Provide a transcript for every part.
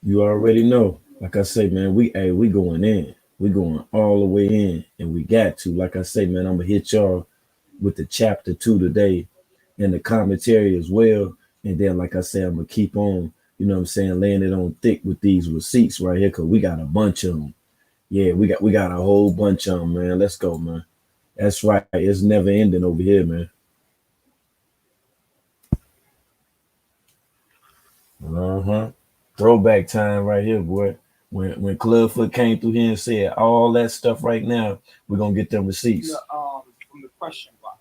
You already know. Like I say, man, we going in. We going all the way in, and we got to. Like I say, man, I'm gonna hit y'all with the chapter 2 today and the commentary as well. And then, like I say, I'm gonna keep on, laying it on thick with these receipts right here, cause we got a bunch of them. Yeah, we got a whole bunch of them, man. Let's go, man. That's right. It's never ending over here, man. Uh-huh. Throwback time right here, boy. When Clubfoot came through here and said all that stuff right now, we're gonna get them receipts. From the question box.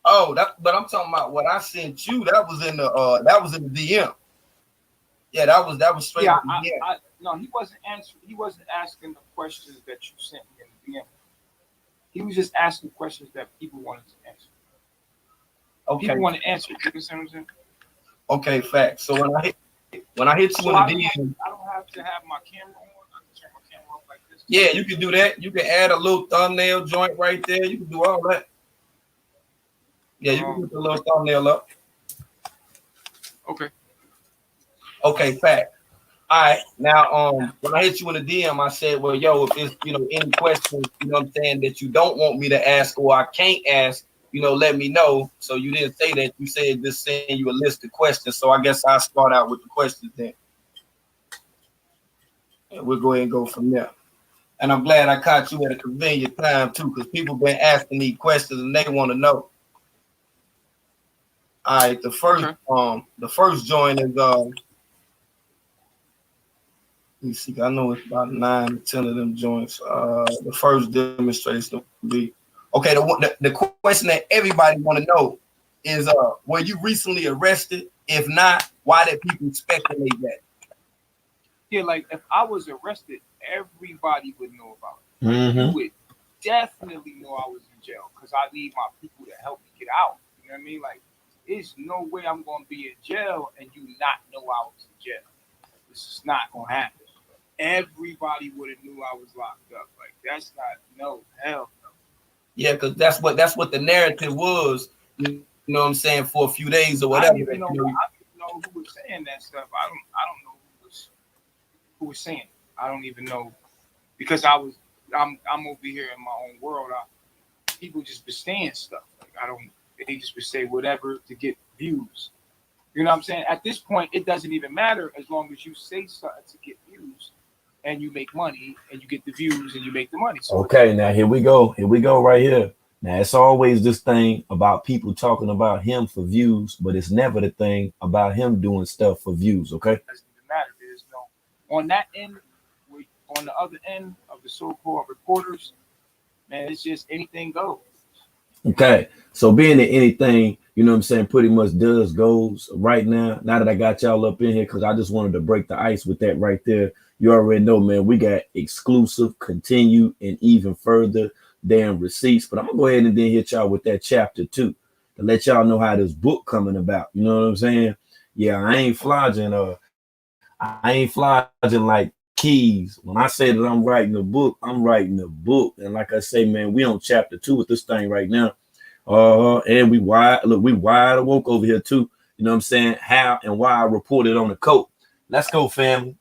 Oh, that. But I'm talking about what I sent you. That was in the DM. Yeah, that was straight Yeah, in the DM. no, he wasn't answering. He wasn't asking the questions that you sent me in the DM. He was just asking questions that people wanted to answer. Okay, People want to answer. You understand what I'm saying? okay, facts. So when I hit you So in the DM, I don't have to have my camera on. I can turn my camera off like this. yeah, you can do that. You can add a little thumbnail joint right there. You can do all that. Yeah, you can Um, put the little thumbnail up. okay. Okay, fact. All right. Now, when I hit you in the DM, I said, well, yo, if it's any questions, what I'm saying, that you don't want me to ask or I can't ask, let me know. So you didn't say that. You said just send you a list of questions. So I guess I'll start out with the questions then. And we'll go ahead and go from there. And I'm glad I caught you at a convenient time too, because people been asking me questions and they want to know. All right, Okay. the first join is let me see. I know it's about 9 to 10 of them joints. The first demonstration will be okay. The question that everybody want to know is were you recently arrested? If not, why did people speculate that? Yeah, like if I was arrested, everybody would know about it. Like you Mm-hmm. would definitely know I was in jail because I need my people to help me get out. You know what I mean? Like, there's no way I'm gonna be in jail and you not know I was in jail. This is not gonna happen. Everybody would have knew I was locked up. Like that's not no hell no. Yeah, because that's what the narrative was. You know what I'm saying, for a few days or whatever. I don't That, even know. I don't even know who was saying that stuff. I don't know who was saying it. I don't even know because I'm over here in my own world. People just be saying stuff. Like I don't. They just would say whatever to get views. You know what I'm saying? At this point, it doesn't even matter as long as you say something to get views, and you make money, and you get the views, and you make the money. So Okay, now here we go. Here we go right here. Now it's always this thing about people talking about him for views, but it's never the thing about him doing stuff for views. Okay. it doesn't even matter. There's no on that end, on the other end of the so-called reporters, man. It's just anything goes. Okay. So being that anything, pretty much does goes right now. Now that I got y'all up in here, because I just wanted to break the ice with that right there. You already know, man, we got exclusive, continue, and even further damn receipts. But I'm gonna go ahead and then hit y'all with that chapter 2 to let y'all know how this book coming about. You know what I'm saying? Yeah, I ain't flogging like keys. When I say that I'm writing a book, I'm writing a book. And like I say, man, we on chapter 2 with this thing right now. And we wide awake over here too. You know what I'm saying? How and why I reported on the coat. Let's go, family.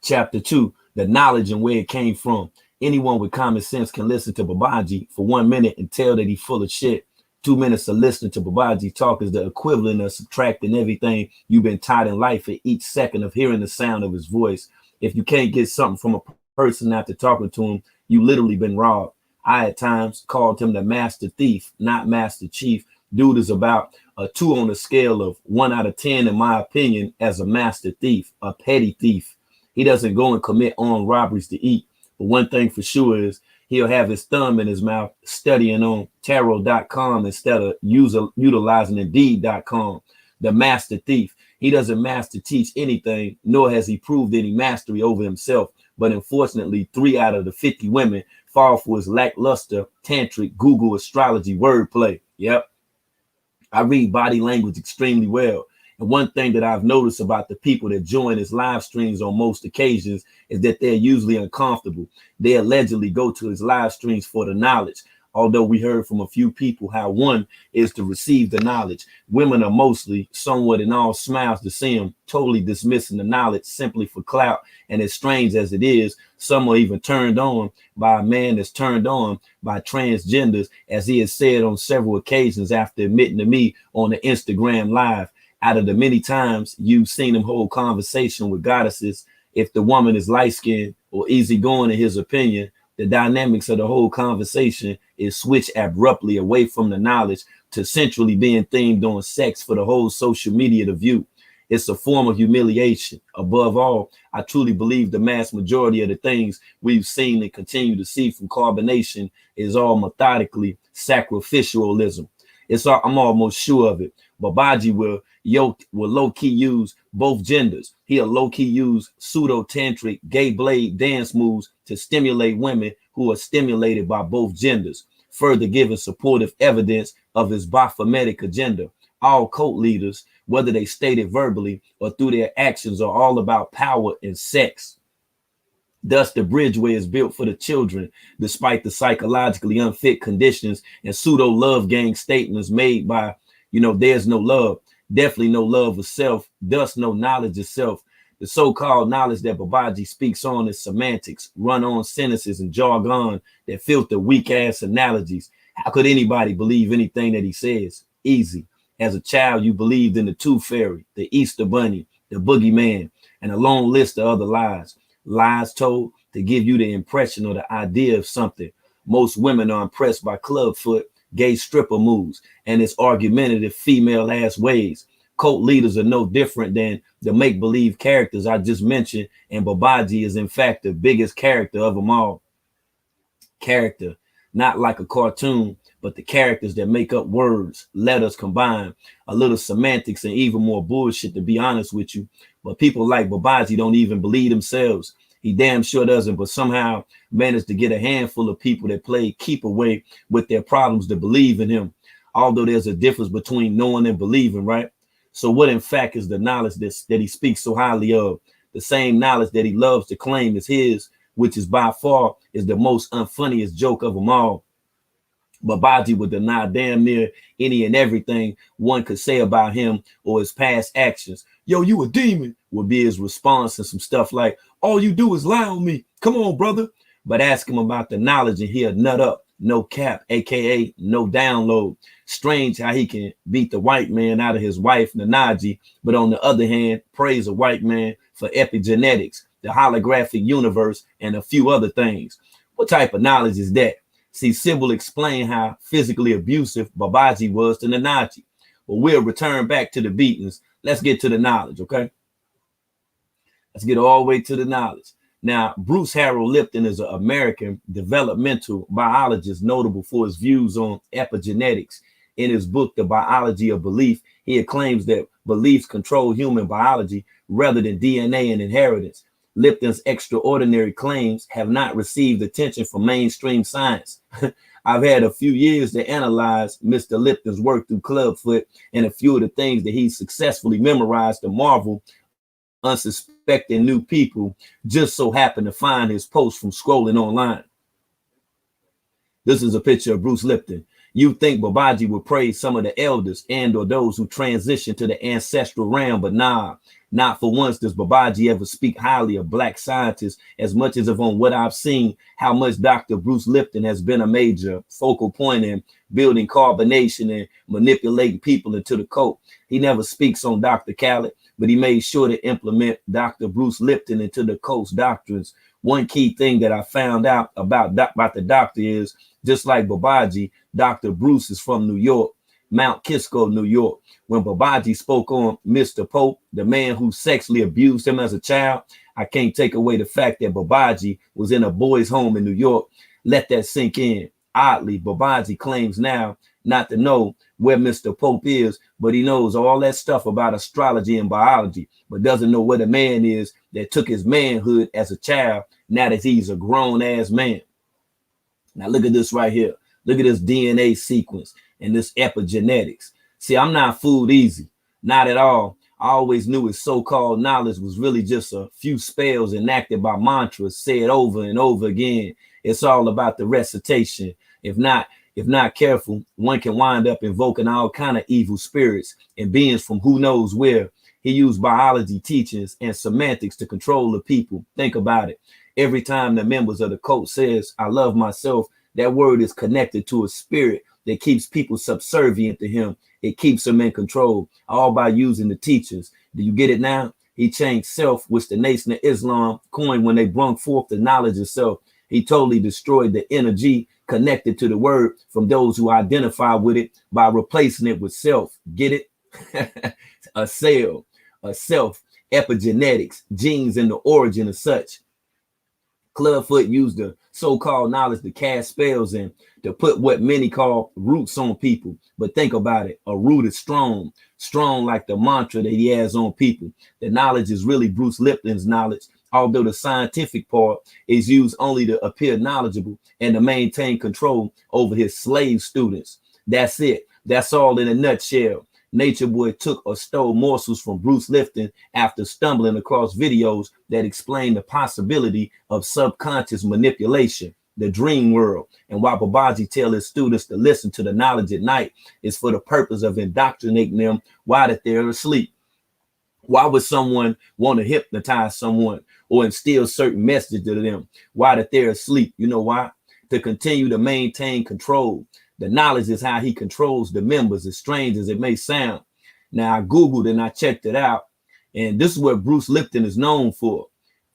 Chapter 2, the knowledge and where it came from. Anyone with common sense can listen to Babaji for 1 minute and tell that he's full of shit. 2 minutes of listening to Babaji talk is the equivalent of subtracting everything you've been taught in life for each second of hearing the sound of his voice. If you can't get something from a person after talking to him, you literally been robbed. I at times called him the master thief, not master chief. Dude is about a 2 on the scale of 1 out of 10, in my opinion, as a master thief, a petty thief. He doesn't go and commit armed robberies to eat. But one thing for sure is he'll have his thumb in his mouth studying on tarot.com instead of utilizing indeed.com. The master thief. He doesn't master teach anything, nor has he proved any mastery over himself. But unfortunately, 3 out of the 50 women fall for his lackluster tantric Google astrology wordplay. Yep. I read body language extremely well. And one thing that I've noticed about the people that join his live streams on most occasions is that they're usually uncomfortable. They allegedly go to his live streams for the knowledge. although we heard from a few people how one is to receive the knowledge. Women are mostly somewhat in all smiles to see him, totally dismissing the knowledge simply for clout. And as strange as it is, some are even turned on by a man that's turned on by transgenders, as he has said on several occasions after admitting to me on the Instagram live. Out of the many times you've seen him hold conversation with goddesses, if the woman is light-skinned or easygoing in his opinion, the dynamics of the whole conversation is switched abruptly away from the knowledge to centrally being themed on sex for the whole social media to view. It's a form of humiliation. Above all, I truly believe the mass majority of the things we've seen and continue to see from carbonation is all methodically sacrificialism. I'm almost sure of it. Babaji will low-key use both genders. He'll low-key use pseudo-tantric gay blade dance moves to stimulate women who are stimulated by both genders, further giving supportive evidence of his Baphometic agenda. All cult leaders, whether they state it verbally or through their actions, are all about power and sex. Thus, the bridgeway is built for the children, despite the psychologically unfit conditions and pseudo love gang statements made by, there's no love, definitely no love of self, thus no knowledge of self. The so-called knowledge that Babaji speaks on is semantics, run-on sentences, and jargon that filter weak-ass analogies. How could anybody believe anything that he says? Easy. As a child, you believed in the Tooth Fairy, the Easter Bunny, the Boogeyman, and a long list of other lies. Lies told to give you the impression or the idea of something. Most women are impressed by clubfoot, gay stripper moves, and its argumentative female-ass ways. Cult leaders are no different than the make-believe characters I just mentioned, and Babaji is in fact the biggest character of them all. Character, not like a cartoon, but the characters that make up words, letters combined, a little semantics, and even more bullshit, to be honest with you. But people like Babaji don't even believe themselves. He damn sure doesn't, but somehow managed to get a handful of people that play keep away with their problems to believe in him. Although there's a difference between knowing and believing, right? So what in fact is the knowledge that he speaks so highly of? The same knowledge that he loves to claim is his, which is by far is the most unfunniest joke of them all. Babaji would deny damn near any and everything one could say about him or his past actions. Yo, you a demon, would be his response, and some stuff like, all you do is lie on me. Come on, brother. But ask him about the knowledge and he'll nut up. No cap, aka no download. Strange how he can beat the white man out of his wife, Nanaji, but on the other hand, praise a white man for epigenetics, the holographic universe, and a few other things. What type of knowledge is that? See, Sybil explained how physically abusive Babaji was to Nanaji. But we'll return back to the beatings. Let's get to the knowledge, okay? Let's get all the way to the knowledge. Now, Bruce Harold Lipton is an American developmental biologist notable for his views on epigenetics. In his book, The Biology of Belief, he claims that beliefs control human biology rather than DNA and inheritance. Lipton's extraordinary claims have not received attention from mainstream science. I've had a few years to analyze Mr. Lipton's work through Clubfoot, and a few of the things that he successfully memorized to marvel unsuspecting new people just so happen to find his post from scrolling online. This is a picture of Bruce Lipton. You think Babaji would praise some of the elders and or those who transition to the ancestral realm, but nah, not for once does Babaji ever speak highly of black scientists as much as of on what I've seen, how much Dr. Bruce Lipton has been a major focal point in building carbonation and manipulating people into the cult. He never speaks on Dr. Khaled, but he made sure to implement Dr. Bruce Lipton into the cult's doctrines. One key thing that I found out about the doctor is, just like Babaji, Dr. Bruce is from New York, Mount Kisco, New York. When Babaji spoke on Mr. Pope, the man who sexually abused him as a child, I can't take away the fact that Babaji was in a boys' home in New York. Let that sink in. Oddly, Babaji claims now not to know where Mr. Pope is, but he knows all that stuff about astrology and biology, but doesn't know where the man is that took his manhood as a child, now that he's a grown-ass man. Now look at this right here. Look at this DNA sequence and this epigenetics. See, I'm not fooled easy. Not at all. I always knew his so-called knowledge was really just a few spells enacted by mantras said over and over again. It's all about the recitation. If not, If not careful, one can wind up invoking all kind of evil spirits and beings from who knows where. He used biology teachings and semantics to control the people. Think about it. Every time the members of the cult says, I love myself, that word is connected to a spirit that keeps people subservient to him. It keeps them in control, all by using the teachings. Do you get it now? He changed self, which the Nation of Islam coined when they brung forth the knowledge of self. He totally destroyed the energy connected to the word from those who identify with it by replacing it with self. Get it? A cell, a self, epigenetics, genes, and the origin of such. Clubfoot used the so-called knowledge to cast spells and to put what many call roots on people. But think about it. A root is strong, strong like the mantra that he has on people. The knowledge is really Bruce Lipton's knowledge, although the scientific part is used only to appear knowledgeable and to maintain control over his slave students. That's it. That's all in a nutshell. Nature Boy took or stole morsels from Bruce Lipton after stumbling across videos that explain the possibility of subconscious manipulation, the dream world. And while Babaji tells his students to listen to the knowledge at night, is for the purpose of indoctrinating them while that they're asleep. Why would someone want to hypnotize someone or instill certain messages to them while that they're asleep? You know why? To continue to maintain control. The knowledge is how he controls the members, as strange as it may sound. Now, I Googled and I checked it out, and this is what Bruce Lipton is known for.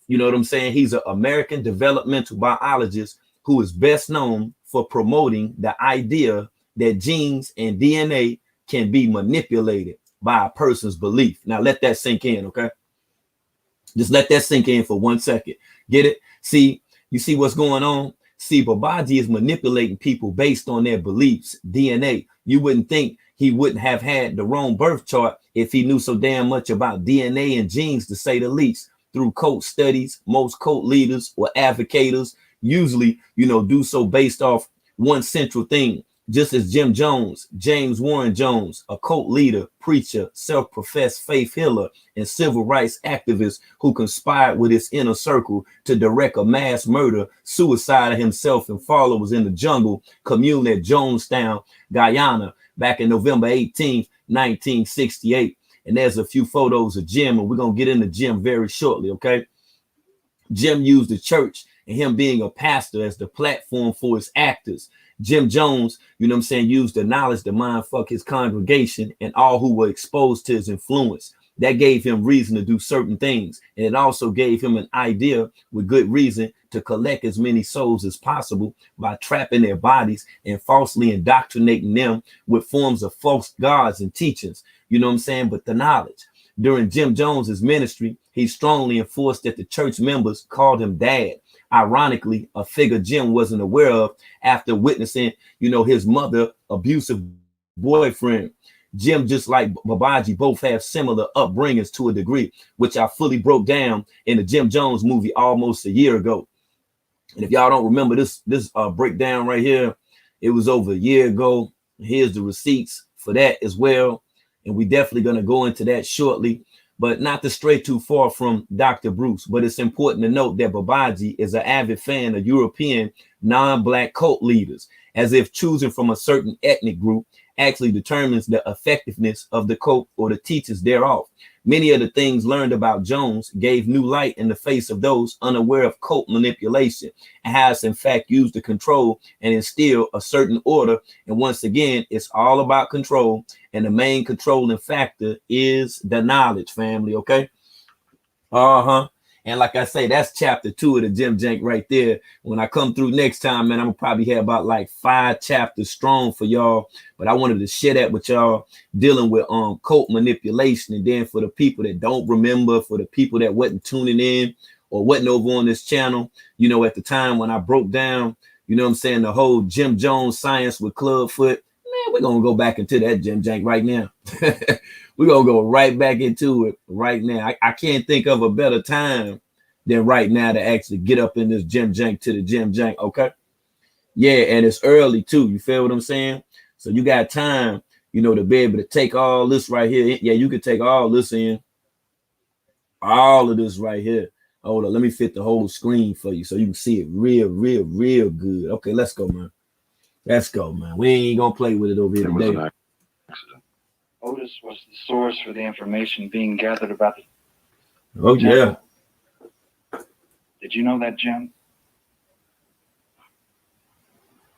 You know what I'm saying? He's an American developmental biologist who is best known for promoting the idea that genes and DNA can be manipulated by a person's belief. Now, let that sink in, okay? Just let that sink in for 1 second. Get it? See, you see what's going on? See, Babaji is manipulating people based on their beliefs, DNA. You wouldn't think he wouldn't have had the wrong birth chart if he knew so damn much about DNA and genes, to say the least. Through cult studies, most cult leaders or advocators usually, do so based off one central thing. Just as Jim Jones, James Warren Jones, a cult leader, preacher, self-professed faith healer, and civil rights activist who conspired with his inner circle to direct a mass murder, suicide of himself and followers in the jungle commune at Jonestown, Guyana, back in November 18th, 1968. And there's a few photos of Jim, and we're going to get into Jim very shortly, okay? Jim used the church and him being a pastor as the platform for his actors. Jim Jones, used the knowledge to mind fuck his congregation and all who were exposed to his influence. That gave him reason to do certain things. And it also gave him an idea with good reason to collect as many souls as possible by trapping their bodies and falsely indoctrinating them with forms of false gods and teachings. But the knowledge. During Jim Jones's ministry, he strongly enforced that the church members called him dad. Ironically, a figure Jim wasn't aware of after witnessing, his mother abusive boyfriend. Jim, just like Babaji, both have similar upbringings to a degree, which I fully broke down in the Jim Jones movie almost a year ago. And if y'all don't remember this breakdown right here, it was over a year ago. Here's the receipts for that as well. And we definitely going to go into that shortly. But not to stray too far from Dr. Bruce, but it's important to note that Babaji is an avid fan of European non-black cult leaders, as if choosing from a certain ethnic group actually determines the effectiveness of the cult or the teachings thereof. Many of the things learned about Jones gave new light in the face of those unaware of cult manipulation and has in fact used to control and instill a certain order. And once again, it's all about control. And the main controlling factor is the knowledge, family. Okay. And like I say, that's chapter 2 of the Jim Jank right there. When I come through next time, man, I'm gonna probably have about like 5 chapters strong for y'all. But I wanted to share that with y'all, dealing with cult manipulation. And then for the people that don't remember, for the people that wasn't tuning in or wasn't over on this channel, at the time when I broke down, the whole Jim Jones science with Clubfoot, man, we're gonna go back into that Jim Jank right now. We're going to go right back into it right now. I can't think of a better time than right now to actually get up in this Jim Jank to the Jim Jank, okay? Yeah, and it's early too. You feel what I'm saying? So you got time, to be able to take all this right here. Yeah, you can take all this in. All of this right here. Hold on, let me fit the whole screen for you so you can see it real good. Okay, let's go, man. Let's go, man. We ain't gonna play with it over here today. Otis was the source for the information being gathered about the Oh yeah. Did you know that, Jim?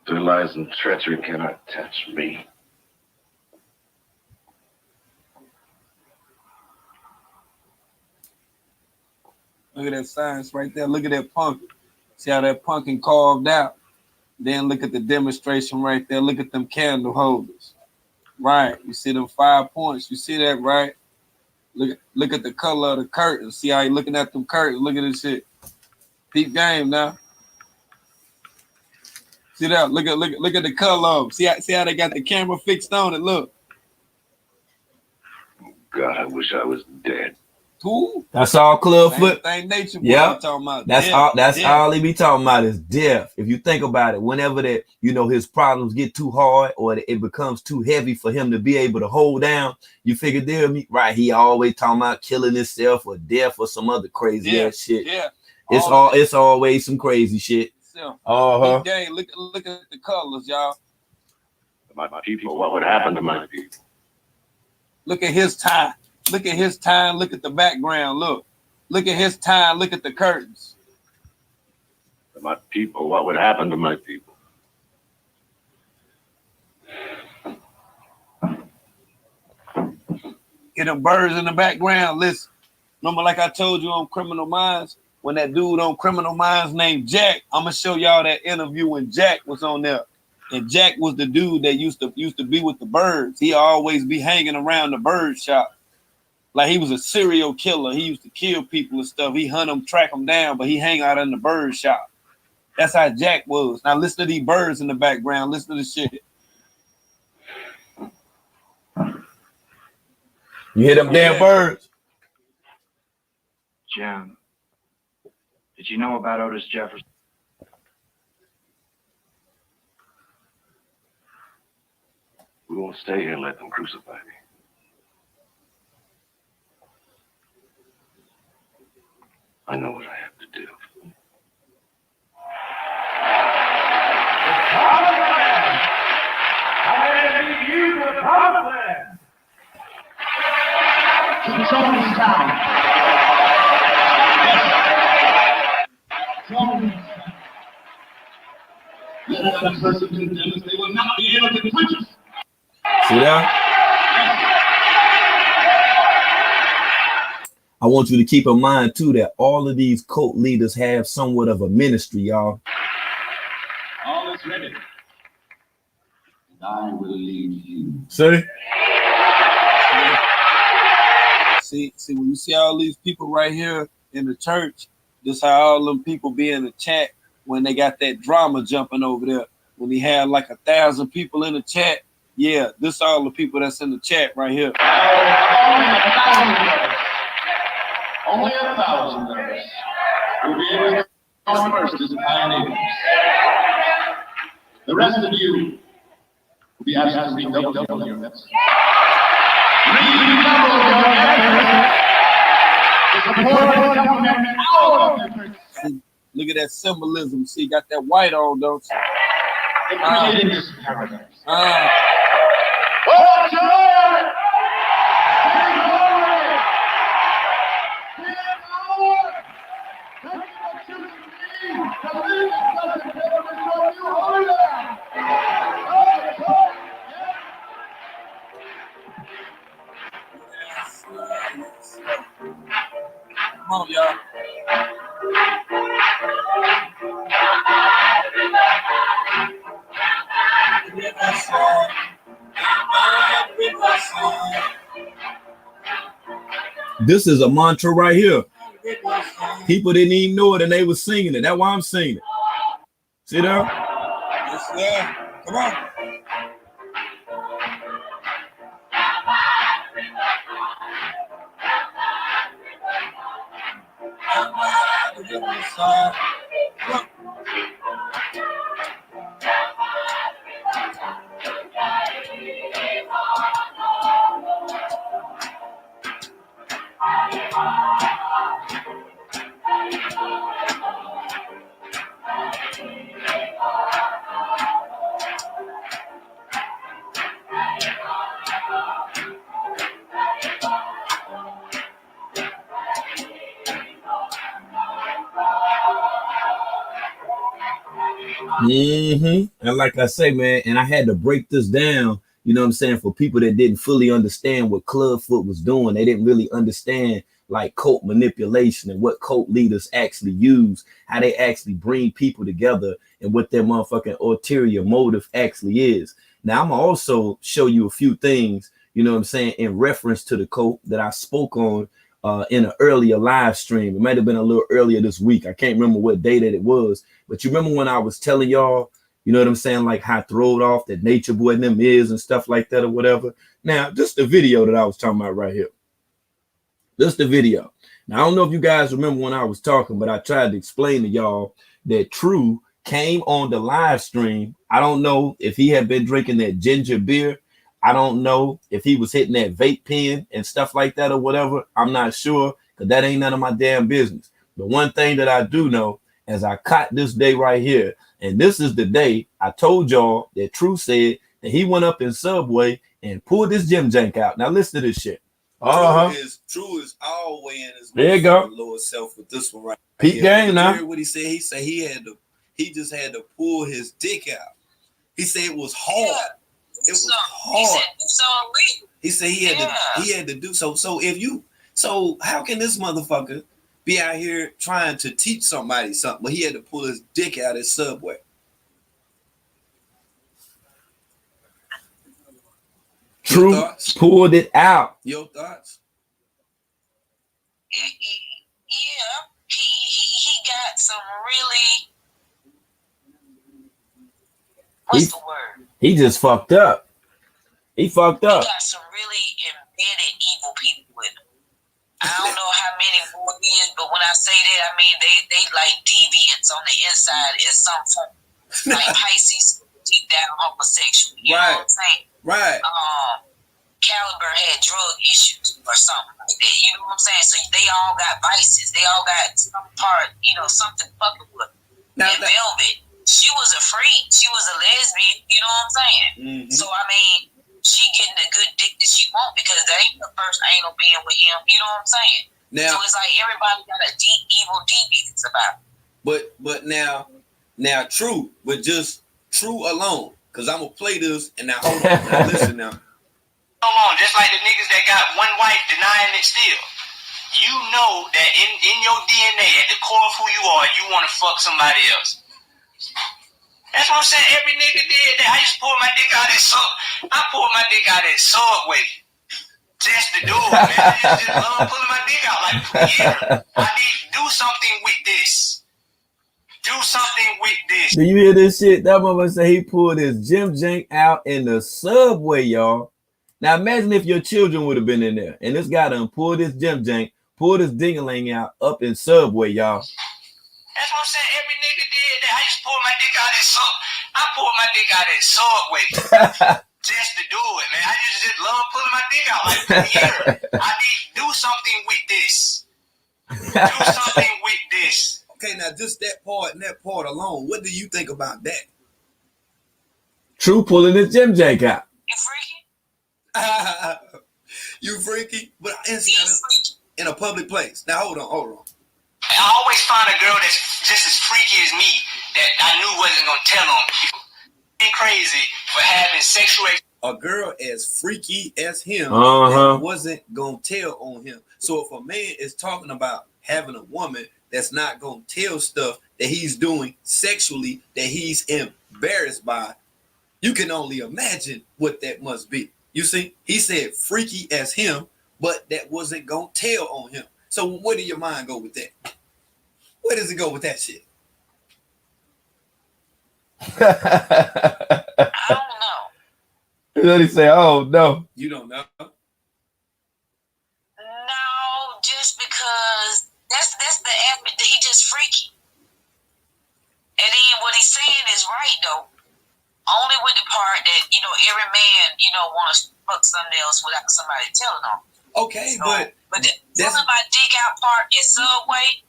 Their lies and treachery cannot touch me. Look at that science right there. Look at that pumpkin. See how that pumpkin carved out? Then look at the demonstration right there. Look at them candle holders. Right. You see them 5 points. You see that, right? Look at the color of the curtains. See how you looking at them curtains? Look at this shit. Peep game now. See that? Look at the color of them. See how they got the camera fixed on it? Look. God, I wish I was dead. Who? That's all Clubfoot. Thing nature. Yeah. Talking about. That's death, all. That's death. all he be talking about is death. If you think about it, whenever that his problems get too hard or it becomes too heavy for him to be able to hold down, you figure right. He always talking about killing himself or death or some other crazy ass shit. Yeah. It's always some crazy shit. Uh-huh. Gang, look at the colors, y'all. My people, what would happen to my people? Look at his tie. Look at his tie. Look at the background. Look at his tie. Look at the curtains. My people, what would happen to my people? Get them birds in the background. Listen, remember like I told you on Criminal Minds, when that dude on Criminal Minds named Jack, I'm gonna show y'all that interview when Jack was on there. And Jack was the dude that used to be with the birds. He always be hanging around the bird shop. Like he was a serial killer. He used to kill people and stuff. He hunt them, track them down, but he hang out in the bird shop. That's how Jack was. Now listen to these birds in the background. Listen to the shit. You hear them damn birds? Jim, did you know about Otis Jefferson? We won't stay here and let them crucify me. I know what I have to do. See that? I want you to keep in mind too that all of these cult leaders have somewhat of a ministry, y'all. All is ready. And I will lead you. See, when you see all these people right here in the church, this how all them people be in the chat when they got that drama jumping over there. When he had like 1,000 people in the chat, yeah, this all the people that's in the chat right here. Only 1,000 of us will be able to go first as pioneers. The rest of you will be asked to redouble your efforts. Redouble your efforts to support the government out of the church. Look at that symbolism. See, got that white on, don't you? In creating this paradise. Oh, joy! come on, y'all. this is a mantra right here. People didn't even know it and they were singing it. That's why I'm singing it. See that? Yes, sir. Come on. And like I say, man, and I had to break this down, you know what I'm saying, for people that didn't fully understand what Clubfoot was doing. They didn't really understand like cult manipulation and what cult leaders actually use, how they actually bring people together and what their motherfucking ulterior motive actually is. Now, I'm gonna also show you a few things, you know what I'm saying, in reference to the cult that I spoke on in an earlier live stream. It might have been a little earlier this week. I can't remember what day that it was, but you remember when I was telling y'all, you know what I'm saying, like how throwed off that Nature Boy and them is and stuff like that or whatever. Now, just the video that I was talking about right here. Just the video. Now, I don't know if you guys remember when I was talking, but I tried to explain to y'all that True came on the live stream. I don't know if he had been drinking that ginger beer. I don't know if he was hitting that vape pen and stuff like that or whatever. I'm not sure, because that ain't none of my damn business. But one thing that I do know, as I caught this day right here, and this is the day I told y'all that True said that he went up in Subway and pulled his gym jank out. Now listen to this shit. True is all way in his there you go. lower self with this one right Peep here. game now. Hear what he said? He said he just had to pull his dick out. He said it was hard. Yeah. It was hard. He said he had to do so. So how can this motherfucker be out here trying to teach somebody something, but he had to pull his dick out at Subway? True pulled it out. Your thoughts? Yeah, he got some really. What's the word? He just fucked up. He fucked up. He got some really embedded evil people with him. I don't know how many more it is, but when I say that, I mean they like deviants on the inside in some form. Like Pisces, deep down homosexual. You know what I'm saying? Right. Caliber had drug issues or something like that. You know what I'm saying? So they all got vices. They all got some part, something fucking with them. And Velvet, she was a freak. She was a lesbian. You know what I'm saying? Mm-hmm. So I mean, she getting the good dick that she want because that ain't the first anal being with him. You know what I'm saying? So it's like everybody got a deep evil deviance about it. But now True, but just True alone, because I'm gonna play this and now hold on. Now listen now. Hold on, just like the niggas that got one wife denying it still. You know that in your DNA, at the core of who you are, you want to fuck somebody else. That's what I'm saying. Every nigga did that. I used to pull my dick out at Subway. Just to do it, man. I just love pulling my dick out like for years. I need to do something with this. Do something with this. Do you hear this shit? That mother say he pulled his gym jank out in the Subway, y'all. Now imagine if your children would have been in there and this guy done pulled his gym jank, pulled his ding-a-ling out up in Subway, y'all. That's what I'm saying. Every nigga did that. I used to pull my dick out at Subway. I pulled my dick out at Subway just to do it, man. I just love pulling my dick out like for years. I need to do something with this. Do something with this. Okay, now just that part and that part alone, what do you think about that? True pulling his gym jank out. You freaky? You freaky? But in a public place. Now hold on. I always find a girl that's just as freaky as me that I knew wasn't gonna tell on me. Ain't crazy for having sexual. A girl as freaky as him that wasn't gonna tell on him. So if a man is talking about having a woman that's not gonna tell stuff that he's doing sexually that he's embarrassed by, you can only imagine what that must be. You see, he said freaky as him, but that wasn't gonna tell on him. So where do your mind go with that? Where does it go with that shit? I don't know. What did he say? Oh no. You don't know? No, just because that's the aspect that he just freaky. And then what he's saying is right though. Only with the part that, every man, wants to fuck something else without somebody telling them. Okay, so, but the pulling my dick out part in Subway,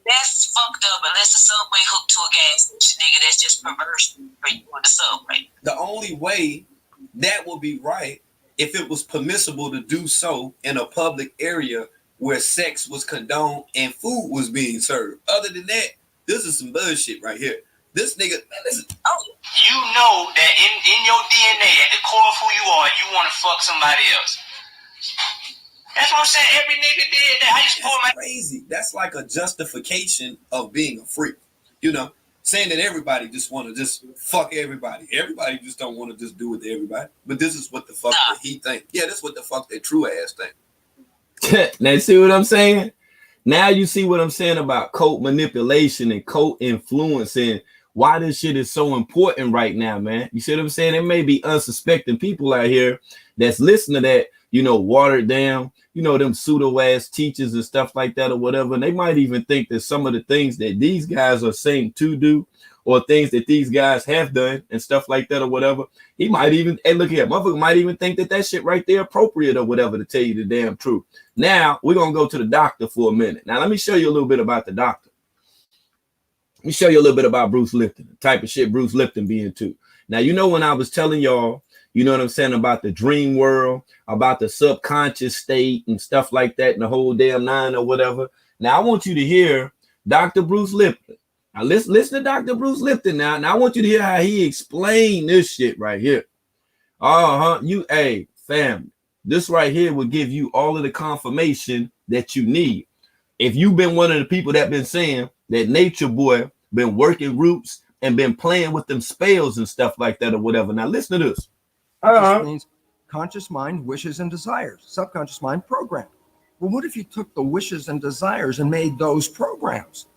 that's fucked up unless the Subway hooked to a gas station, nigga. That's just perverse for you in the Subway. The only way that would be right if it was permissible to do so in a public area where sex was condoned and food was being served. Other than that, this is some bullshit right here. This nigga, man, listen. You know that in your DNA, at the core of who you are, you want to fuck somebody else. That's what I'm saying. Every nigga did that. I used to pull my Crazy. That's like a justification of being a freak. You know, saying that everybody just want to just fuck everybody. Everybody just don't want to just do it to everybody. But this is what the fuck that he think. Yeah, this is what the fuck that true ass think. Now, see what I'm saying? Now you see what I'm saying about cult manipulation and cult influence and why this shit is so important right now, man. You see what I'm saying? There may be unsuspecting people out here that's listening to that, you know, watered down, you know, them pseudo ass teachers and stuff like that or whatever. And they might even think that some of the things that these guys are saying to do or things that these guys have done and stuff like that or whatever. He might even, hey, look here, motherfucker might even think that that shit right there appropriate or whatever, to tell you the damn truth. Now we're going to go to the doctor for a minute. Now, let me show you a little bit about the doctor. Let me show you a little bit about Bruce Lipton, the type of shit Bruce Lipton be into. Now, you know, when I was telling y'all, you know what I'm saying, about the dream world, about the subconscious state and stuff like that, and the whole damn nine or whatever. Now, I want you to hear Dr. Bruce Lipton. Now, listen to Dr. Bruce Lipton now. Now, I want you to hear how he explained this shit right here. Hey, fam, this right here will give you all of the confirmation that you need. If you've been one of the people that been saying that Nature Boy been working roots and been playing with them spells and stuff like that or whatever. Now, listen to this. Means conscious mind, wishes, and desires. Subconscious mind program. Well, what if you took the wishes and desires and made those programs?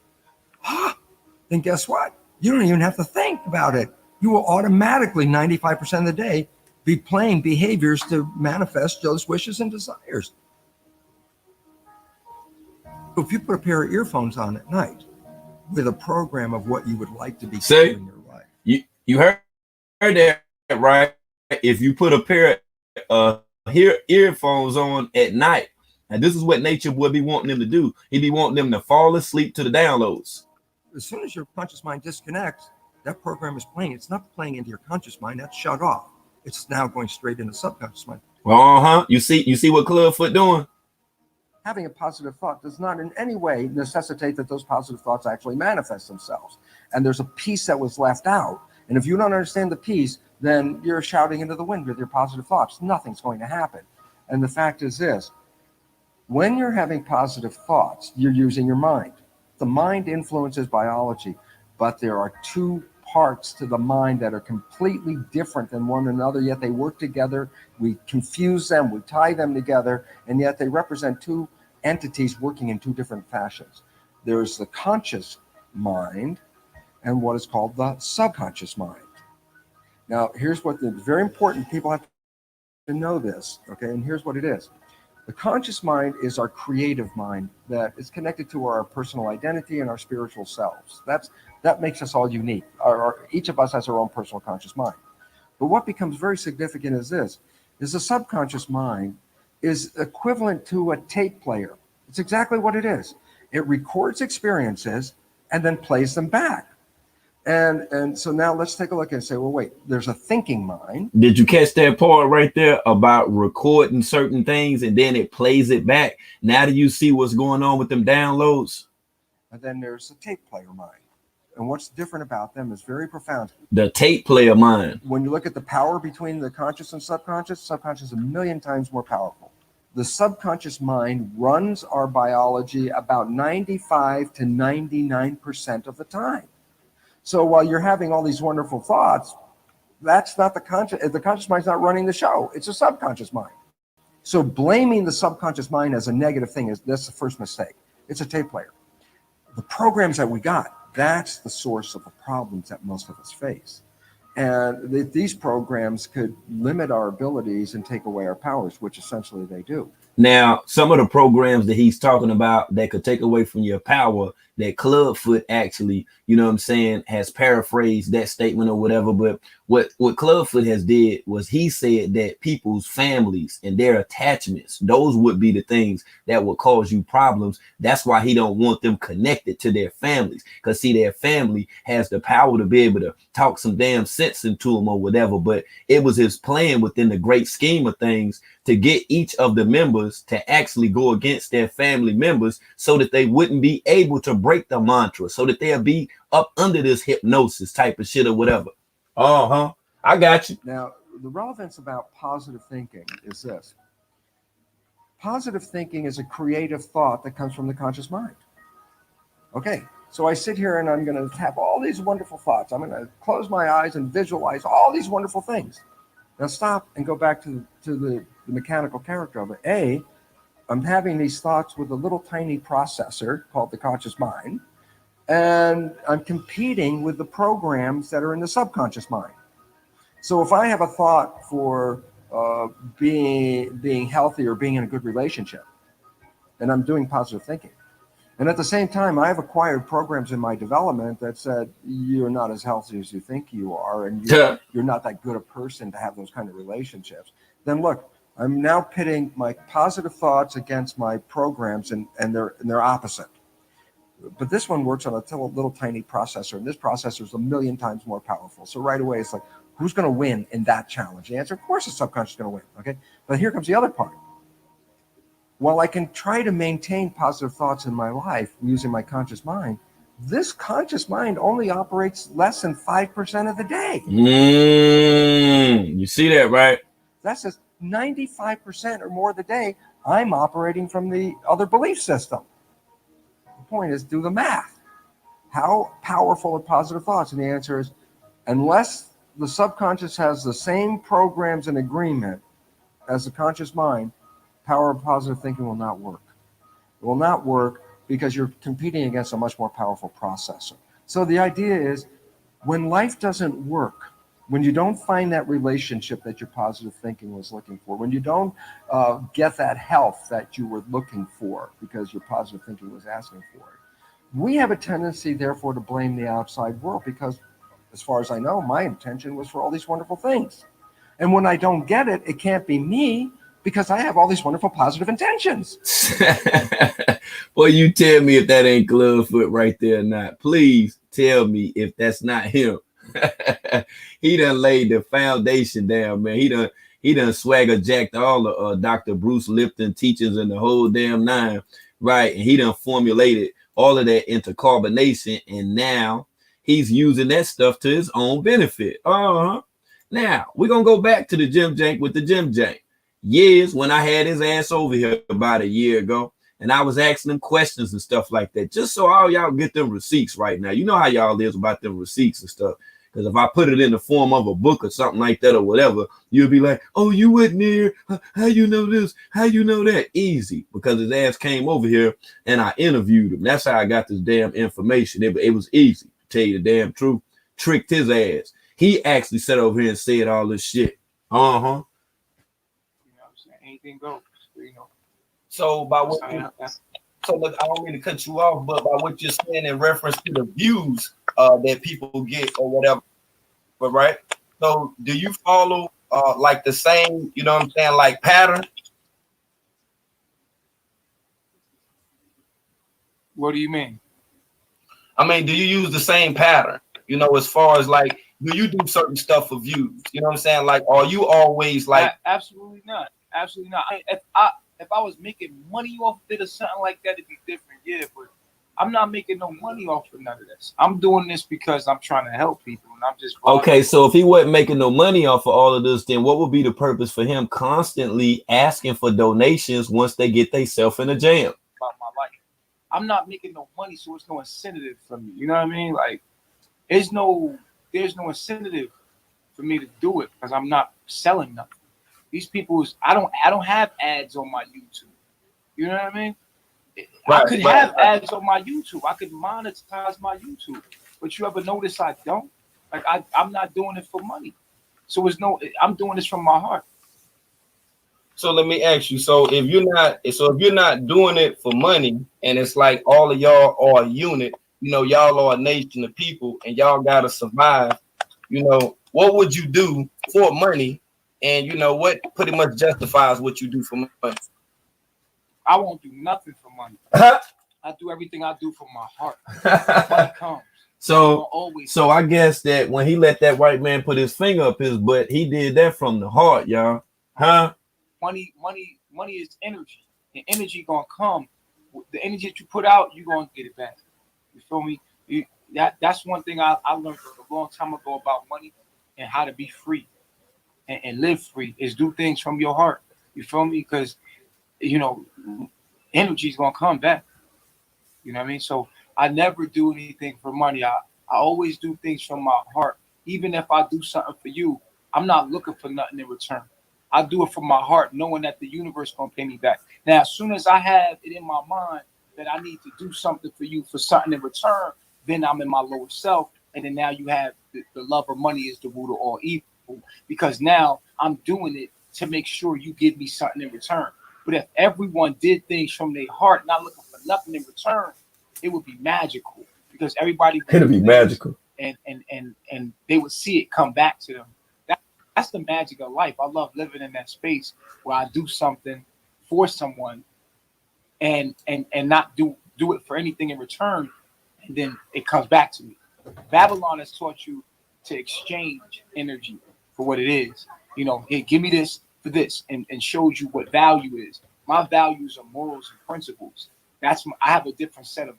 Then guess what? You don't even have to think about it. You will automatically 95% of the day be playing behaviors to manifest those wishes and desires. If you put a pair of earphones on at night with a program of what you would like to be in your life. You heard that, right? If you put a pair of earphones on at night, and this is what Nature Boy be wanting them to do. He be wanting them to fall asleep to the downloads. As soon as your conscious mind disconnects, that program is playing. It's not playing into your conscious mind. That's shut off. It's now going straight into subconscious mind. You see what Clubfoot doing? Having a positive thought does not in any way necessitate that those positive thoughts actually manifest themselves. And there's a piece that was left out. And if you don't understand the piece, then you're shouting into the wind with your positive thoughts. Nothing's going to happen. And the fact is this, when you're having positive thoughts, you're using your mind. The mind influences biology, but there are two parts to the mind that are completely different than one another, yet they work together. We confuse them, we tie them together, and yet they represent two entities working in two different fashions. There's the conscious mind and what is called the subconscious mind. Now, here's what very important, people have to know this, okay? And here's what it is. The conscious mind is our creative mind that is connected to our personal identity and our spiritual selves. That makes us all unique. Each of us has our own personal conscious mind. But what becomes very significant is this, is the subconscious mind is equivalent to a tape player. It's exactly what it is. It records experiences and then plays them back. And so now let's take a look and say, well, wait, there's a thinking mind. Did you catch that part right there about recording certain things and then it plays it back? Now do you see what's going on with them downloads? And then there's the tape player mind. And what's different about them is very profound. The tape player mind. When you look at the power between the conscious and subconscious is 1,000,000 times more powerful. The subconscious mind runs our biology about 95 to 99% of the time. So while you're having all these wonderful thoughts, that's not the conscious mind's not running the show. It's a subconscious mind. So blaming the subconscious mind as a negative thing that's the first mistake. It's a tape player. The programs that we got, that's the source of the problems that most of us face. And these programs could limit our abilities and take away our powers, which essentially they do. Now, some of the programs that he's talking about that could take away from your power, that Clubfoot actually, you know what I'm saying, has paraphrased that statement or whatever. But what Clubfoot has did was he said that people's families and their attachments, those would be the things that would cause you problems. That's why he don't want them connected to their families, because see, their family has the power to be able to talk some damn sense into them or whatever. But it was his plan within the great scheme of things to get each of the members to actually go against their family members so that they wouldn't be able to break the mantra, so that they'll be up under this hypnosis type of shit or whatever. I got you. Now, the relevance about positive thinking is this. Positive thinking is a creative thought that comes from the conscious mind. Okay, so I sit here and I'm going to have all these wonderful thoughts. I'm going to close my eyes and visualize all these wonderful things. Now stop and go back to the mechanical character of it. I'm having these thoughts with a little tiny processor called the conscious mind, and I'm competing with the programs that are in the subconscious mind. So if I have a thought for being healthy or being in a good relationship, and I'm doing positive thinking, and at the same time I have acquired programs in my development that said you're not as healthy as you think you are, and you're not that good a person to have those kind of relationships, then look, I'm now pitting my positive thoughts against my programs, and they're opposite. But this one works on a little tiny processor, and this processor is 1,000,000 times more powerful. So right away, it's like, who's going to win in that challenge? The answer, of course, the subconscious is going to win. Okay, but here comes the other part. While I can try to maintain positive thoughts in my life using my conscious mind, this conscious mind only operates less than 5% of the day. You see that, right? That's just 95% or more of the day I'm operating from the other belief system. The point is, do the math. How powerful are positive thoughts? And the answer is, unless the subconscious has the same programs and agreement as the conscious mind, power of positive thinking will not work. It will not work because you're competing against a much more powerful processor. So the idea is, when life doesn't work, when you don't find that relationship that your positive thinking was looking for, when you don't get that health that you were looking for because your positive thinking was asking for it, we have a tendency, therefore, to blame the outside world because, as far as I know, my intention was for all these wonderful things. And when I don't get it, it can't be me because I have all these wonderful positive intentions. Well, you tell me if that ain't Clubfoot right there or not. Please tell me if that's not him. He done laid the foundation down, man. He done swagger jacked all the Dr. Bruce Lipton teachings and the whole damn nine, right? And he done formulated all of that into carbonation, and now he's using that stuff to his own benefit. Now we're gonna go back to the Jim Jank with the Jim Jank. Years when I had his ass over here about a year ago, and I was asking him questions and stuff like that, just so all y'all get them receipts right now. You know how y'all is about them receipts and stuff. Because if I put it in the form of a book or something like that or whatever, you'll be like, oh, you wasn't here. How you know this? How you know that? Easy. Because his ass came over here and I interviewed him. That's how I got this damn information. It was easy, to tell you the damn truth. Tricked his ass. He actually sat over here and said all this shit. You know what I'm saying? Anything goes. You know. So by what so look, I don't mean to cut you off, but by what you're saying in reference to the views that people get or whatever, but right? So do you follow like the same, you know what I'm saying, like pattern? What do you mean? I mean, do you use the same pattern? You know, as far as like, do you do certain stuff for views? You know what I'm saying? Like, are you always like? Absolutely not. Absolutely not. If I was making money off of it or something like that, it'd be different. Yeah, but I'm not making no money off of none of this. I'm doing this because I'm trying to help people, and I'm just okay. So if he wasn't making no money off of all of this, then what would be the purpose for him constantly asking for donations once they get themselves in a jam? About my life, I'm not making no money, so it's no incentive for me. You know what I mean? Like, there's no incentive for me to do it because I'm not selling nothing. These people, I don't have ads on my YouTube. You know what I mean? I could have ads on my YouTube. I could monetize my YouTube. But you ever notice I don't? Like I'm not doing it for money. So I'm doing this from my heart. So let me ask you. So if you're not doing it for money, and it's like all of y'all are a unit, you know, y'all are a nation of people, and y'all gotta survive, you know, what would you do for money? And you know what pretty much justifies what you do for money. I won't do nothing for money. I do everything I do for my heart. Money comes. So I guess that when he let that white man put his finger up his butt, he did that from the heart, y'all. Huh? Money is energy. And energy gonna come. The energy that you put out, you're gonna get it back. You feel me? That's one thing I learned a long time ago about money and how to be free and live free is do things from your heart. You feel me? Because you know, energy is gonna come back. You know what I mean? So I never do anything for money. I always do things from my heart. Even if I do something for you, I'm not looking for nothing in return. I do it from my heart, knowing that the universe is gonna pay me back. Now, as soon as I have it in my mind that I need to do something for you for something in return, then I'm in my lower self. And then now you have the love of money is the root of all evil. Because now I'm doing it to make sure you give me something in return. But if everyone did things from their heart, not looking for nothing in return, it would be magical. Because everybody would It'll be magical. And they would see it come back to them. That's the magic of life. I love living in that space where I do something for someone and not do it for anything in return, and then it comes back to me. Babylon has taught you to exchange energy for what it is. You know, hey, give me this for this, and shows you what value is. My values are morals and principles. I have a different set of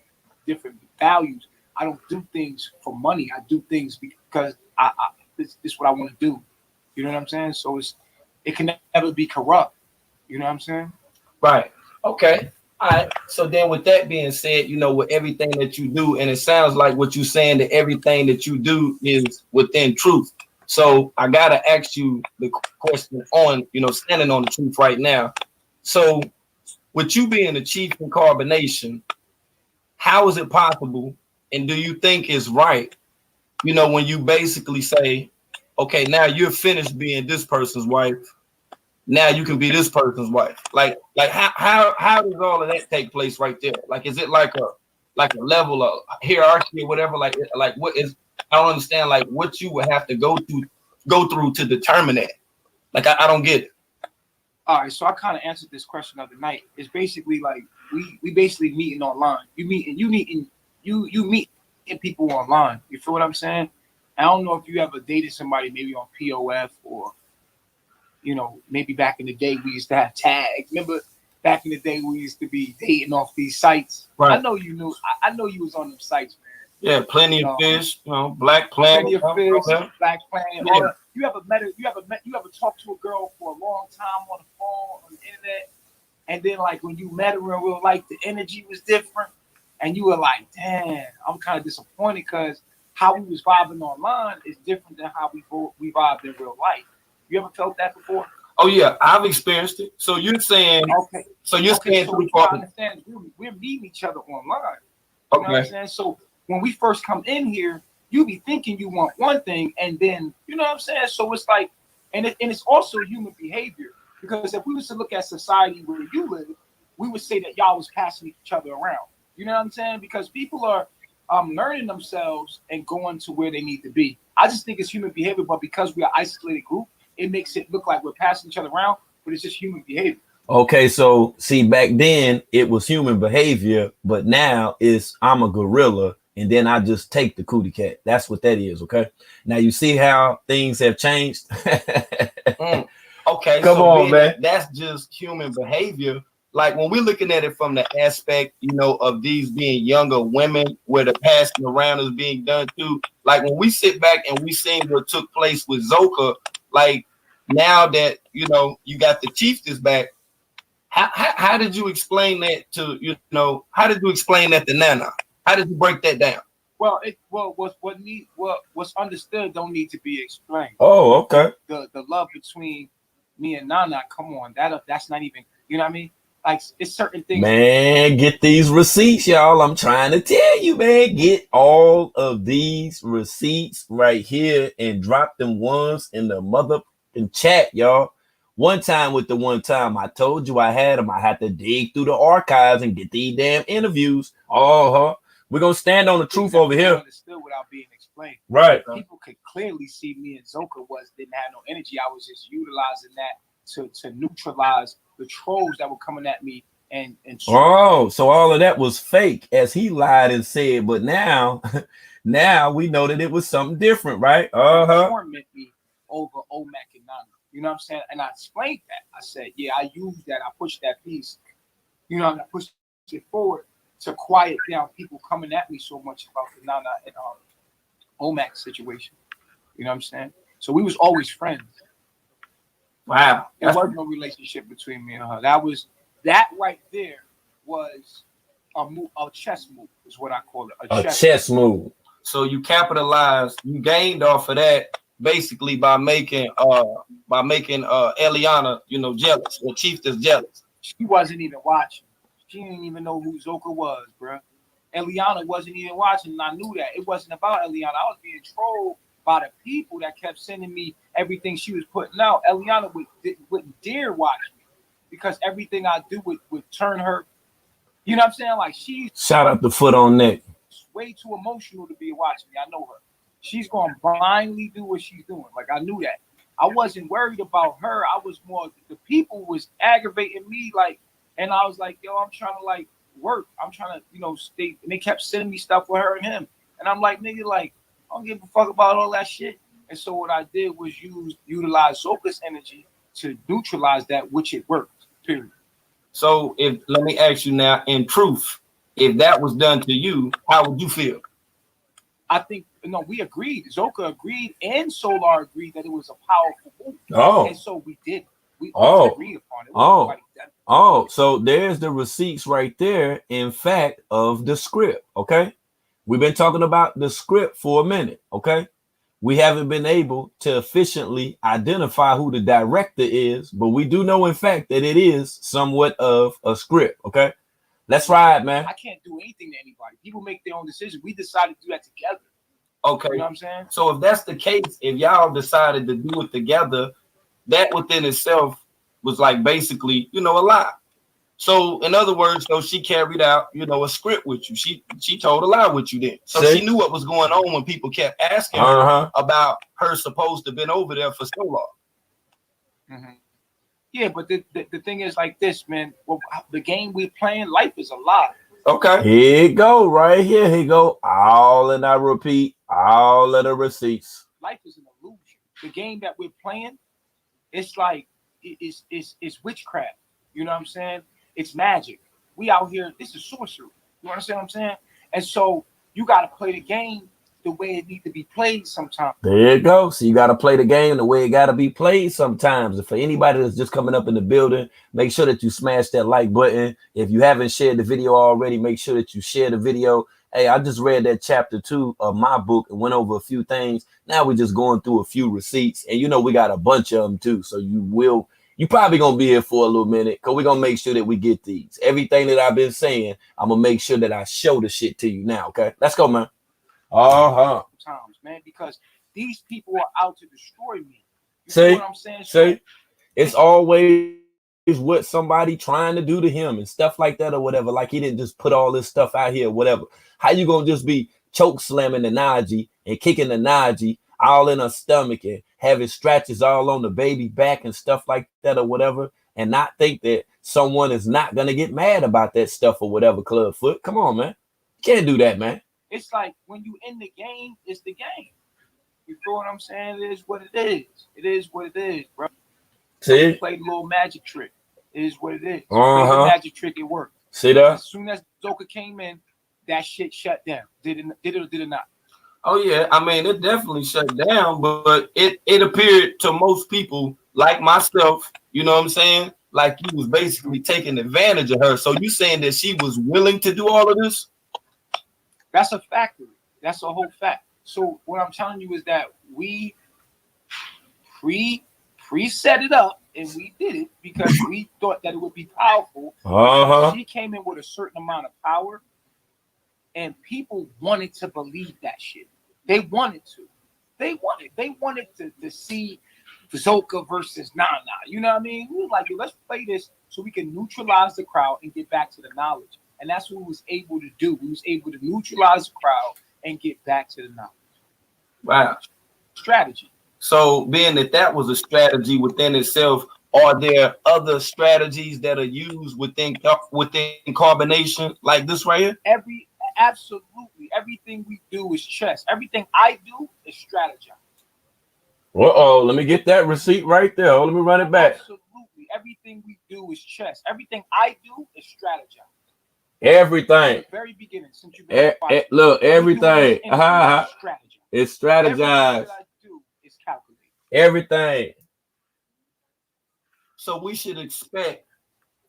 different values. I don't do things for money. I do things because this is what I want to do. You know what I'm saying? So it can never be corrupt. You know what I'm saying? Right. Okay. All right. So then with that being said, you know, with everything that you do, and it sounds like what you're saying that everything that you do is within truth. So I gotta ask you the question on, you know, standing on the truth right now. So with you being the chief in carbonation, how is it possible? And do you think it's right, you know, when you basically say, okay, now you're finished being this person's wife, now you can be this person's wife? Like how does all of that take place right there? Like, is it like a level of hierarchy or whatever? Like what is, I don't understand like what you would have to go through to determine that. Like I don't get it. All right, so I kind of answered this question the other night. It's basically like we basically meeting online. You meeting people online. You feel what I'm saying? I don't know if you ever dated somebody maybe on POF or, you know, maybe back in the day we used to have tags. Remember back in the day we used to be dating off these sites? Right. I know you knew. I know you was on them sites, man. Yeah, Plenty of Fish, you know, Black Planet. Plenty of Fish, Okay. Black Planet. Yeah. You ever talked to a girl for a long time on the phone, on the internet, and then like when you met her in real life, the energy was different, and you were like, damn, I'm kind of disappointed because how we was vibing online is different than how we vibed in real life. You ever felt that before? Oh yeah, I've experienced it. So you're saying, okay. So you're saying, so what you gotta understand is we're meeting each other online. You know what I'm saying? So when we first come in here, you be thinking you want one thing, and then you know what I'm saying. So it's like, and it's also human behavior, because if we was to look at society where you live, we would say that y'all was passing each other around. You know what I'm saying? Because people are learning themselves and going to where they need to be. I just think it's human behavior, but because we are an isolated group, it makes it look like we're passing each other around, but it's just human behavior. Okay, so see, back then it was human behavior, but now it's I'm a gorilla, and then I just take the cootie cat. That's what that is. Okay, now you see how things have changed. Okay, come on, man. That's just human behavior. Like when we're looking at it from the aspect, you know, of these being younger women, where the passing around is being done to. Like when we sit back and we see what took place with Zoka, like now that you know you got the chiefess back. How did you explain that to, you know, how did you explain that to Nana? How did you break that down? Well, what's understood don't need to be explained. Oh, okay. The love between me and Nana, come on, that's not even, you know what I mean? Like it's certain things. Man, get these receipts, y'all. I'm trying to tell you, man. Get all of these receipts right here and drop them ones in the motherfucking chat, y'all. One time I told you I had them. I had to dig through the archives and get these damn interviews. We're gonna stand on the truth over here. Understood without being explained. explain. Right. People could clearly see me and Zoka didn't have no energy. I was just utilizing that to neutralize the trolls that were coming at me and Oh, so all of that was fake, as he lied and said. But now, now we know that it was something different, right? torment me over Omac and Nana. You know what I'm saying? And I explained that. I said, yeah, I used that. I pushed that piece. You know, and I pushed it forward to quiet down people coming at me so much about the Nana and Omac situation. You know what I'm saying? So we was always friends. Wow. There was no relationship between me and her. That right there was a chess move, is what I call it. A chess move. So you capitalized, you gained off of that basically by making Eliana, jealous, or Chief is jealous. She wasn't even watching. She didn't even know who Zoka was, bro. Eliana wasn't even watching, and I knew that. It wasn't about Eliana. I was being trolled by the people that kept sending me everything she was putting out. Eliana wouldn't dare watch me because everything I do would turn her. You know what I'm saying? Like, she's shout out the foot on neck. Way too emotional to be watching me. I know her. She's gonna blindly do what she's doing. Like, I knew that. I wasn't worried about her. I was more, the people was aggravating me, like, and I was like, yo, I'm trying to like work. I'm trying to, stay. And they kept sending me stuff with her and him. And I'm like, nigga, like, I don't give a fuck about all that shit. And so what I did was utilize Zoka's energy to neutralize that, which it worked. Period. So let me ask you now, in truth, if that was done to you, how would you feel? I think, we agreed. Zoka agreed and Solar agreed that it was a powerful move. Oh. And so we did. We all agreed upon it. So there's the receipts right there, in fact, of the script, okay? We've been talking about the script for a minute, okay? We haven't been able to efficiently identify who the director is, but we do know, in fact, that it is somewhat of a script, okay? Let's ride, man. I can't do anything to anybody. People make their own decisions. We decided to do that together. Okay. You know what I'm saying? So if that's the case, if y'all decided to do it together, that within itself was like basically, a lie. So in other words, though, she carried out, a script with you. She told a lie with you then. So she knew what was going on when people kept asking her about her supposed to have been over there for so long. Mm-hmm. Yeah, but the thing is like this, man. Well, the game we're playing, life is a lie. Okay. Here you go, right here. Here you go. All and I repeat, all of the receipts. Life is an illusion. The game that we're playing, it's like it's witchcraft. You know what I'm saying? It's magic. We out here, this is sorcery. You understand what I'm saying? And so you gotta play the game the way it needs to be played sometimes. There you go. So you got to play the game the way it got to be played sometimes. And for anybody that's just coming up in the building, make sure that you smash that like button. If you haven't shared the video already, make sure that you share the video. Hey, I just read that chapter 2 of my book and went over a few things. Now we're just going through a few receipts, and we got a bunch of them too. So you probably gonna be here for a little minute, because we're gonna make sure that we get these. Everything that I've been saying, I'm gonna make sure that I show the shit to you now. Okay, let's go, man. Times, man, because these people are out to destroy me. You know what I'm saying? See, it's always what somebody trying to do to him and stuff like that or whatever. Like, he didn't just put all this stuff out here or whatever. How you gonna just be choke slamming the Najee and kicking the Najee all in her stomach and having scratches all on the baby back and stuff like that or whatever, and not think that someone is not gonna get mad about that stuff or whatever? Clubfoot, come on, man. You can't do that, man. It's like when you in the game, it's the game. You feel what I'm saying? It is what it is. It is what it is, bro. See? So play the little magic trick. It is what it is. Play the magic trick, it worked. See that? As soon as Zoka came in, that shit shut down. Did it or did it not? Oh yeah, I mean, it definitely shut down, but it appeared to most people, like myself, you know what I'm saying, like you was basically taking advantage of her. So you saying that she was willing to do all of this? That's a factory. That's a whole fact. So what I'm telling you is that we pre-set it up and we did it because we thought that it would be powerful. She came in with a certain amount of power, and people wanted to believe that shit. They wanted to. They wanted to see Zoka versus Nana. You know what I mean? We were like, let's play this so we can neutralize the crowd and get back to the knowledge. And that's what we was able to do. We was able to neutralize the crowd and get back to the knowledge. Wow. Strategy. So being that was a strategy within itself, are there other strategies that are used within carbonation like this right here? Absolutely. Everything we do is chess. Everything I do is strategize. Uh-oh, let me get that receipt right there. Oh, let me run it back. Absolutely. Everything we do is chess. Everything I do is strategize. Everything. From the very beginning, since you've been look, everything. Strategize. It's strategized. Everything that I do is calculated. Everything. So we should expect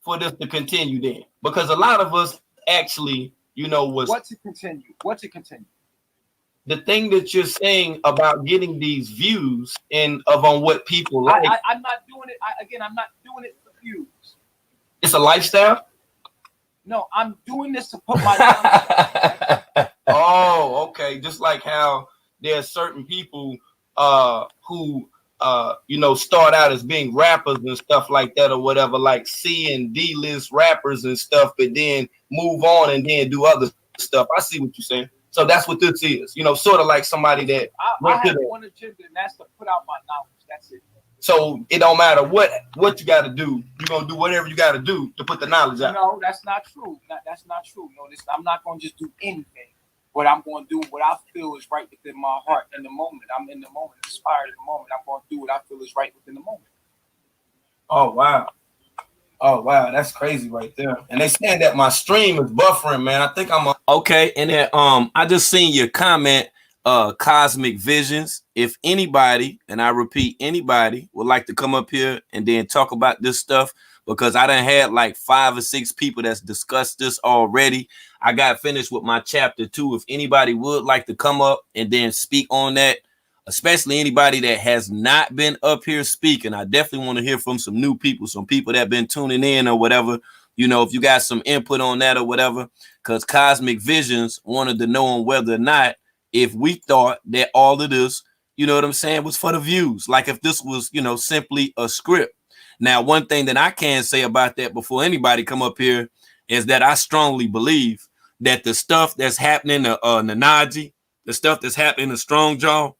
for this to continue then, because a lot of us actually, what to continue. The thing that you're saying about getting these views and on what people like. I'm not doing it. I'm not doing it for views. It's a lifestyle. No, I'm doing this to put my. Oh, okay. Just like how there are certain people who start out as being rappers and stuff like that or whatever, like C and D list rappers and stuff, but then move on and then do other stuff. I see what you're saying. So that's what this is, sort of like somebody that I have one agenda, and that's to put out my knowledge. That's it. So it don't matter what you got to do. You're gonna do whatever you got to do to put the knowledge out. No, that's not true. That's not true. No, I'm not gonna just do anything. But I'm gonna do what I feel is right within my heart in the moment. I'm in the moment, inspired in the moment. I'm gonna do what I feel is right within the moment. Oh wow, that's crazy right there. And they saying that my stream is buffering, man. I think I'm okay. And then I just seen your comment, Cosmic Visions. If anybody, and I repeat, anybody would like to come up here and then talk about this stuff, because I done had like 5 or 6 people that's discussed this already. I got finished with my chapter 2. If anybody would like to come up and then speak on that, especially anybody that has not been up here speaking, I definitely want to hear from some new people, some people that have been tuning in or whatever. If you got some input on that or whatever, because Cosmic Visions wanted to know on whether or not if we thought that all of this, was for the views. Like if this was, simply a script. Now, one thing that I can say about that before anybody come up here is that I strongly believe that the stuff that's happening to Nanaji, the stuff that's happening to Strong Jaw,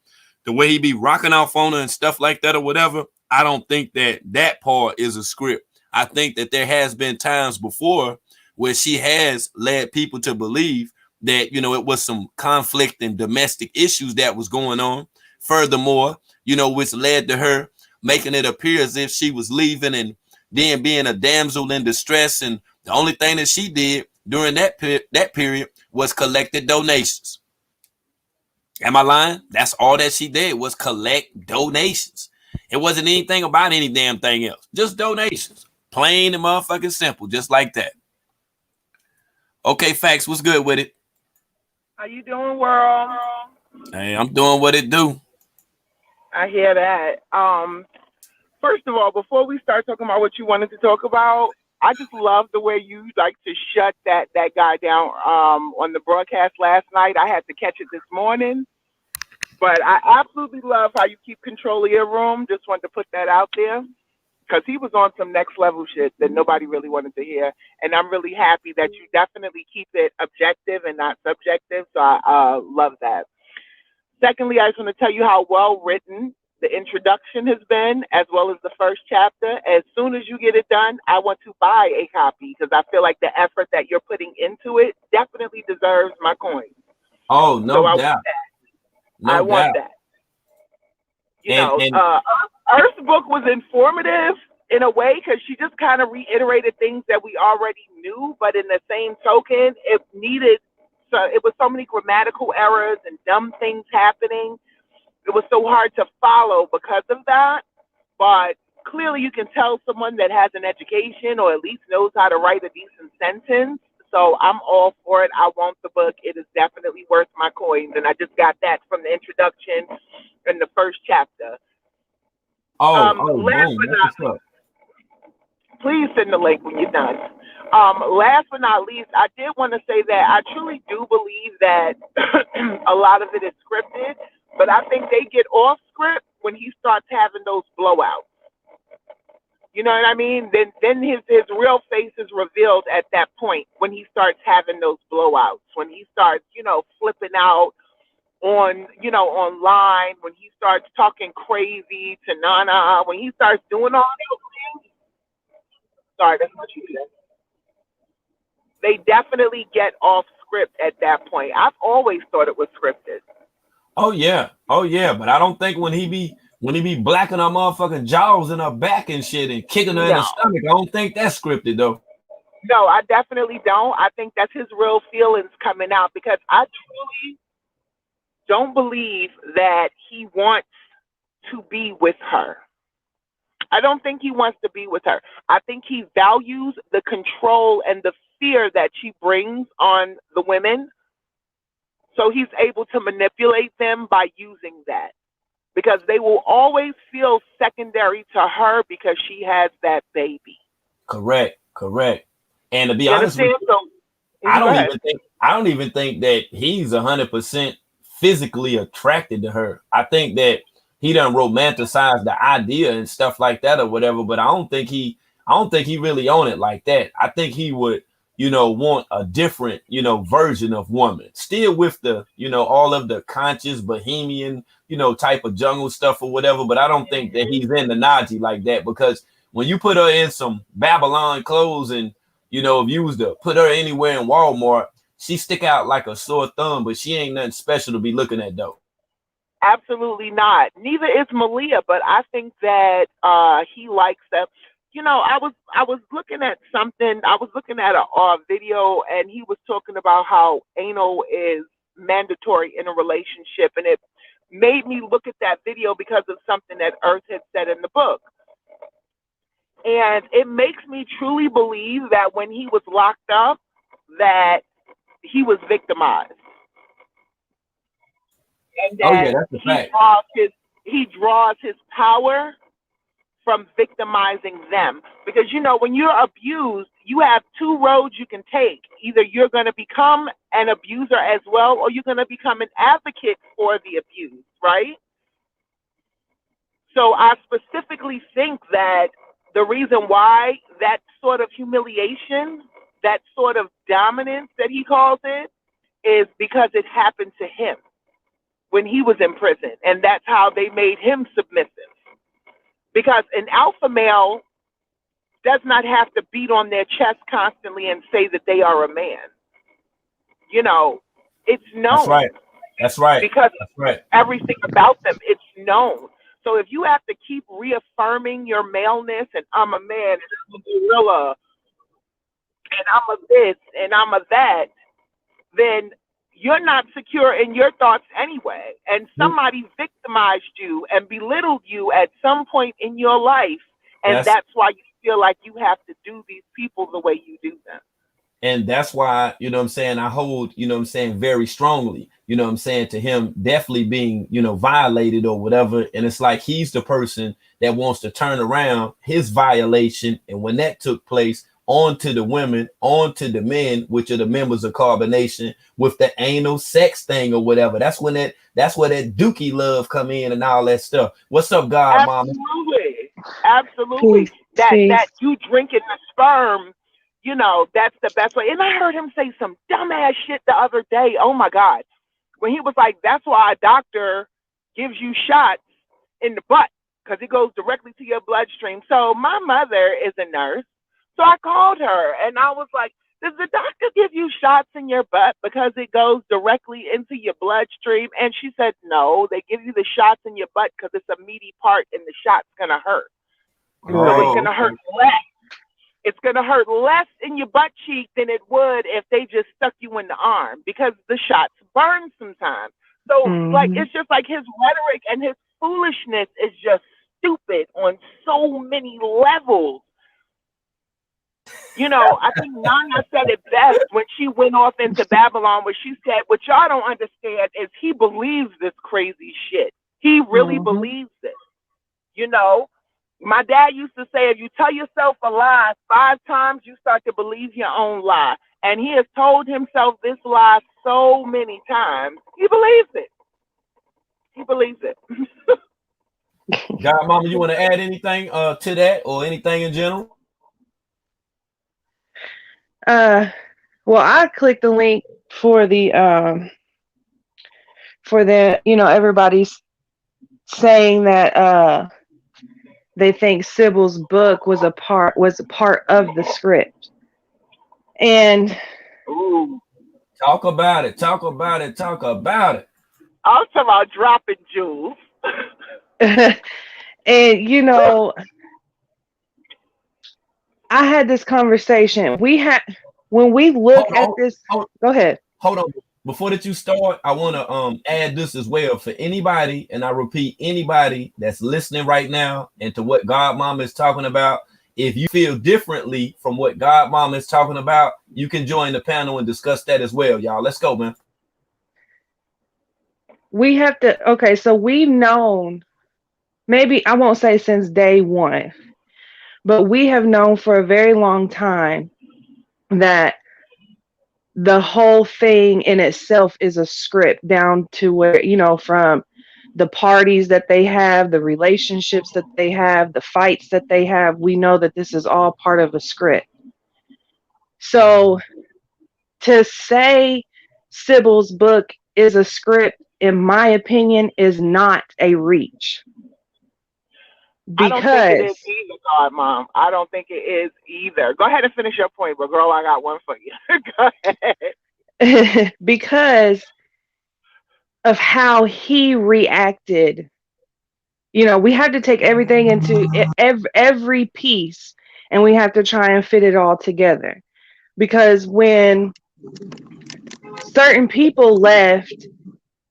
the way he be rocking off on her and stuff like that or whatever, I don't think that part is a script. I think that there has been times before where she has led people to believe that, it was some conflict and domestic issues that was going on. Furthermore, which led to her making it appear as if she was leaving and then being a damsel in distress. And the only thing that she did during that period was collected donations. Am I lying? That's all that she did was collect donations. It wasn't anything about any damn thing else. Just donations. Plain and motherfucking simple. Just like that. Okay, Facts, what's good with it? How you doing, world? Hey, I'm doing what it do. I hear that. First of all, before we start talking about what you wanted to talk about, I just love the way you like to shut that guy down on the broadcast last night. I had to catch it this morning. But I absolutely love how you keep control of your room. Just wanted to put that out there. Because he was on some next level shit that nobody really wanted to hear. And I'm really happy that you definitely keep it objective and not subjective. So I love that. Secondly, I just want to tell you how well written the introduction has been, as well as the first chapter. As soon as you get it done, I want to buy a copy because I feel like the effort that you're putting into it definitely deserves my coin. Oh, no doubt. I want that. Earth's book was informative in a way because she just kind of reiterated things that we already knew, but in the same token, it was so many grammatical errors and dumb things happening. It was so hard to follow because of that. But clearly you can tell someone that has an education or at least knows how to write a decent sentence. So I'm all for it. I want the book. It is definitely worth my coins. And I just got that from the introduction in the first chapter. Last but not least, please send the link when you're done. Last but not least, I did want to say that I truly do believe that a lot of it is scripted, but I think they get off script when he starts having those blowouts. You know what I mean? Then his real face is revealed at that point when he starts having those blowouts, when he starts, flipping out on, you know, online, when he starts talking crazy to Nana, when he starts doing all those things, sorry, that's what you said. They definitely get off script at that point. I've always thought it was scripted. Oh yeah, but I don't think when he be blacking her motherfucking jaws in her back and shit and kicking her in the No. stomach, I don't think that's scripted though. No, I definitely don't. I think that's his real feelings coming out, because I truly don't believe that he wants to be with her. I don't think he wants to be with her. I think he values the control and the fear that she brings on the women. So he's able to manipulate them by using that, because they will always feel secondary to her because she has that baby. Correct. And to be You honest with understand? you, So I go ahead. don't even think that he's 100% physically attracted to her. I think that he done romanticized the idea and stuff like that or whatever, but I don't think he really on it like that. I think he would, you know, want a different, you know, version of woman, still with the, you know, all of the conscious bohemian, you know, type of jungle stuff or whatever. But I don't think that he's into Najee like that, because when you put her in some Babylon clothes and, you know, if you was to put her anywhere in Walmart, she stick out like a sore thumb, but she ain't nothing special to be looking at though. Absolutely not. Neither is Malia, but I think that he likes that. You know, I was looking at something. I was looking at a video, and he was talking about how anal is mandatory in a relationship, and it made me look at that video because of something that Earth had said in the book. And it makes me truly believe that when he was locked up, that he was victimized. And Oh that yeah, that's a fact. he draws his power from victimizing them. Because, you know, when you're abused, you have two roads you can take. Either you're going to become an abuser as well, or you're going to become an advocate for the abused, right? So I specifically think that the reason why that sort of humiliation, that sort of dominance that he calls it, is because it happened to him when he was in prison, and that's how they made him submissive. Because an alpha male does not have to beat on their chest constantly and say that they are a man. You know, it's known. That's right. Because that's right. Everything about them, it's known. So if you have to keep reaffirming your maleness, and I'm a man, and I'm a gorilla, and I'm a this, and I'm a that, then you're not secure in your thoughts anyway. And somebody victimized you and belittled you at some point in your life. And that's why you feel like you have to do these people the way you do them. And that's why, you know what I'm saying, I hold, you know what I'm saying, very strongly, you know what I'm saying, to him definitely being, you know, violated or whatever. And it's like he's the person that wants to turn around his violation. And when that took place, onto the women, onto the men, which are the members of Carbonation, with the anal sex thing or whatever. That's where that dookie love come in and all that stuff. What's up, God, Mama? Absolutely. That you drinking the sperm, you know, that's the best way. And I heard him say some dumbass shit the other day. Oh my God. When he was like, that's why a doctor gives you shots in the butt, because it goes directly to your bloodstream. So my mother is a nurse. So I called her and I was like, does the doctor give you shots in your butt because it goes directly into your bloodstream? And she said, no, they give you the shots in your butt because it's a meaty part and the shot's going to hurt. So it's going to hurt less. It's going to hurt less in your butt cheek than it would if they just stuck you in the arm, because the shots burn sometimes. So like, it's just like his rhetoric and his foolishness is just stupid on so many levels. You know, I think Nana said it best when she went off into Babylon, where she said, what y'all don't understand is he believes this crazy shit. He really believes it. You know, my dad used to say, if you tell yourself a lie 5 times, you start to believe your own lie. And he has told himself this lie so many times. He believes it. He believes it. God, Mama, you want to add anything to that or anything in general? Well, I clicked the link for the for the, everybody's saying that they think Sybil's book was a part of the script. And Ooh. Talk about it. Talk about it. Talk about it. I was talking about dropping jewels. and I had this conversation. When we look at this. Go ahead. Hold on. Before that you start, I want to add this as well for anybody, and I repeat, anybody that's listening right now and to what Godmama is talking about. If you feel differently from what Godmama is talking about, you can join the panel and discuss that as well, y'all. Let's go, man. We have to. Okay, so we've known, maybe I won't say since day one, but we have known for a very long time that the whole thing in itself is a script, down to where, from the parties that they have, the relationships that they have, the fights that they have. We know that this is all part of a script. So to say Sybil's book is a script, in my opinion, is not a reach. I don't think it is either, Godmom. I don't think it is either. Go ahead and finish your point, but girl, I got one for you. Go ahead. Because of how he reacted. We have to take everything into every piece, and we have to try and fit it all together. Because when certain people left,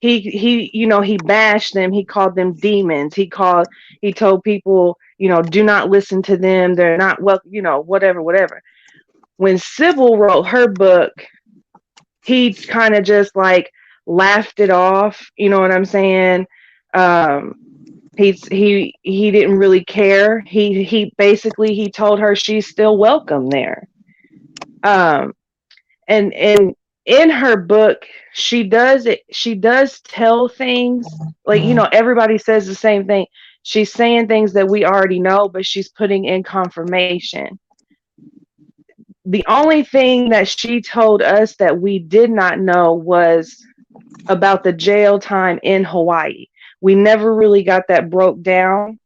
he bashed them. He called them demons. He told people, do not listen to them. They're not well, whatever. When Sybil wrote her book, he kind of just like laughed it off. You know what I'm saying? He didn't really care. He basically told her she's still welcome there. And in her book, she does tell things like, everybody says the same thing. She's saying things that we already know, but she's putting in confirmation. The only thing that she told us that we did not know was about the jail time in Hawaii. We never really got that broke down,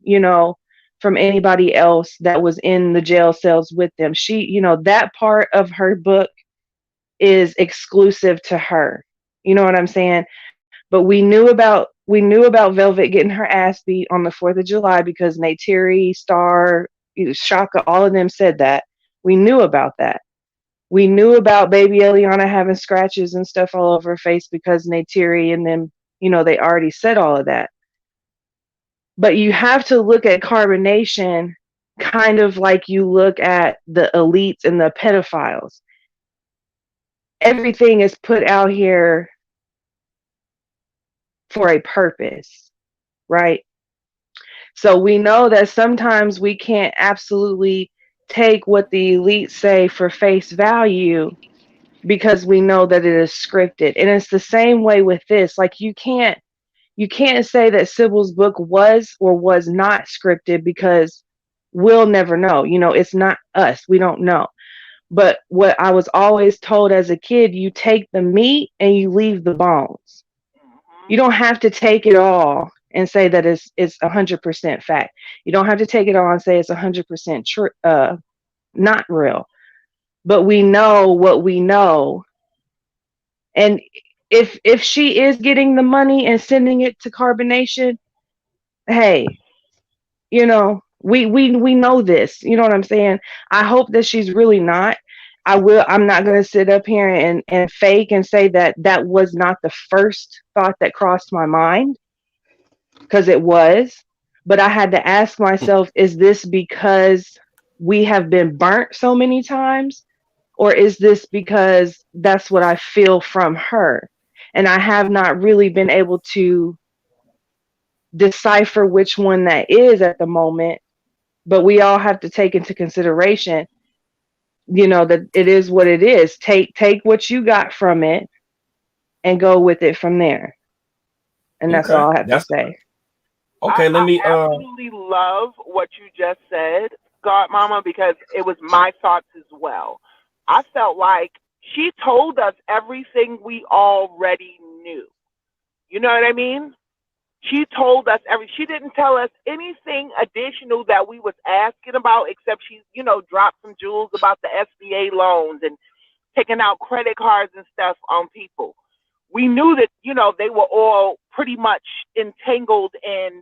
from anybody else that was in the jail cells with them. She, that part of her book is exclusive to her. You know what I'm saying? But we knew about Velvet getting her ass beat on the 4th of July because Neytiri, Star, Shaka, all of them said that. We knew about that. We knew about baby Eliana having scratches and stuff all over her face because Neytiri and them, they already said all of that. But you have to look at Carbonation kind of like you look at the elites and the pedophiles. Everything is put out here for a purpose, right? So we know that sometimes we can't absolutely take what the elites say for face value because we know that it is scripted. And it's the same way with this. Like you can't say that Sybil's book was or was not scripted because we'll never know. It's not us. We don't know. But what I was always told as a kid, you take the meat and you leave the bones. You don't have to take it all and say that it's 100% fact. You don't have to take it all and say it's 100% true, not real. But we know what we know. And if she is getting the money and sending it to Carbonation, hey, we know this. You know what I'm saying? I hope that she's really not. I'm not going to sit up here and fake and say that was not the first thought that crossed my mind, because it was. But I had to ask myself, is this because we have been burnt so many times? Or is this because that's what I feel from her? And I have not really been able to decipher which one that is at the moment. But we all have to take into consideration, that it is what it is. Take what you got from it and go with it from there. And that's all I have to say. Okay, I absolutely love what you just said, Godmama, because it was my thoughts as well. I felt like she told us everything we already knew. You know what I mean? She told us she didn't tell us anything additional that we was asking about, except she, dropped some jewels about the SBA loans and taking out credit cards and stuff on people. We knew that, they were all pretty much entangled in,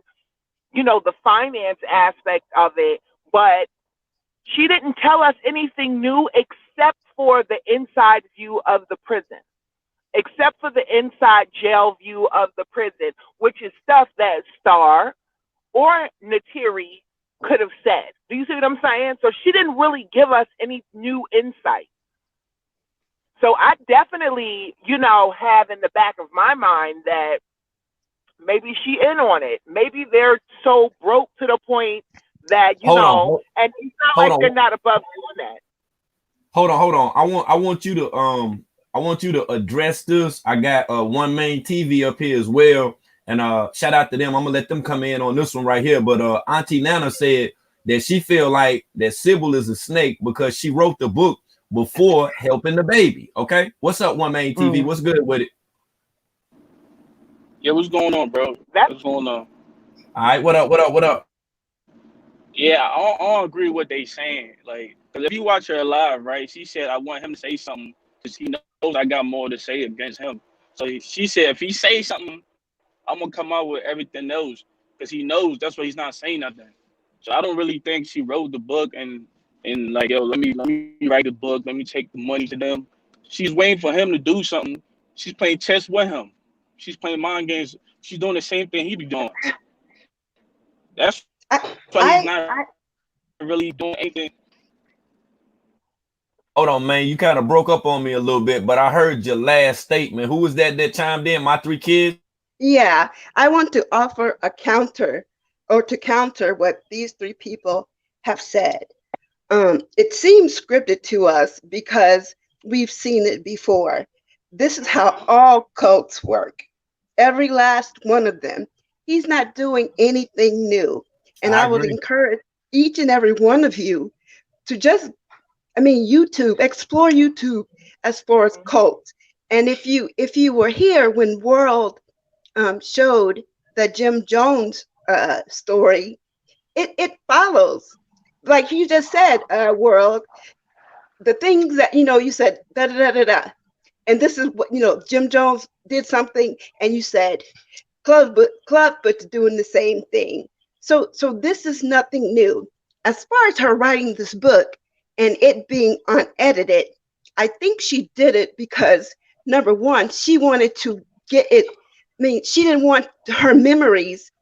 the finance aspect of it, but she didn't tell us anything new except for the inside view of the prison, except for the inside jail view of the prison, which is stuff that Star or Natiri could have said. Do you see what I'm saying? So she didn't really give us any new insight. So I definitely, have in the back of my mind that maybe she in on it. Maybe they're so broke to the point that, and it's not like they're not above doing that. Hold on. I want you to address this. I got One Main TV up here as well. And shout out to them. I'm gonna let them come in on this one right here. But Auntie Nana said that she feel like that Sybil is a snake because she wrote the book before helping the baby. Okay, what's up, One Main TV? What's good with it? Yeah, what's going on, bro? What's going on? All right, what up? Yeah, I don't agree with what they saying. Like, because if you watch her live, right, she said, I want him to say something because he knows I got more to say against him. So she said, if he say something, I'm going to come out with everything else because he knows that's why he's not saying nothing. So I don't really think she wrote the book and like, yo, let me write the book. Let me take the money to them. She's waiting for him to do something. She's playing chess with him. She's playing mind games. She's doing the same thing he be doing. That's why he's not really doing anything. Hold on, man. You kind of broke up on me a little bit, but I heard your last statement. Who was that chimed in? My 3 kids? Yeah, I want to offer a counter to counter what these 3 people have said. It seems scripted to us because we've seen it before. This is how all cults work. Every last one of them. He's not doing anything new. And I would encourage each and every one of you to just, explore YouTube as far as cults. And if you were here when World showed the Jim Jones story, it follows. Like you just said, World, the things that, you said, da-da-da-da-da. And this is what, Jim Jones did something and you said, Clubfoot's doing the same thing. So this is nothing new. As far as her writing this book and it being unedited, I think she did it because, number one, she wanted to get it. She didn't want her memories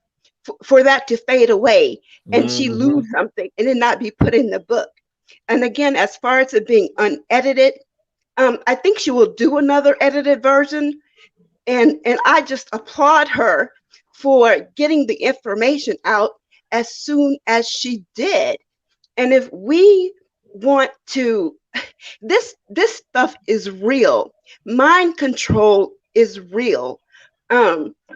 for that to fade away and she lose something and it not be put in the book. And again, as far as it being unedited, I think she will do another edited version. And I just applaud her for getting the information out as soon as she did. And if we want to, this stuff is real. Mind control is real.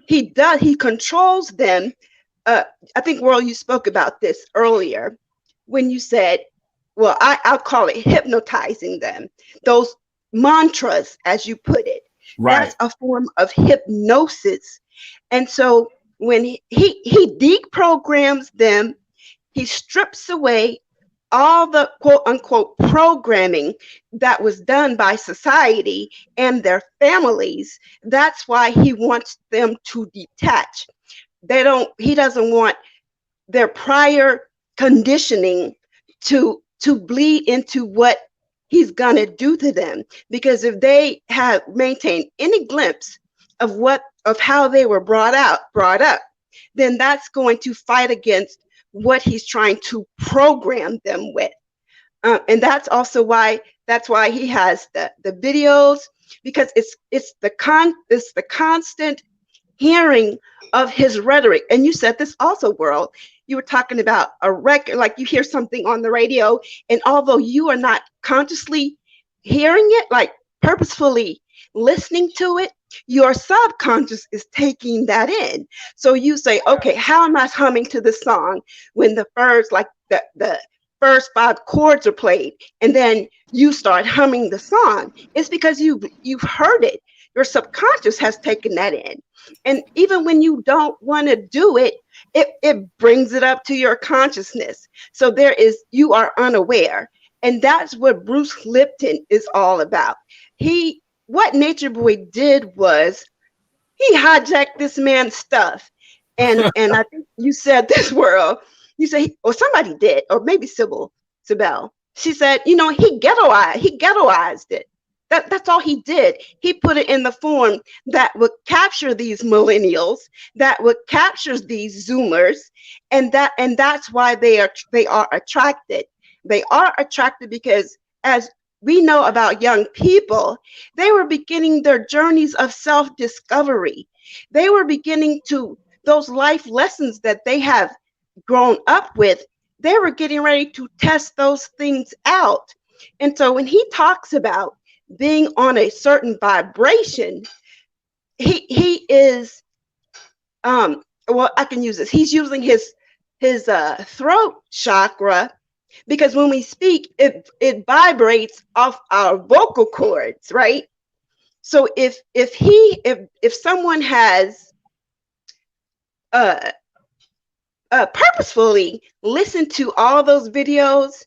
He controls them. I think, World, you spoke about this earlier when you said, well, I'll call it hypnotizing them. Those mantras, as you put it. Right. That's a form of hypnosis. And so when he deprograms them, he strips away all the quote unquote programming that was done by society and their families. That's why he wants them to detach. He doesn't want their prior conditioning to bleed into what he's gonna do to them, because if they have maintained any glimpse of how they were brought up, then that's going to fight against what he's trying to program them with. And that's also why he has the videos, because it's the constant hearing of his rhetoric. And you said this also, World. You were talking about a record, like you hear something on the radio, and although you are not consciously hearing it, like purposefully listening to it, your subconscious is taking that in. So you say, okay, how am I humming to the song when the first, like the first 5 chords are played, and then you start humming the song? It's because you've heard it. Your subconscious has taken that in. And even when you don't want to do it, it brings it up to your consciousness. So you are unaware. And that's what Bruce Lipton is all about. What Nature Boy did was he hijacked this man's stuff. And I think you said this, World. You say, or somebody did, or maybe Sybil. She said, he ghettoized it. That's all he did. He put it in the form that would capture these millennials, that would capture these Zoomers, and that's why they are attracted. They are attracted because, as we know about young people, they were beginning their journeys of self-discovery. They were beginning those life lessons that they have grown up with. They were getting ready to test those things out. And so when he talks about being on a certain vibration, he is, I can use this. He's using his throat chakra, because when we speak, it vibrates off our vocal cords, right? So if someone has purposefully listened to all those videos,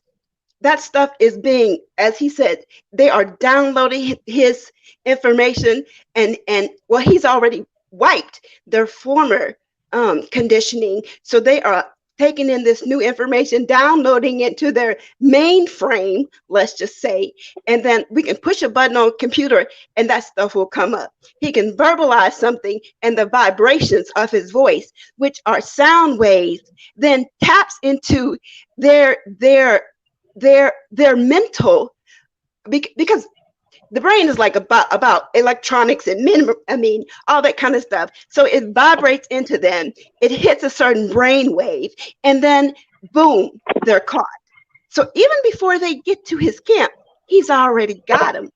that stuff is being, as he said, they are downloading his information, and he's already wiped their former conditioning. So they are taking in this new information, downloading it to their mainframe, let's just say, and then we can push a button on a computer and that stuff will come up. He can verbalize something, and the vibrations of his voice, which are sound waves, then taps into their mental, because the brain is like about electronics and all that kind of stuff. So it vibrates into them. It hits a certain brain wave, and then boom, they're caught. So even before they get to his camp, he's already got them.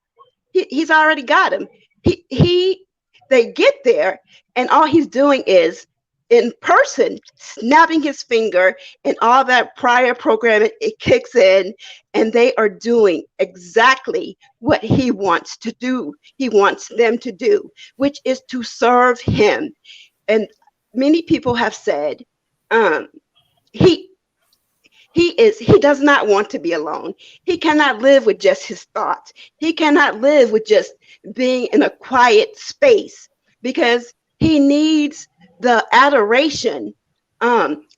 He's already got them. They get there, and all he's doing is in person, snapping his finger, and all that prior programming, it kicks in, and they are doing exactly what he wants to do. He wants them to do, which is to serve him. And many people have said he does not want to be alone. He cannot live with just his thoughts. He cannot live with just being in a quiet space, because he needs the adoration of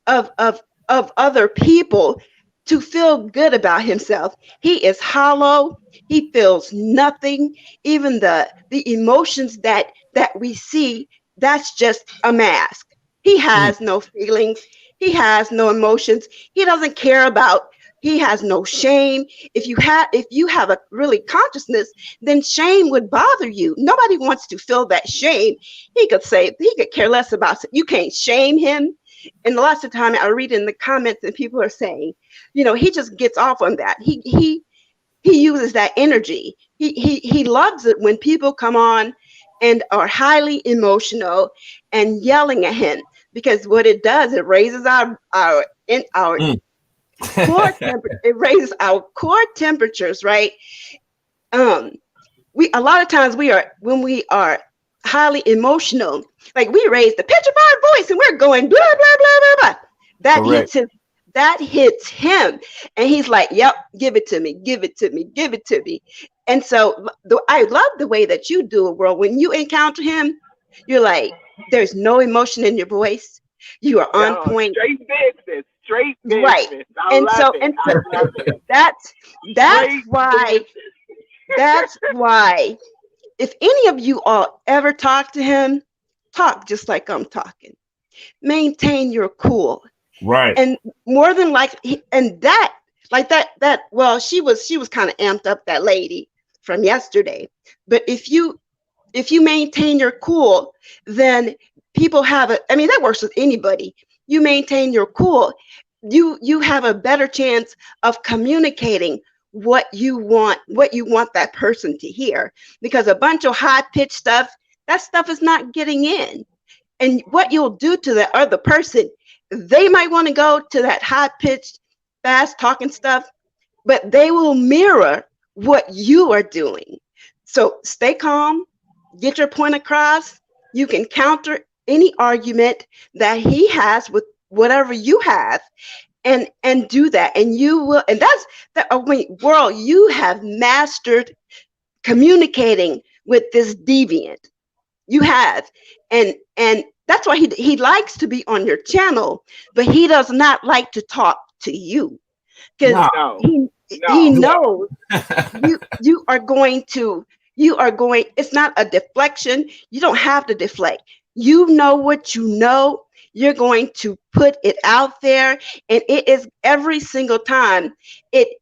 other people to feel good about himself. He is hollow. He feels nothing. Even the emotions that we see, that's just a mask. He has no feelings. He has no emotions. He doesn't care about. He has no shame. If you have a really consciousness, then shame would bother you. Nobody wants to feel that shame. He could care less about it. You can't shame him. And lots of time I read in the comments and people are saying, he just gets off on that. He uses that energy. He loves it when people come on and are highly emotional and yelling at him, because what it does, it raises our core temperature. It raises our core temperatures, right? A lot of times when we are highly emotional, like we raise the pitch of our voice and we're going blah blah blah blah blah. That hits him, and he's like, "Yep, give it to me, give it to me, give it to me." And so I love the way that you do it, World. When you encounter him, you're like, there's no emotion in your voice. You are on point. Straight business. Right. And so that's why if any of you all ever talk to him, talk just like I'm talking. Maintain your cool. Right. And more than likely, she was kind of amped up, that lady from yesterday. But if you maintain your cool, then people that works with anybody. You maintain your cool, you have a better chance of communicating what you want that person to hear, because a bunch of high-pitched stuff, that stuff is not getting in. And what you'll do to the other person, they might want to go to that high-pitched, fast-talking stuff, but they will mirror what you are doing. So stay calm, get your point across. You can counter any argument that he has with whatever you have, and do that, and you will. And that's the world. You have mastered communicating with this deviant. You have, and that's why he likes to be on your channel, but he does not like to talk to you because he knows you are going to. It's not a deflection. You don't have to deflect. You know what you know. You're going to put it out there, and it is every single time. It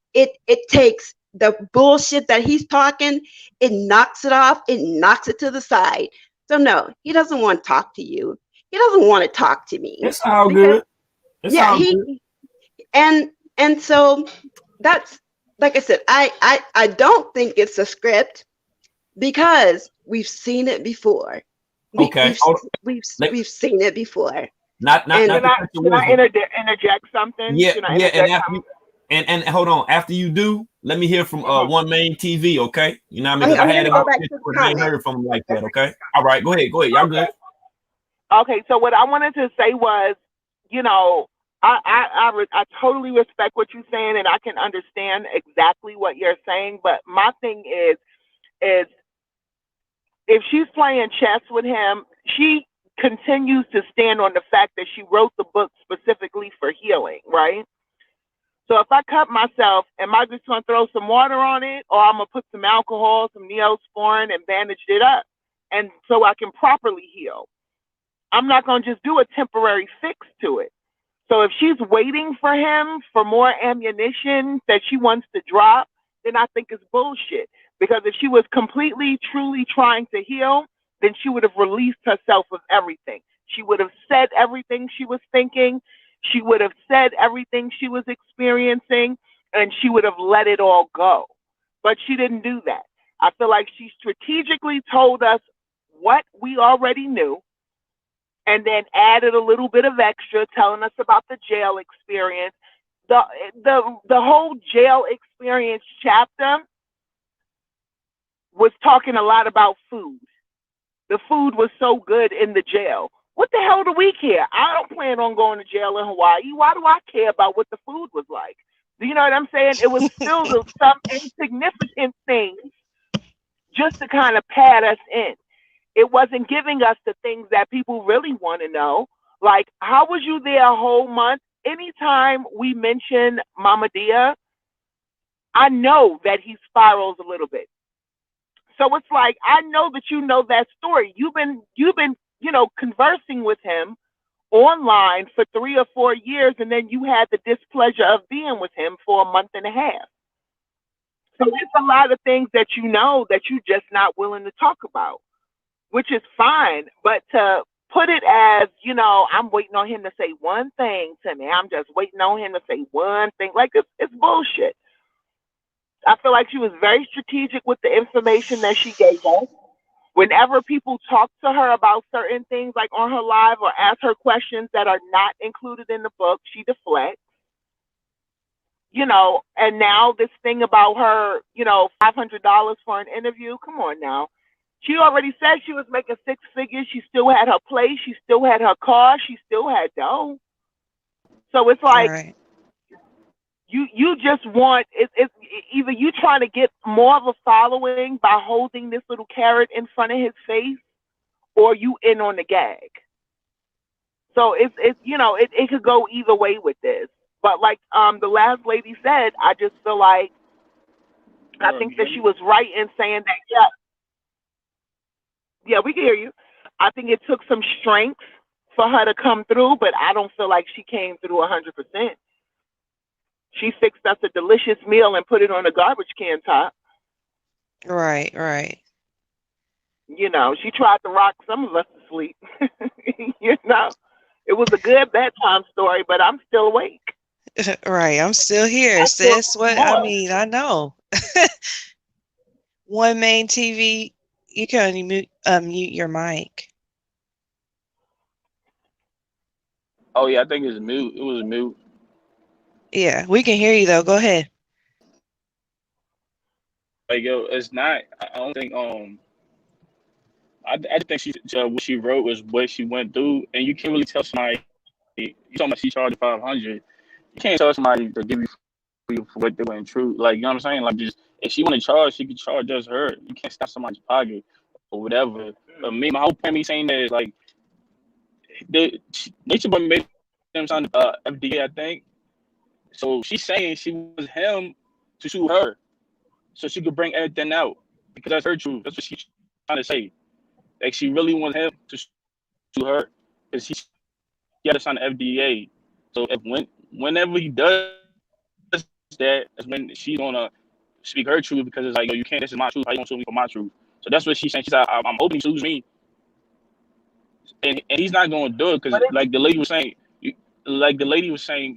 takes the bullshit that he's talking, it knocks it off, it knocks it to the side. So no, he doesn't want to talk to you. He doesn't want to talk to me. It's all good. It's all good. And so that's, like I said, I don't think it's a script because we've seen it before. We've seen it before. Can I interject something? Yeah, Can I yeah, interject and hold on. After you do, let me hear from One Main TV, okay? You know what I mean? 'Cause I'm I had him gonna on go back to the Discord, I ain't heard from him like that, okay? All right, go ahead. Y'all good? Okay, so what I wanted to say was, you know, I totally respect what you're saying, and I can understand exactly what you're saying. But my thing is if she's playing chess with him, she continues to stand on the fact that she wrote the book specifically for healing, right? So if I cut myself, am I just going to throw some water on it, or I'm going to put some alcohol, some Neosporin, and bandage it up, and so I can properly heal? I'm not going to just do a temporary fix to it. So if she's waiting for him for more ammunition that she wants to drop, then I think it's bullshit. Because if she was completely, truly trying to heal, then she would have released herself of everything. She would have said everything she was thinking. She would have said everything she was experiencing, and she would have let it all go. But she didn't do that. I feel like she strategically told us what we already knew, and then added a little bit of extra, telling us about the jail experience. The whole jail experience chapter was talking a lot about food. The food was so good in the jail. What the hell do we care? I don't plan on going to jail in Hawaii. Why do I care about what the food was like? Do you know what I'm saying? It was filled with some insignificant things just to kind of pad us in. It wasn't giving us the things that people really want to know. Like, how was you there a whole month? Anytime we mention Mama Dia, I know that he spirals a little bit. So it's like, I know that you know that story. You've been, you know, conversing with him online for 3 or 4 years, and then you had the displeasure of being with him for a month and a half. So it's a lot of things that you know that you're just not willing to talk about, which is fine. But to put it as, you know, I'm waiting on him to say one thing to me. I'm just waiting on him to say one thing. Like, it's bullshit. I feel like she was very strategic with the information that she gave us. Whenever people talk to her about certain things, like on her live, or ask her questions that are not included in the book, she deflects. You know, and now this thing about her, you know, $500 for an interview. Come on now. She already said she was making 6 figures. She still had her place. She still had her car. She still had dough. So it's like, you just want, it's either you trying to get more of a following by holding this little carrot in front of his face, or you in on the gag. So it's you know, it could go either way with this. But like the last lady said, I just feel like, I think that she was right in saying that, yeah, we can hear you. I think it took some strength for her to come through, but I don't feel like she came through 100%. She fixed us a delicious meal and put it on a garbage can top. Right, right. You know, she tried to rock some of us to sleep. You know, it was a good bedtime story, but I'm still awake. Right, I'm still here, sis. What I mean, I know. One Main TV, you can only mute your mic. Oh yeah, I think it's mute. It was mute. Yeah, we can hear you though. Go ahead. Like, yo, it's not. I don't think I think what she wrote was what she went through, and you can't really tell somebody. You talking about she charged 500. You can't tell somebody to give you for what they went through. Like, you know what I'm saying? Like, just if she want to charge, she can charge just her. You can't stop somebody's pocket or whatever. But my whole point me saying that is like Nature Boy made them sign FDA, I think. So she's saying she was him to sue her, so she could bring everything out because that's her truth. That's what she's trying to say. Like, she really wants him to sue her because she had to sign the FDA. So whenever he does that, is when she's gonna speak her truth, because it's like, yo, you can't. This is my truth. How you gonna sue me for my truth? So that's what she's saying. She's like, I'm hoping he sues me, and he's not gonna do it because, like the lady was saying,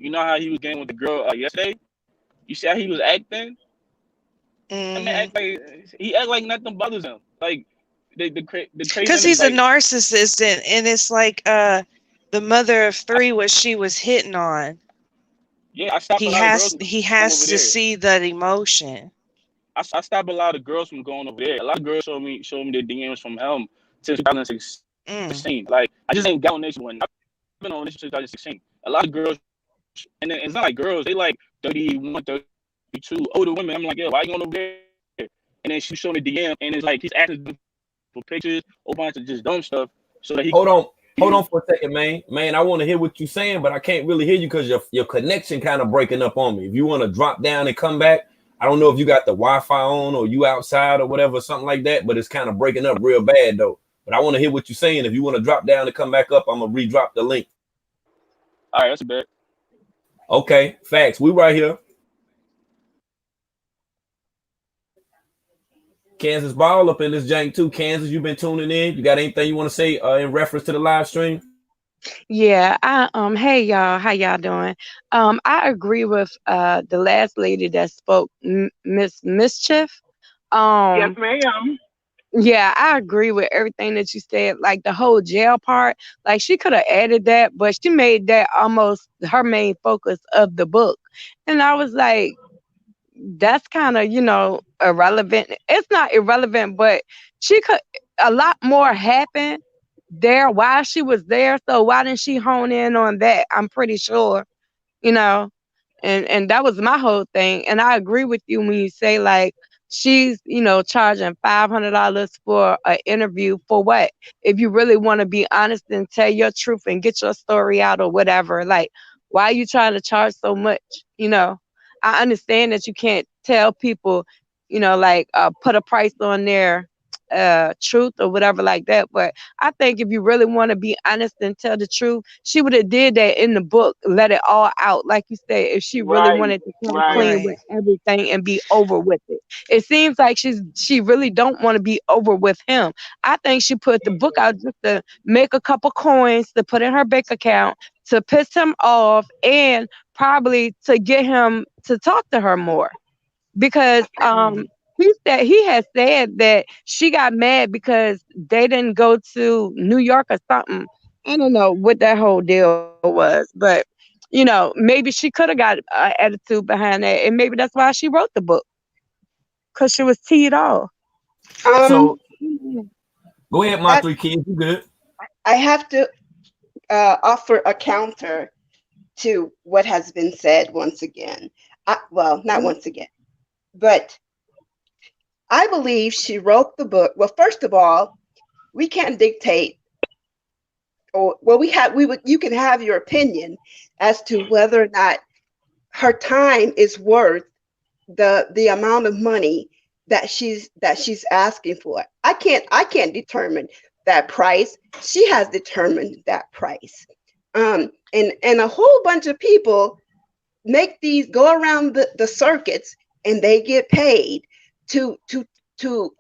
you know how he was getting with the girl yesterday. You see how he was acting. I mean, he act like nothing bothers him. Like the crazy. Because he's a narcissist, and it's like the mother of three, what she was hitting on. Yeah, I stopped. He has to see that emotion. I stopped a lot of girls from going over there. A lot of girls showed me their DMs from him since 2016. Like, I just ain't got on this one. I've been on this since 2016. A lot of girls, and then it's not like girls. They like 31, 32 older women. I'm like, yo, why you going over there? And then she showed me DM, and it's like he's asking for pictures, a bunch of just dumb stuff, so that he. Hold on for a second, man. Man, I want to hear what you're saying, but I can't really hear you because your connection kind of breaking up on me. If you want to drop down and come back, I don't know if you got the Wi-Fi on or you outside or whatever, something like that, but it's kind of breaking up real bad though. But I want to hear what you're saying. If you want to drop down and come back up, I'm gonna re-drop the link. All right, that's a bet. Okay, facts. We right here. Kansas Ball up in this jank too. Kansas, you've been tuning in. You got anything you want to say in reference to the live stream? Yeah, hey y'all, how y'all doing? I agree with the last lady that spoke, Miss Mischief. Yes, ma'am. Yeah, I agree with everything that you said. Like the whole jail part, like she could have added that, but she made that almost her main focus of the book. And I was like, that's kind of, irrelevant. It's not irrelevant, but a lot more happened there while she was there. So why didn't she hone in on that? I'm pretty sure, and that was my whole thing. And I agree with you when you say like she's, charging $500 for an interview for what? If you really want to be honest and tell your truth and get your story out or whatever, like, why are you trying to charge so much? I understand that you can't tell people, put a price on their truth or whatever like that. But I think if you really want to be honest and tell the truth, she would have did that in the book, let it all out. Like you said, if she really wanted to come clean with everything and be over with it. It seems like she really don't want to be over with him. I think she put the book out just to make a couple coins to put in her bank account, to piss him off, and probably to get him to talk to her more. Because he has said that she got mad because they didn't go to New York or something. I don't know what that whole deal was, but maybe she could have got an attitude behind that, and maybe that's why she wrote the book, because she was teed off. So go ahead, my three kids. You good? I have to offer a counter to what has been said once again. Well, not once again, but I believe she wrote the book. Well, first of all, we can't dictate, you can have your opinion as to whether or not her time is worth the amount of money that she's asking for. I can't determine that price. She has determined that price. And a whole bunch of people go around the circuits, and they get paid to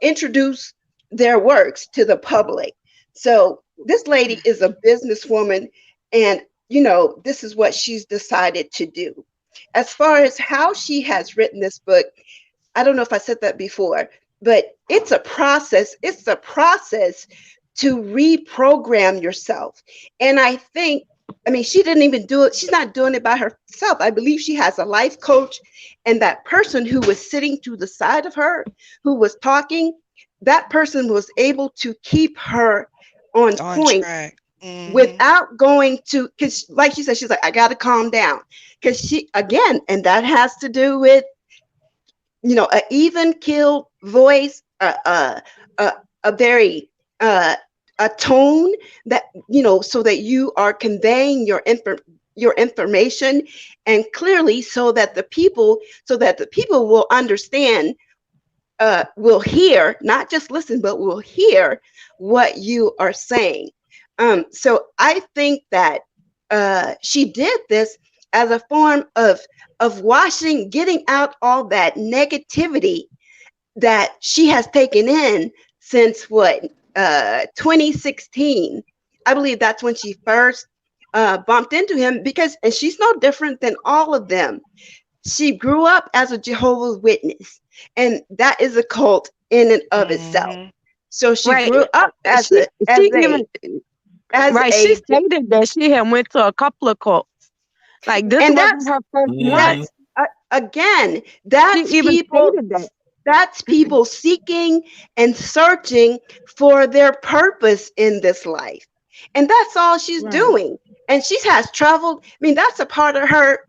introduce their works to the public. So this lady is a businesswoman, and this is what she's decided to do. As far as how she has written this book, I don't know if I said that before, but it's a process. It's a process to reprogram yourself. And she didn't even do it. She's not doing it by herself. I believe she has a life coach, and that person who was sitting to the side of her, who was talking, that person was able to keep her on point track. Mhm. without going to, because like she said, she's like, I got to calm down, because she, again, and that has to do with, you know, an even keeled voice, a very a tone that, you know, so that you are conveying your information and clearly, so that the people will understand, will hear, not just listen, but will hear what you are saying. So I think that she did this as a form of washing, getting out all that negativity that she has taken in since 2016. I believe that's when she first bumped into him, because, and she's no different than all of them. She grew up as a Jehovah's Witness, and that is a cult in and of itself. So she Right. grew up as She she stated that she had went to a couple of cults. Like, this and wasn't her first one. Again, that's She even people. stated that. That's people seeking and searching for their purpose in this life, and that's all she's doing. And she has traveled. I mean, that's a part of her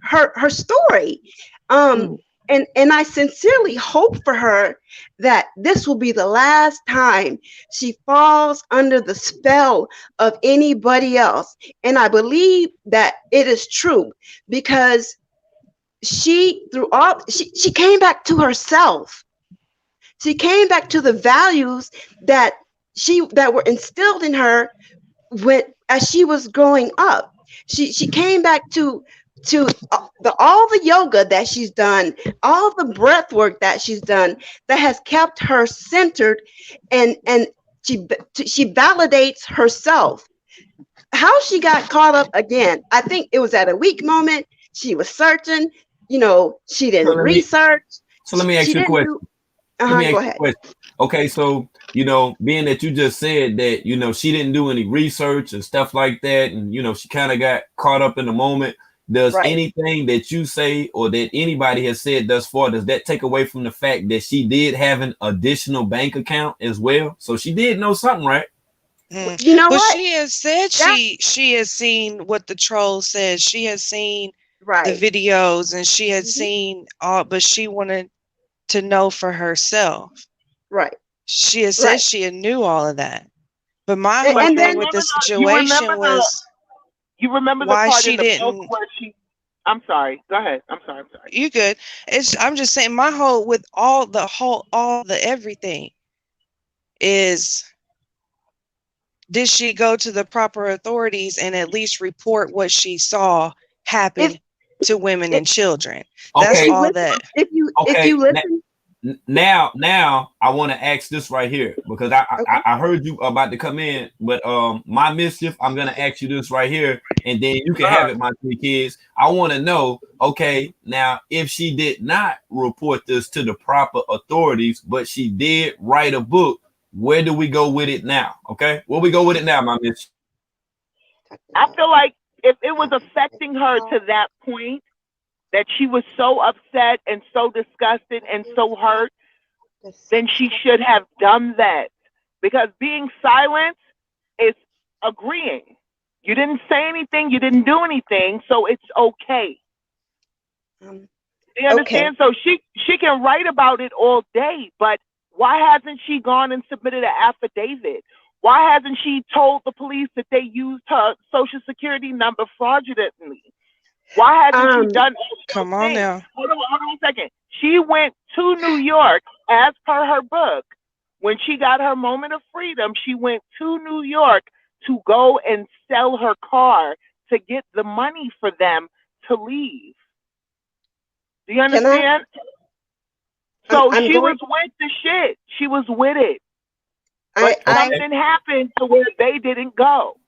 story. And I sincerely hope for her that this will be the last time she falls under the spell of anybody else. And I believe that it is true, because she came back to herself. She came back to the values that were instilled in her as she was growing up. She came back to all the yoga that she's done, all the breath work that she's done, that has kept her centered, and she validates herself. How she got caught up again, I think it was at a weak moment. She was searching, you know, she didn't research. So let me ask you a question. Go ahead. Okay, so, you know, being that you just said that, you know, she didn't do any research and stuff like that, and, you know, she kind of got caught up in the moment. Does anything that you say or that anybody has said thus far, does that take away from the fact that she did have an additional bank account as well? So she did know something, right? You know what? She has said she has seen what the troll says. She has seen the videos, and she had seen all, but she wanted to know for herself. Right. She has said she knew all of that. But my whole thing with the situation was, you remember the why part she in the didn't. book where she? I'm sorry. Go ahead. I'm sorry. You good? I'm just saying, my whole with all the everything is, did she go to the proper authorities and at least report what she saw happen to women and children? That's all that. If you listen. Now I want to ask this right here, because I heard you about to come in, but my mischief, I'm gonna ask you this right here, and then you can have it, my 3 kids. I want to know, okay, now if she did not report this to the proper authorities, but she did write a book, where do we go with it now? Okay, where we go with it now, my mischief? I feel like if it was affecting her to that point, that she was so upset and so disgusted and so hurt, then she should have done that. Because being silent is agreeing. You didn't say anything, you didn't do anything, so it's okay. You understand? So she can write about it all day, but why hasn't she gone and submitted an affidavit? Why hasn't she told the police that they used her social security number fraudulently? Why hasn't she done all those Come on things? now. Hold on a second. She went to New York as per her book. When she got her moment of freedom, she went to New York to go and sell her car to get the money for them to leave. Do you understand? So she was with the shit. She was with it. But something happened to where they didn't go.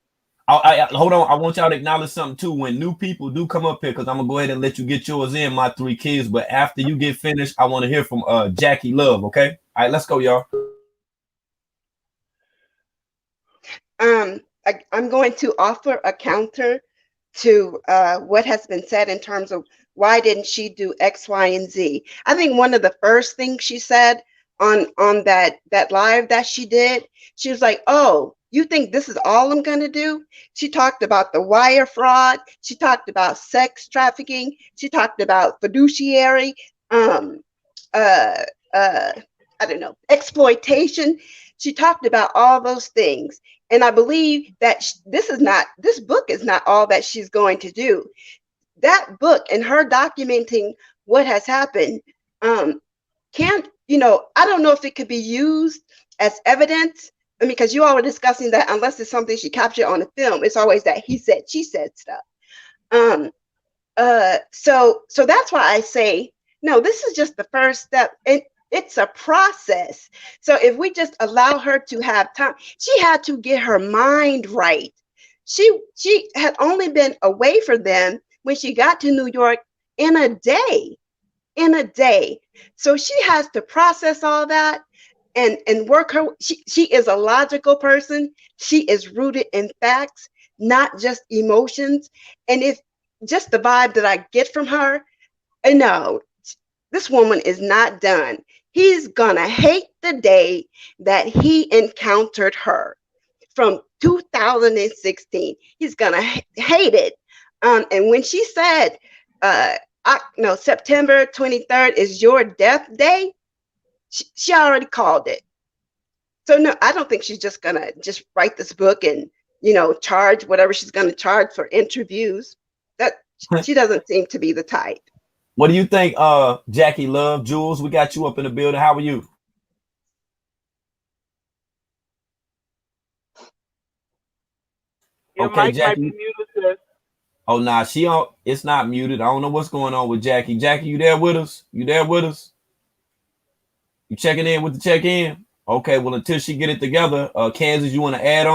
Hold on. I want y'all to acknowledge something too. When new people do come up here, because I'm gonna go ahead and let you get yours in, my 3 kids. But after you get finished, I want to hear from Jackie Love. Okay. All right, let's go, y'all. I'm going to offer a counter to what has been said in terms of why didn't she do X, Y, and Z. I think one of the first things she said on that live that she did. She was like, "Oh, you think this is all I'm gonna do?" She talked about the wire fraud. She talked about sex trafficking. She talked about fiduciary, I don't know, exploitation. She talked about all those things. And I believe that this book is not all that she's going to do. That book and her documenting what has happened can't, I don't know if it could be used as evidence. I mean, because you all were discussing that unless it's something she captured on a film, it's always that he said, she said stuff. So that's why I say, no, this is just the first step. It's a process. So if we just allow her to have time, she had to get her mind right. She had only been away from them when she got to New York in a day. So she has to process all that and work her. She is a logical person. She is rooted in facts, not just emotions. And if just the vibe that I get from her, no, this woman is not done. He's gonna hate the day that he encountered her from 2016. He's gonna hate it. And when she said, September 23rd is your death day, she already called it. So no, I don't think she's just gonna just write this book and charge whatever she's gonna charge for interviews. That she doesn't seem to be the type. What do you think, Jackie Love? Jules, we got you up in the building. How are you? Your okay, mic Jackie. might be muted, sis. Oh, nah, it's not muted. I don't know what's going on with Jackie. Jackie, you there with us? You checking in with the check-in? Okay, well, until she get it together, Kansas, you want to add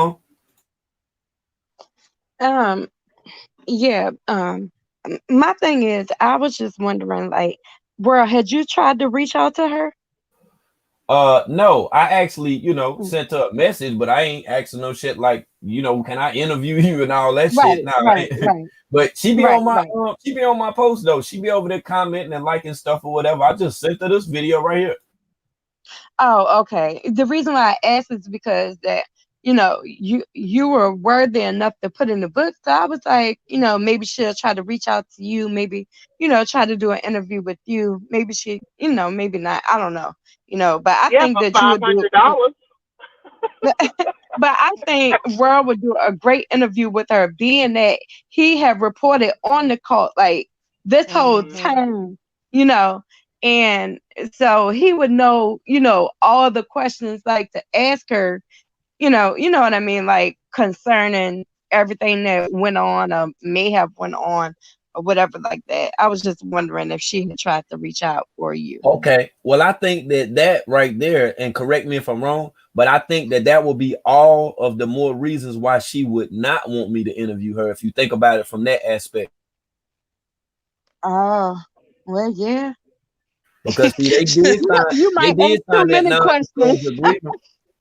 on? Yeah. My thing is, I was just wondering, like, bro, had you tried to reach out to her? No, I actually, sent her a message, but I ain't asking no shit like, can I interview you and all that shit? Nah, Right. But she be on my she be on my post though. She be over there commenting and liking stuff or whatever. I just sent her this video right here. Oh, okay. The reason why I asked is because that you were worthy enough to put in the book. So I was like, maybe she'll try to reach out to you. Maybe try to do an interview with you. Maybe she, maybe not. I don't know. But I think that you would do. $500. But I think World would do a great interview with her, being that he had reported on the cult like this whole time, and so he would know, all the questions like to ask her, you know what I mean, like concerning everything that went on or may have went on or whatever like that. I was just wondering if she had tried to reach out for you. Okay. Well, I think that right there, and correct me if I'm wrong, but I think that will be all of the more reasons why she would not want me to interview her, if you think about it from that aspect. Oh, well, yeah. Because see, they did sign, you might ask too many questions.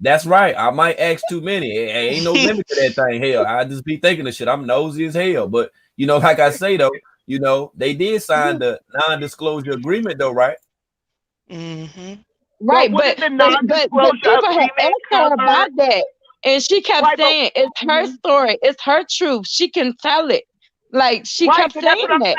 That's right. I might ask too many. Ain't no limit to that thing. Hell, I just be thinking of shit. I'm nosy as hell. But like I say though, they did sign the non-disclosure agreement though, right? Mm-hmm. Right, but people had asked her about that, and she kept saying it's her story, it's her truth. She can tell it. Like she kept saying that.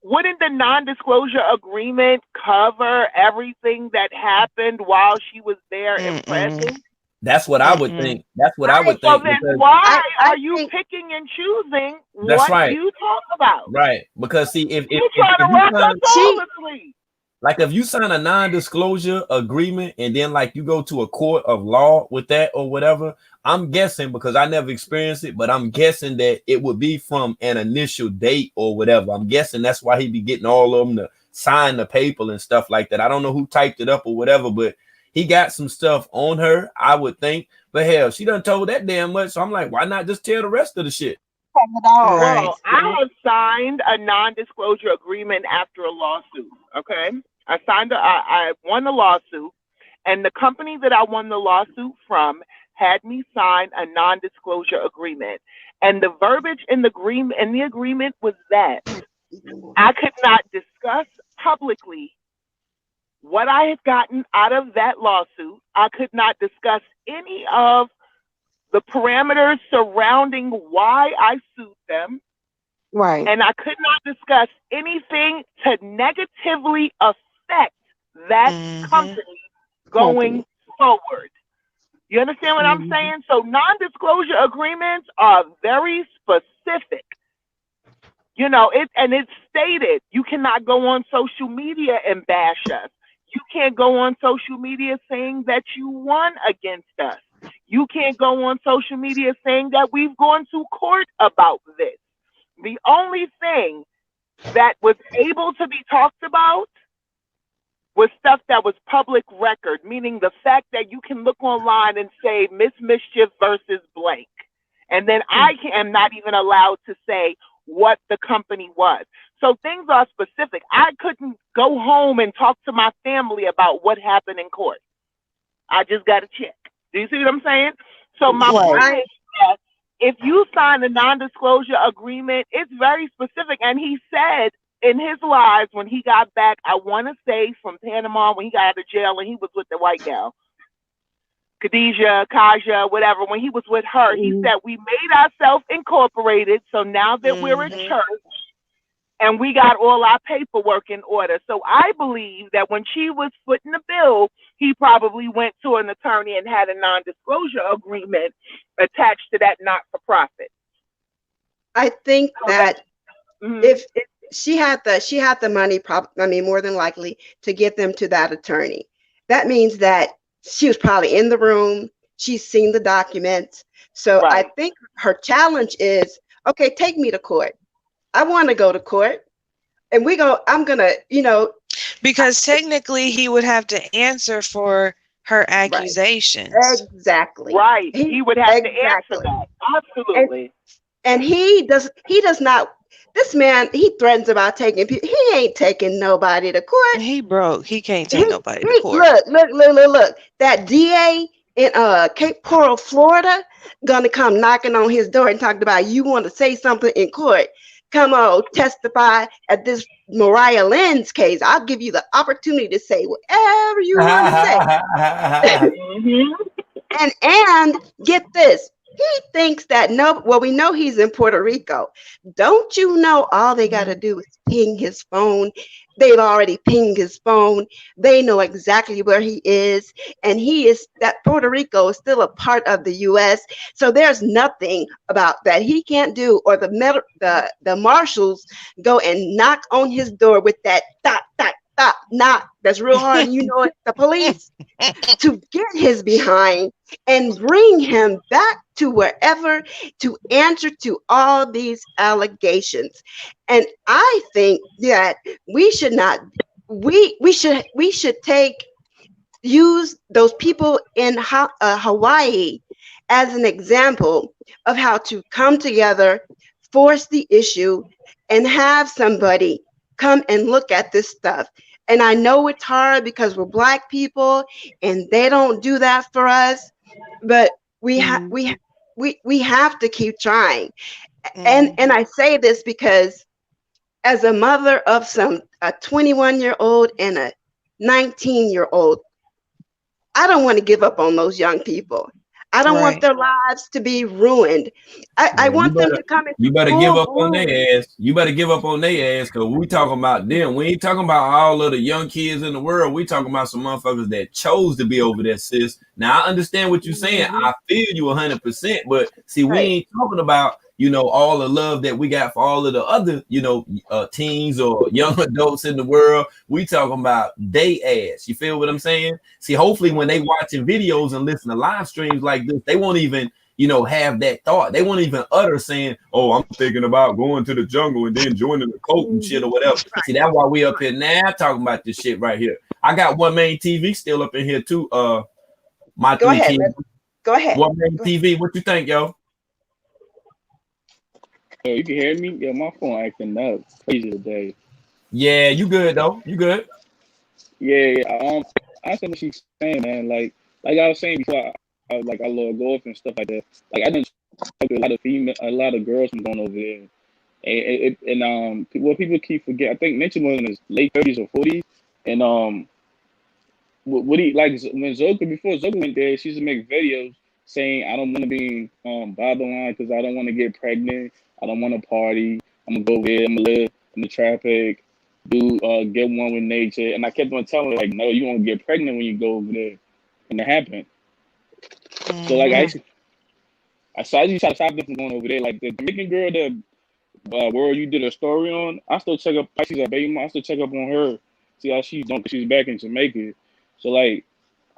Wouldn't the non-disclosure agreement cover everything that happened while she was there in prison? That's what I would think. That's what I would so think. Then why are you picking and choosing what you talk about? Right. Because see, if you if you sign a non-disclosure agreement and then like you go to a court of law with that or whatever, I'm guessing, because I never experienced it, but I'm guessing that it would be from an initial date or whatever. I'm guessing that's why he'd be getting all of them to sign the paper and stuff like that. I don't know who typed it up or whatever, but he got some stuff on her, I would think. But hell, she done told that damn much. So I'm like, why not just tell the rest of the shit? Well, I have signed a non-disclosure agreement after a lawsuit. Okay, I won the lawsuit, and the company that I won the lawsuit from had me sign a non-disclosure agreement, and the verbiage in the agreement was that I could not discuss publicly what I had gotten out of that lawsuit. I could not discuss any of the parameters surrounding why I sued them. Right. And I could not discuss anything to negatively affect that company going forward. You understand what I'm saying? So non-disclosure agreements are very specific. You know, it's stated you cannot go on social media and bash us. You can't go on social media saying that you won against us. You can't go on social media saying that we've gone to court about this. The only thing that was able to be talked about was stuff that was public record, meaning the fact that you can look online and say Miss Mischief versus blank. And then I am not even allowed to say what the company was. So things are specific. I couldn't go home and talk to my family about what happened in court. I just got to check. Do you see what I'm saying? So my point is that if you sign a non-disclosure agreement, it's very specific. And he said in his lives when he got back, I want to say from Panama, when he got out of jail and he was with the white gal, Khadijah, Kaja, whatever, when he was with her, he said, we made ourselves incorporated. So now that we're in church and we got all our paperwork in order. So I believe that when she was footing the bill, he probably went to an attorney and had a non-disclosure agreement attached to that not-for-profit. I think that if she had the money, more than likely to get them to that attorney. That means that she was probably in the room. She's seen the documents. So I think her challenge is, okay, take me to court. I want to go to court. And I'm going to, you know. Because technically he would have to answer for her accusations. Exactly. Right. He would have to answer that. Absolutely. And he does not. This man, he threatens about taking people. He ain't taking nobody to court. He broke. He can't take nobody to court. Look. That DA in Cape Coral, Florida, gonna come knocking on his door and talking about you want to say something in court. Come on, testify at this Mariah Lynn's case. I'll give you the opportunity to say whatever you want to say. And get this. He thinks that we know he's in Puerto Rico. Don't you know all they got to do is ping his phone? They've already pinged his phone. They know exactly where he is. And that Puerto Rico is still a part of the U.S. So there's nothing about that he can't do, or the marshals go and knock on his door with that knock that's real hard, and you know it's the police, to get his behind and bring him back to wherever to answer to all these allegations. And I think that we should use those people in Hawaii as an example of how to come together, force the issue, and have somebody come and look at this stuff. And I know it's hard because we're Black people and they don't do that for us, but we have to keep trying. And I say this because as a mother of a 21-year-old and a 19-year-old, I don't want to give up on those young people. I don't want their lives to be ruined. I want them to come in. You better give up on their ass. You better give up on their ass, because we talking about them. We ain't talking about all of the young kids in the world. We talking about some motherfuckers that chose to be over there, sis. Now, I understand what you're saying. I feel you 100%. But see, we ain't talking about, all the love that we got for all of the other, teens or young adults in the world. We talking about they ass. You feel what I'm saying? See, hopefully when they watching videos and listen to live streams like this, they won't even, have that thought. They won't even utter saying, oh, I'm thinking about going to the jungle and then joining the cult and shit or whatever. See, that's why we up here now talking about this shit right here. I got One Main TV still up in here too. My Go ahead. Go ahead. One Main TV. What you think, yo? Yo, you can hear me? Yeah, my phone acting up crazy today. Yeah, you good though. You good? Yeah. I understand what she's saying, man. Like I was saying before, I love golf and stuff like that. Like I didn't talk to a lot of girls from going over there, and what people keep forgetting. I think Mitchell was in his late 30s or 40s, and what he like when Zoka before Zoka went there, she used to make videos saying I don't want to be in Babylon because I don't want to get pregnant. I don't want to party. I'm gonna go there. I'm gonna live in the traffic. Do get one with nature. And I kept on telling her like, no, you won't get pregnant when you go over there, and it happened. So like I used to try to stop them from going over there. Like the Jamaican girl that World you did a story on, I still check up. She's a baby mom. I still check up on her, see how she's doing. 'Cause she's back in Jamaica. So like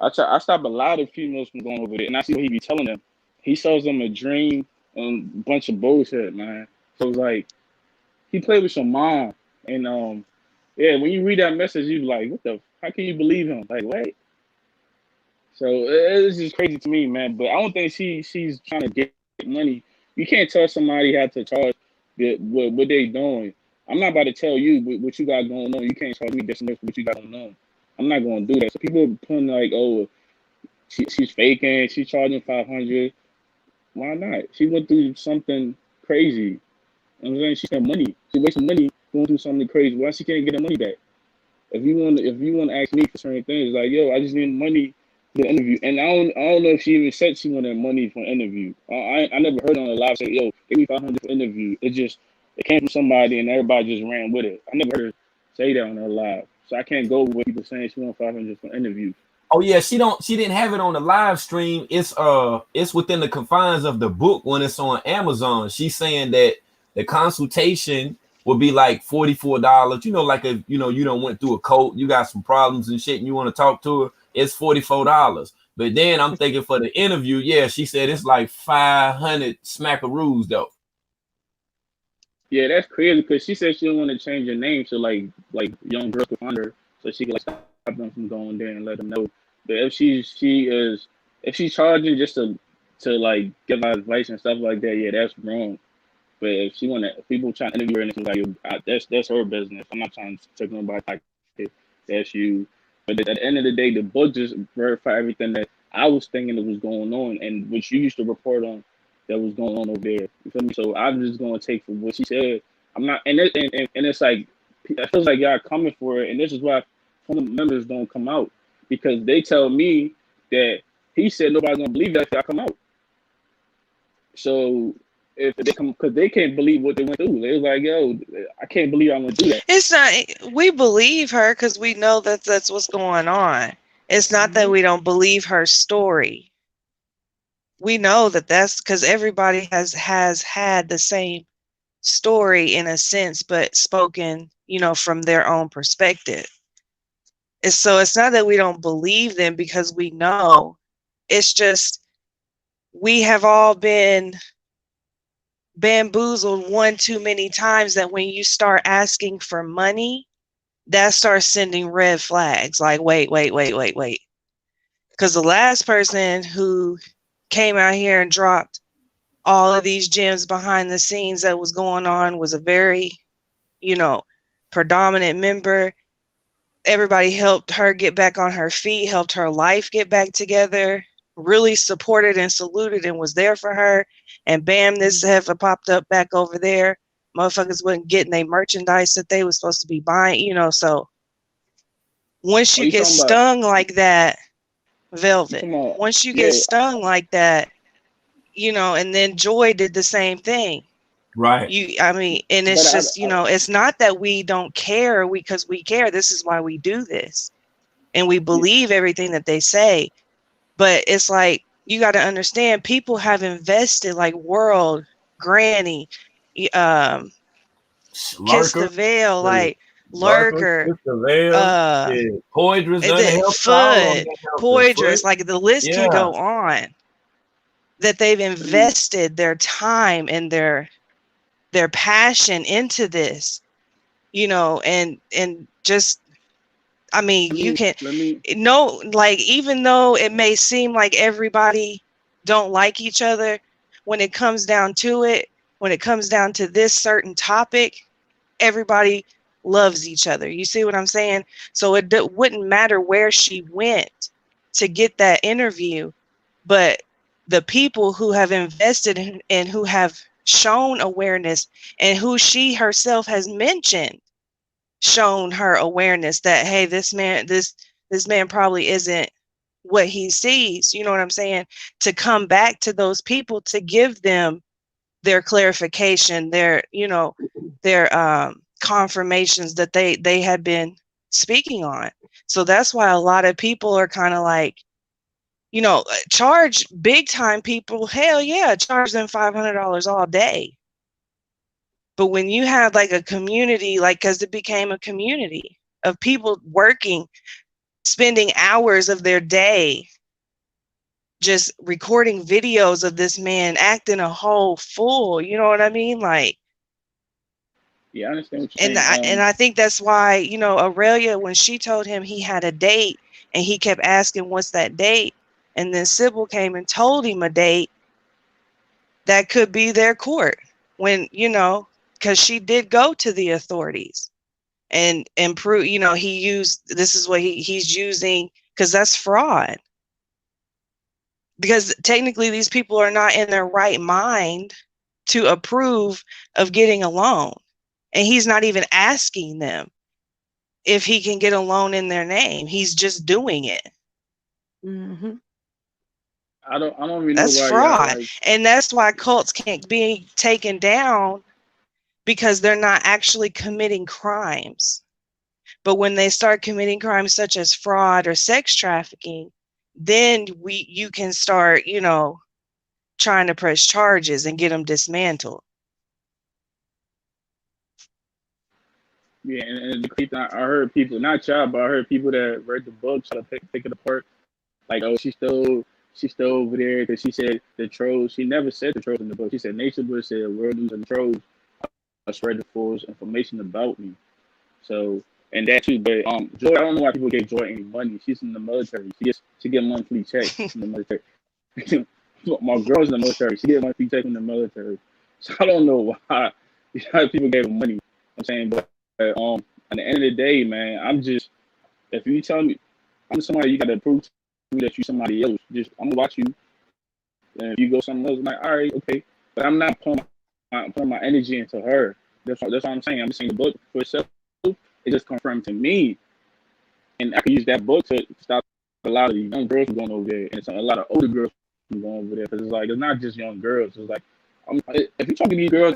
I stop a lot of females from going over there, and I see what he be telling them. He sells them a dream and a bunch of bullshit, man. So it's like he played with your mom, and yeah, when you read that message, you be like, what the? How can you believe him? Like what? So it's just crazy to me, man. But I don't think she's trying to get money. You can't tell somebody how to charge what they doing. I'm not about to tell you what you got going on. You can't charge me this much for what you got going on. I'm not going to do that. So people are putting like, oh, she's faking. She's charging $500. Why not? She went through something crazy. You know what I'm saying? She spent money. She wasted money going through something crazy. Why she can't get her money back? If you want to ask me for certain things, like yo, I just need money for the interview, and I don't know if she even said she wanted money for an interview. I never heard on the live say, yo, give me $500 for an interview. It came from somebody and everybody just ran with it. I never heard her say that on her live, so I can't go with people saying she want $500 for an interview. Oh yeah, she didn't have it on the live stream. It's within the confines of the book when it's on Amazon. She's saying that the consultation will be like $44. You know, like if you don't went through a cult, you got some problems and shit, and you want to talk to her, it's $44. But then I'm thinking for the interview, yeah, she said it's like 500 smackaroos though. Yeah, that's crazy because she said she don't want to change her name so like young girls could find her so she could like stop them from going there and let them know. But if she's charging just to like give out advice and stuff like that, yeah, that's wrong. But if she want to, people trying to interview her and anything like that's her business. I'm not trying to take nobody like it. That's you. But at the end of the day, the book just verified everything that I was thinking that was going on and which you used to report on that was going on over there. You feel me? So I'm just gonna take for what she said. I'm not, and it's like it feels like y'all coming for it, and this is why some of the members don't come out because they tell me that he said nobody's gonna believe that if I come out. So if they come, because they can't believe what they went through. They was like, yo, I can't believe I'm gonna do that. It's not, we believe her because we know that that's what's going on. It's not that we don't believe her story. We know that that's because everybody has had the same story in a sense, but spoken, from their own perspective. So it's not that we don't believe them because we know. It's just we have all been bamboozled one too many times that when you start asking for money, that starts sending red flags. Like, wait. Because the last person who came out here and dropped all of these gems behind the scenes that was going on was a very, predominant member. Everybody helped her get back on her feet, helped her life get back together, really supported and saluted and was there for her. And bam, this heifer popped up back over there. Motherfuckers wasn't getting their merchandise that they was supposed to be buying, so once you get stung like that, Velvet, once you get stung like that, and then Joy did the same thing. Right. And it's just, it's not that we don't care because we care. This is why we do this. And we believe everything that they say. But it's like, you got to understand, people have invested like World, Granny, Kiss the Veil, like Lurker, Poydras, Foot, Poydras, like the list can go on. That they've invested their time and their passion into this, and just, you can know, like, even though it may seem like everybody don't like each other, when it comes down to it, when it comes down to this certain topic, everybody loves each other. You see what I'm saying? So it wouldn't matter where she went to get that interview, but the people who have invested and who have shown awareness and who she herself has mentioned, shown her awareness that, hey, this man, this this man probably isn't what he sees, you know what I'm saying? To come back to those people to give them their clarification, their, you know, their confirmations that they had been speaking on. So that's why a lot of people are kind of like, you know, charge big time people, hell yeah, charge them $500 all day. But when you have like a community, like, because it became a community of people working, spending hours of their day just recording videos of this man acting a whole fool, you know what I mean? Like, Yeah, I understand what you're and saying. I think that's why, you know, Aurelia, when she told him he had a date and he kept asking, what's that date? And then Sybil came and told him a date that could be their court when, you know, because she did go to the authorities and prove, you know, he used, this is what he's using, because that's fraud. Because technically these people are not in their right mind to approve of getting a loan. And he's not even asking them if he can get a loan in their name. He's just doing it. Mm-hmm. I don't really That's know why fraud. y'all like. And that's why cults can't be taken down, because they're not actually committing crimes. But when they start committing crimes such as fraud or sex trafficking, then you can start, you know, trying to press charges and get them dismantled. Yeah, and the creep, I heard people, not y'all, but I heard people that read the book try to pick it apart. Like, oh, she stole over there because she said the trolls. She never said the trolls in the book. She said Nature Bush said world news and the trolls are spreading false information about me. So, and that too. But Joy, I don't know why people gave Joy any money. She's in the military. She get monthly checks from the military. My girl's in the military. She get monthly check from the military. So I don't know why people gave her money. I'm saying, but at the end of the day, man, I'm just, if you tell me I'm somebody, you got to prove to me that you somebody else. Just I'm gonna watch you, and if you go something else, I'm like, all right, okay. But I'm not putting my energy into her. That's what I'm saying. I'm saying the book for itself, it just confirmed to me, and I can use that book to stop a lot of these young girls from going over there, and a lot of older girls from going over there. Because it's like it's not just young girls. It's like if you're talking to these girls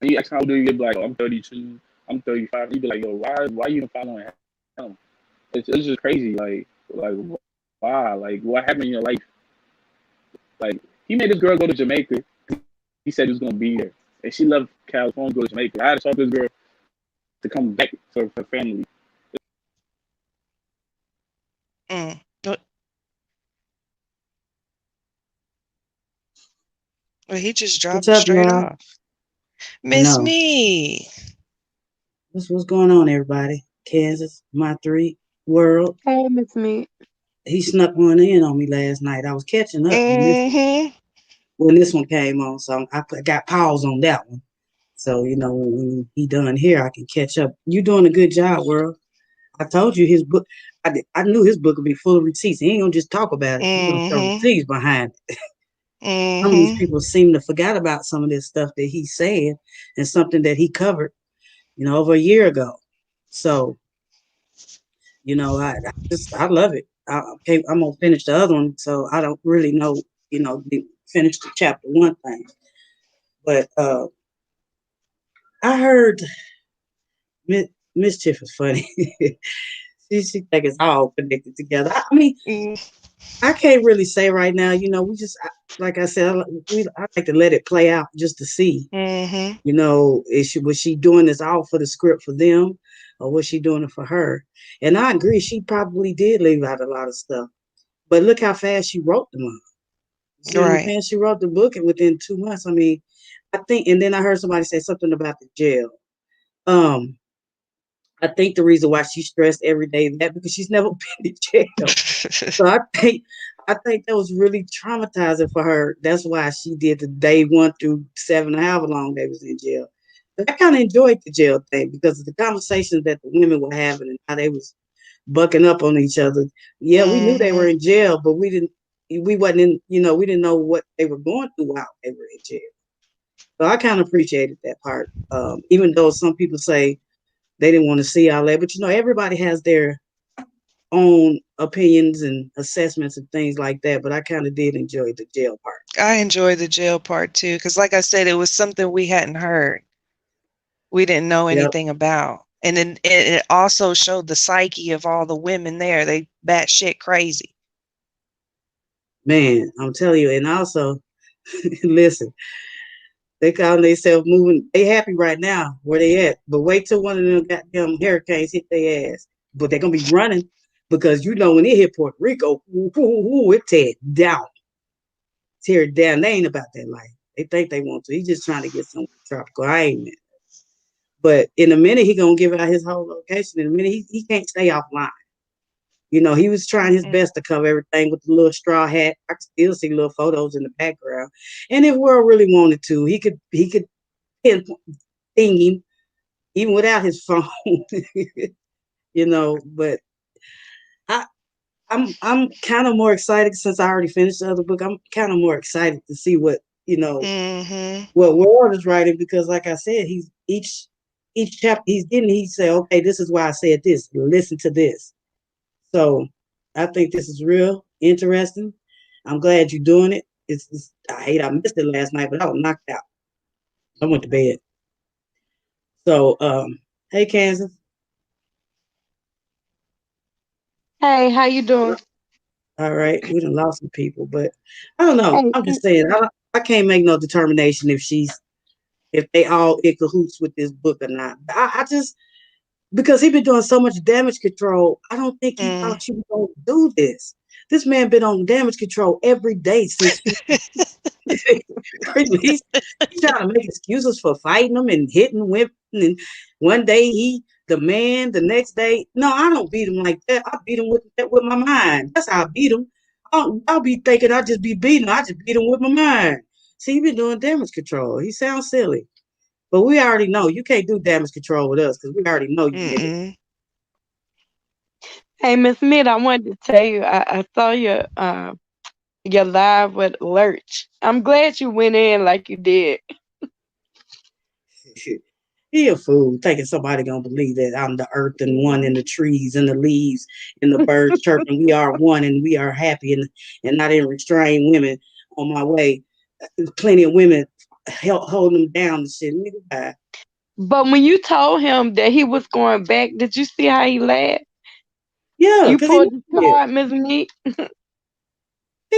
and you ask how old are you, you'd be like, oh, I'm 32, I'm 35. You'd be like, yo, why you even following him? It's just crazy. Like why? Like what happened in your life? Like he made this girl go to Jamaica. He said he was gonna be there, and she left California to go to Jamaica. I had to talk to this girl to come back to her family. Well, he just dropped What's it up, straight y'all? off. Miss No. Me. What's going on, everybody? Kansas, my 3 world. Hey, Miss Me. He snuck one in on me last night. I was catching up Mm-hmm. when this one came on, so I got pause on that one. So you know when he done here, I can catch up. You doing a good job, world. I told you his book. I knew his book would be full of receipts. He ain't gonna just talk about it. He's gonna throw receipts behind it. Some of these people seem to forget about some of this stuff that he said and something that he covered, you know, over a year ago. So, you know, I love it. I'm gonna finish the other one, so I don't really know, you know, finish the chapter 1 thing. But I heard Mischief is funny. she think it's all connected together. I mean, I can't really say right now. You know, we just like I said, I like to let it play out just to see. Mm-hmm. You know, was she doing this all for the script for them, or was she doing it for her? And I agree, she probably did leave out a lot of stuff. But look how fast she wrote them up. See how Right. fast she wrote the book, and within 2 months. I mean, I think. And then I heard somebody say something about the jail. I think the reason why she stressed every day that because she's never been in jail. So I think that was really traumatizing for her. That's why she did the day 1 through 7, however long they was in jail. But I kind of enjoyed the jail thing because of the conversations that the women were having and how they was bucking up on each other. Yeah, we knew they were in jail, but we wasn't in, you know, we didn't know what they were going through while they were in jail. So I kind of appreciated that part. Even though some people say they didn't want to see all that, but you know, everybody has their own opinions and assessments and things like that. But I kind of did enjoy the jail part. I enjoyed the jail part too, because like I said, it was something we hadn't heard. We didn't know Yep. anything about. And then it also showed the psyche of all the women there. They batshit crazy. Man, I'm telling you, and also, listen, they call themselves moving. They happy right now where they at, but wait till one of them goddamn hurricanes hit their ass. But they're gonna be running because you know when it hit Puerto Rico, it tear it down, tear it down. They ain't about that life. They think they want to. He's just trying to get somewhere tropical. I ain't. But in a minute, he gonna give out his whole location. In a minute, he can't stay offline. You know, he was trying his best to cover everything with the little straw hat. I can still see little photos in the background. And if World really wanted to, he could pinpoint him even without his phone. You know, but I'm kind of more excited since I already finished the other book. I'm kind of more excited to see what, you know, what World is writing, because like I said, he's each chapter he said, okay, this is why I said this. Listen to this. So I think this is real interesting. I'm glad you're doing it. I missed it last night, but I was knocked out. I went to bed. So hey Kansas. Hey, how you doing? All right, we done lost some people, but I don't know. Hey, I'm just saying I can't make no determination if they all in cahoots with this book or not. I just, because he been doing so much damage control, I don't think he thought she was gonna do this. This man been on damage control every day since he's trying to make excuses for fighting them and hitting women. And one day the man, the next day, no, I don't beat him like that. I beat him with my mind. That's how I beat him. I'll be thinking I just be beating him. I just beat him with my mind. See, he been doing damage control. He sounds silly. But we already know you can't do damage control with us because we already know you did it. Hey, Miss Mid, I wanted to tell you, I saw your live with Lurch. I'm glad you went in like you did. He a fool, thinking somebody gonna believe that I'm the earth and one and the trees and the leaves and the birds chirping. We are one and we are happy and not in restrained women on my way. Plenty of women holding them down and shit. Nigga, bye. But when you told him that he was going back, did you see how he laughed? Yeah, You because pulled the card, Miss Meek. He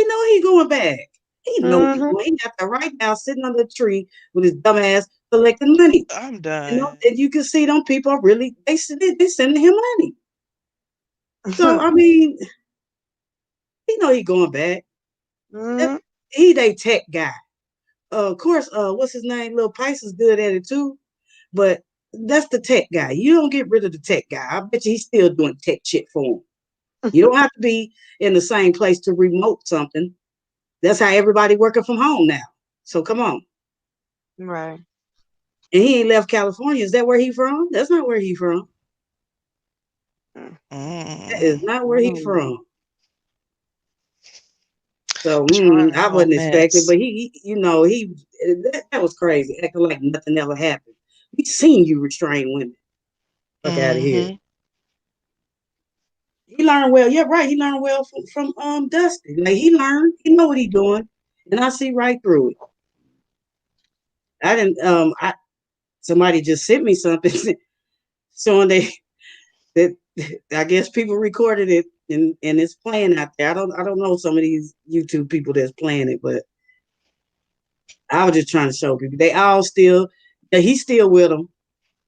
know he going back. He know he going. He got that right now sitting under a tree with his dumb ass collecting money. I'm done. And you can see them people are really they sending him money. So I mean, he know he going back. He they tech guy. Of course, what's his name? Lil Pice is good at it too, but that's the tech guy. You don't get rid of the tech guy. I bet you he's still doing tech shit for him. You don't have to be in the same place to remote something. That's how everybody working from home now. So come on. Right. And he ain't left California. Is that where he from? That's not where he from. That is not where he from. So I wasn't expecting, but he that was crazy, acting like nothing ever happened. We seen you restrain women. Fuck out of here. He learned well. Yeah, right. He learned well from Dusty. Like he know what he doing, and I see right through it. I didn't. Somebody just sent me something showing that I guess people recorded it and it's playing out there. I don't know some of these YouTube people that's playing it, but I was just trying to show people they all still. He's still with them.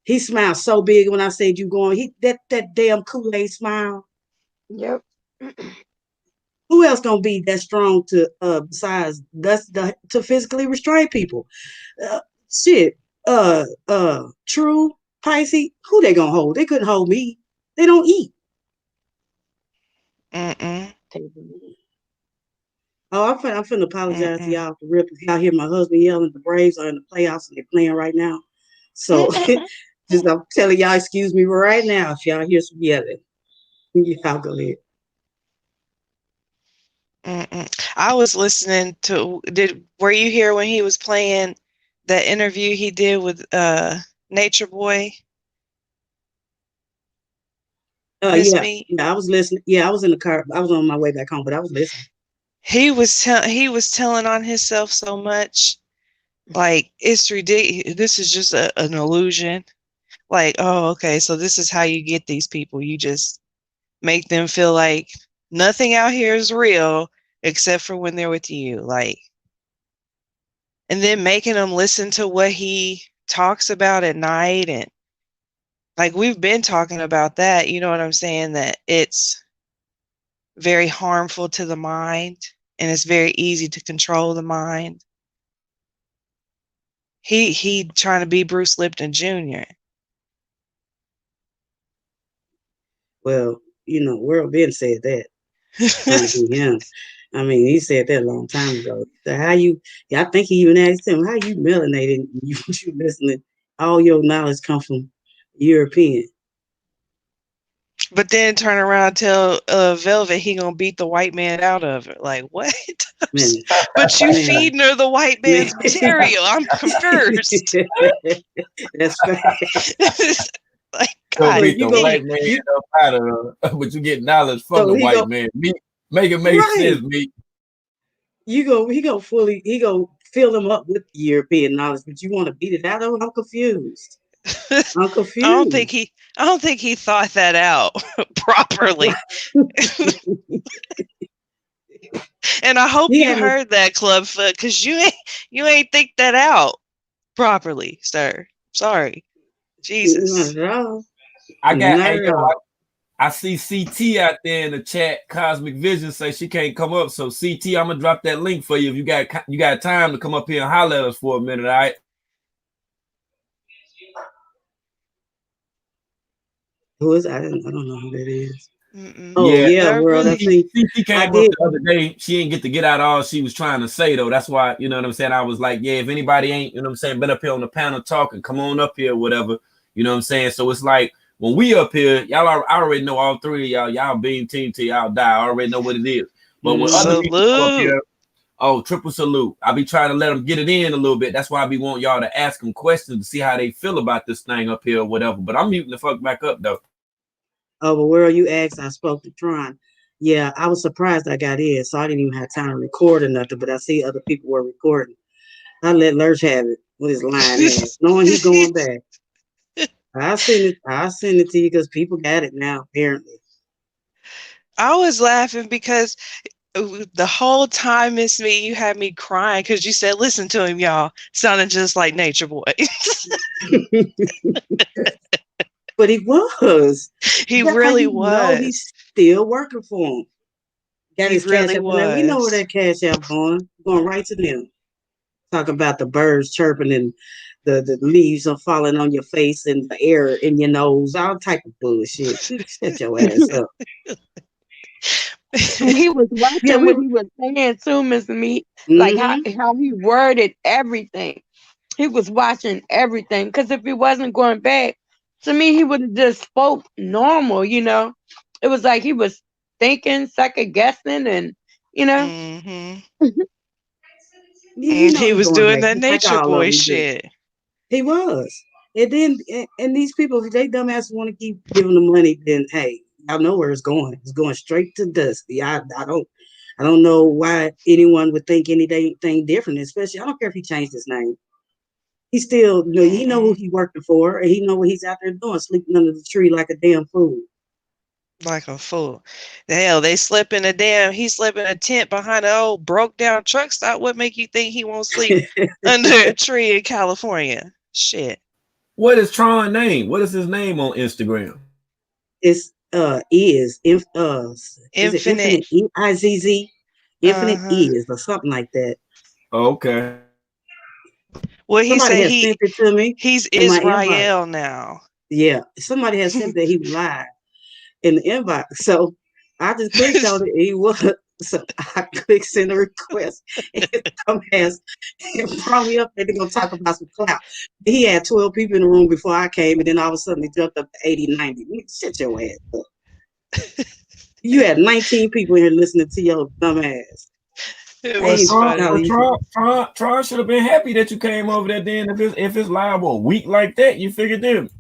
He smiled so big when I said you going. That damn Kool-Aid smile. Yep. Who else gonna be that strong to besides to physically restrain people? True, Pisces. Who they gonna hold? They couldn't hold me. They don't eat. Oh, I'm finna apologize to y'all for rip. Y'all hear my husband yelling. The Braves are in the playoffs and they're playing right now. So I'm telling y'all, excuse me right now if y'all hear some yelling. Y'all go ahead. I was listening to. Were you here when he was playing that interview he did with Nature Boy? Miss Yeah, Me? yeah, I was listening. Yeah, I was in the car. I was on my way back home, but I was listening. He was telling on himself so much. Like, it's ridiculous. This is just an illusion. Like, oh, okay, so this is how you get these people. You just make them feel like nothing out here is real except for when they're with you. Like, and then making them listen to what he talks about at night. And like, we've been talking about that, you know what I'm saying, that it's very harmful to the mind and it's very easy to control the mind. He trying to be Bruce Lipton Jr. Well, World Ben said that. Trying to be him. I mean, he said that a long time ago. So I think he even asked him, how you melanated? You listening? All your knowledge comes from European. But then turn around and tell Velvet he gonna beat the white man out of her. Like, what? But you feeding her the white man's material. I'm confused. That's right. Like, God, beat the white man up out of her, but you get knowledge from the white man. Make it make sense, me. He go fill them up with European knowledge, but you want to beat it out of him? I'm confused. I'm confused. I don't think he thought that out properly. And I hope you heard that, Clubfoot, because you ain't think that out properly, sir. Sorry. Jesus. I see CT out there in the chat. Cosmic Vision say she can't come up. So CT, I'm gonna drop that link for you if you got time to come up here and holler at us for a minute, all right? Who is? I don't know who that is. Oh yeah, World. I think CT came up the other day. She didn't get to get out all she was trying to say though. That's why, you know what I'm saying. I was like, yeah, if anybody ain't, you know what I'm saying, been up here on the panel talking, come on up here, whatever. You know what I'm saying. So it's like when we up here, y'all I already know all three of y'all. Y'all beam team till y'all die. I already know what it is. But when other people come up here, triple salute. I be trying to let them get it in a little bit. That's why I be wanting y'all to ask them questions to see how they feel about this thing up here or whatever. But I'm muting the fuck back up though. Oh, but World, you asked, I spoke to Tron. Yeah, I was surprised I got in, so I didn't even have time to record or nothing, but I see other people were recording. I let Lurch have it with his lying ass, knowing he's going back. I'll send it to you because people got it now, apparently. I was laughing because the whole time, Miss Me, you had me crying because you said, listen to him, y'all. Sounded just like Nature Boy. But he was. He really was. He's still working for him. Got his really cash app. was. We know where that cash app going right to them. Talk about the birds chirping and the leaves are falling on your face and the air in your nose, all type of bullshit. Shut your ass up. And he was watching what he was saying too, Miss Me. Like how he worded everything. He was watching everything. Because if he wasn't going back, to me, he would have just spoke normal, you know. It was like he was thinking, second guessing, and you know. Mm-hmm. He was doing that Nature Boy shit. He was. And then and these people, if they dumbasses want to keep giving them money, then hey, y'all know where it's going. It's going straight to dust. I don't know why anyone would think anything different, especially I don't care if he changed his name. He still, he know who he working for, and he know what he's out there doing, sleeping under the tree like a damn fool. Like a fool. Hell, he slept in a tent behind an old broke down truck stop. What make you think he won't sleep under a tree in California? Shit. What is Tron's name? What is his name on Instagram? It's Infinite IZZ Infinite is or something like that. Okay. Well, he said sent it to me. He's Israel now. Yeah, somebody has sent that he was live in the inbox. So I just clicked on it. He was. So I clicked send a request. And dumbass brought me up there. They're gonna talk about some clout. He had 12 people in the room before I came, and then all of a sudden he jumped up to 80, 90. Shut your ass up. You had 19 people here listening to your dumb ass. Tron should have been happy that you came over there then if it's live a week like that. You figured them.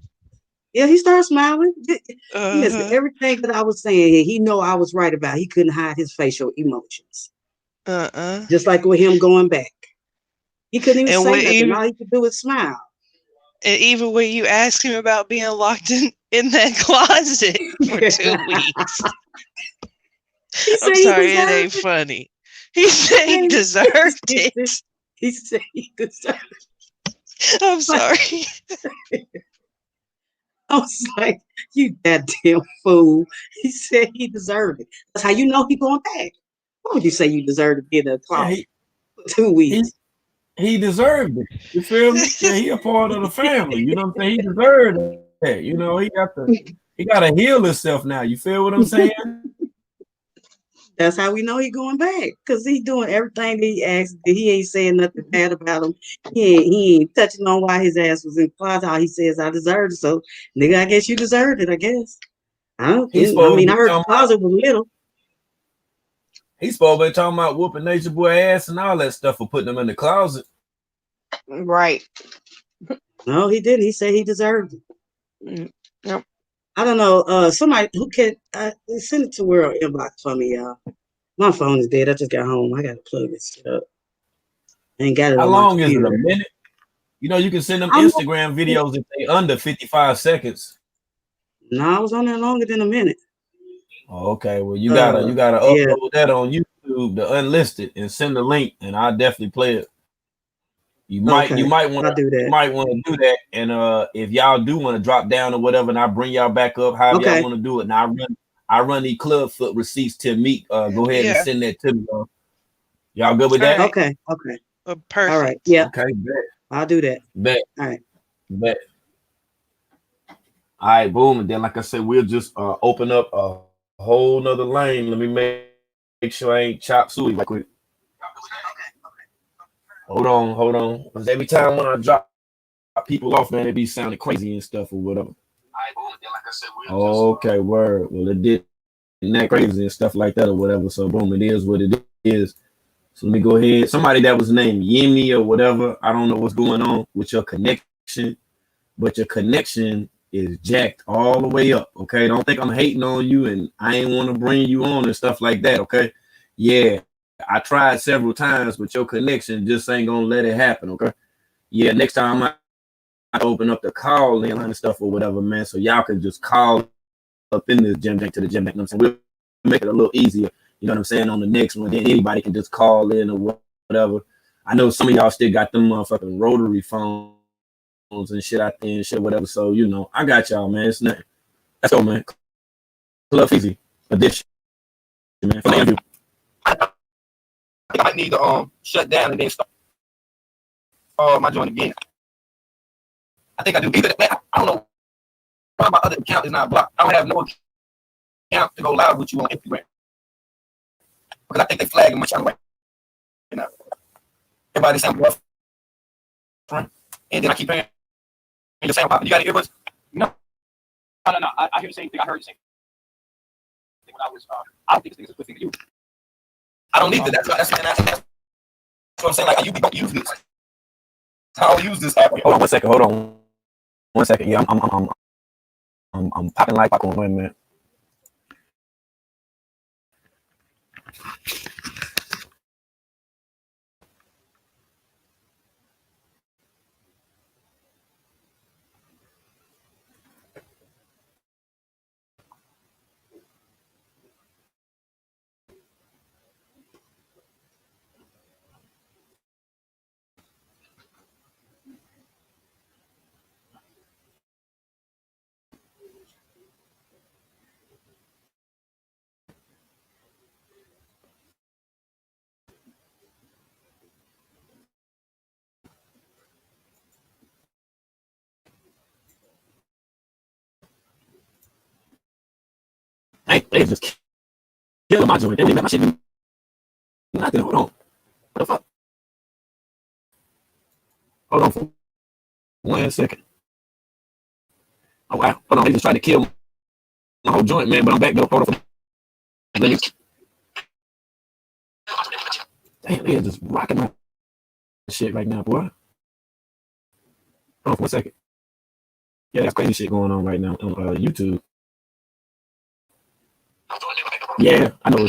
Yeah, he started smiling. Listen, Uh-huh. everything that I was saying, he know I was right about. He couldn't hide his facial emotions. Uh-uh. Just like with him going back. He couldn't even And say when nothing. even All he could do was smile. and even when you ask him about being locked in that closet for 2 weeks. He said I'm he sorry, it ain't deserved it. funny. He said he deserved it. He said he deserved it. I'm sorry. I was like, you goddamn fool. He said he deserved it. That's how you know he going back. Why would you say you deserve to be in a Yeah, closet for 2 weeks? he deserved it. You feel me? Yeah, he a part of the family. You know what I'm saying? He deserved that. You know, he got to heal himself now. You feel what I'm saying? That's how we know he going back. Cause he doing everything that he asked. He ain't saying nothing bad about him. He ain't touching on why his ass was in the closet. How he says I deserved it. So nigga, I guess you deserved it, I guess. I He's supposed to mean, I be heard the talking closet was little. He's supposed to be talking about whooping Nature Boy ass and all that stuff for putting him in the closet. Right. No, he didn't. He said he deserved it. Yep. I don't know. Somebody who can send it to World Inbox for me, y'all. My phone is dead. I just got home. I gotta plug this shit up. I ain't got it How on my long is it? A computer. minute? You know, you can send them I'm Instagram videos if they under 55 seconds. No, I was on there longer than a minute. Oh, okay, well you gotta Yeah. upload that on YouTube, the unlisted, and send the link, and I'll definitely play it. You might Okay, want I'll do that. to do that, and if y'all do want to drop down or whatever, and I bring y'all back up, however y'all Okay. want to do it, and I run these club foot receipts to Meek. Go ahead and Yeah. send that to me. Y'all good with that? All right. Okay. Okay. Perfect. All right. Yeah. Okay, bet. I'll do that. Bet. All right. Bet. All right, boom. And then, like I said, we'll just open up a whole nother lane. Let me make sure I ain't chop suey right quick. Hold on. Because every time when I drop people off, man, it be sounding crazy and stuff or whatever. Okay, word. Well, it did that crazy and stuff like that or whatever. So boom, it is what it is. So let me go ahead. Somebody that was named Yemi or whatever. I don't know what's going on with your connection, but your connection is jacked all the way up. Okay, don't think I'm hating on you and I ain't want to bring you on and stuff like that. Okay, yeah, I tried several times, but your connection just ain't gonna let it happen. Okay, yeah, next time I open up the call in and stuff or whatever, man, so y'all can just call up in this gym to the gym. You know what I'm saying? We'll make it a little easier. You know what I'm saying? On the next one, then anybody can just call in or whatever. I know some of y'all still got them motherfucking rotary phones and shit out there and shit, whatever. So, you know, I got y'all, man. It's nothing. Let's go, man. Club Easy edition, man. For the interview. I think I need to shut down and then start my joint again. I think I do. Either that, I don't know why my other account is not blocked. I don't have no account to go live with you on Instagram because I think they flagging my channel right now. Everybody sound rough, and then I keep hearing your sound popping. You got any earbuds? No. I hear the same thing. I heard the same thing when I was. I don't think this is a good thing to use. I don't need to. That's what I'm saying. Like, you don't use this. I don't use this app. Hold on 1 second. Hold on 1 second. Yeah, I'm popping like popcorn. Wait a minute. They just killing my joint. They didn't let my shit do nothing. Hold on. What the fuck? Hold on for 1 second. Oh, wow. Hold on. They just tried to kill my whole joint, man. But I'm back though. Hold on. Damn, they are just rocking my shit right now, boy. Hold on for 1 second. Yeah, that's crazy shit going on right now on YouTube. Yeah, I know.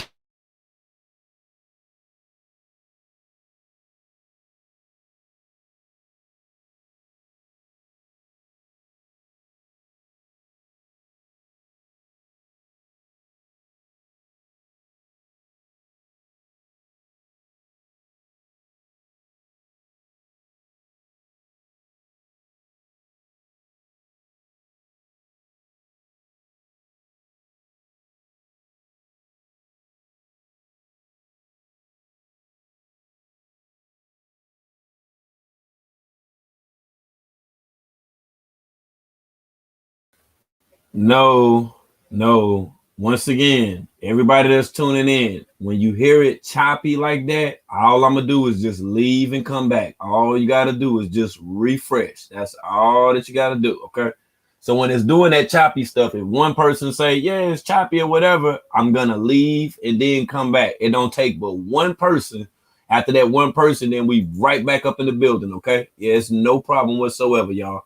No, no. Once again, everybody that's tuning in, when you hear it choppy like that, all I'm gonna do is just leave and come back. All you gotta do is just refresh. That's all that you gotta do. Okay. So when it's doing that choppy stuff, if one person say, yeah, it's choppy or whatever, I'm gonna leave and then come back. It don't take but one person. After that one person, then we right back up in the building. Okay. Yeah, it's no problem whatsoever, y'all.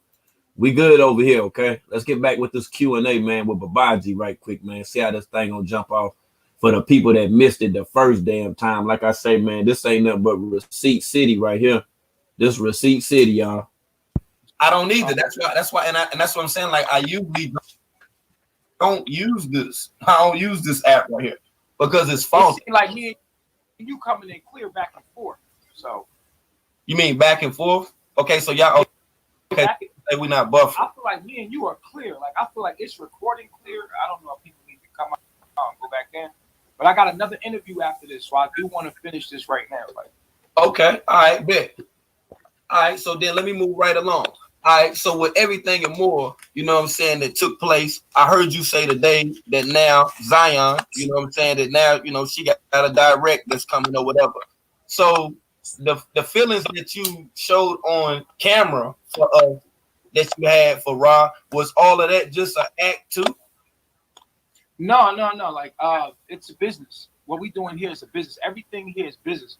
We good over here, okay? Let's get back with this Q&A, man, with Babaji right quick, man. See how this thing gonna jump off for the people that missed it the first damn time. Like I say, man, this ain't nothing but Receipt City right here. This Receipt City, y'all. I don't either. That's why, and that's what I'm saying. Like, I usually don't use this. I don't use this app right here because it's faulty. Like me and you coming in clear back and forth. So you mean back and forth? Okay, so y'all okay. We're not buffering. I feel like me and you are clear. Like I feel like it's recording clear. I don't know if people need to come out and go back in. But I got another interview after this, so I do want to finish this right now. Like, okay, all right, bet. All right, so then let me move right along. All right, so with everything and more, you know what I'm saying, that took place, I heard you say today that now Zion, you know what I'm saying, that now, you know, she got a direct that's coming or whatever. So the feelings that you showed on camera for us, that you had for Ra, was all of that just an act too? No. Like, it's a business. What we doing here is a business. Everything here is business.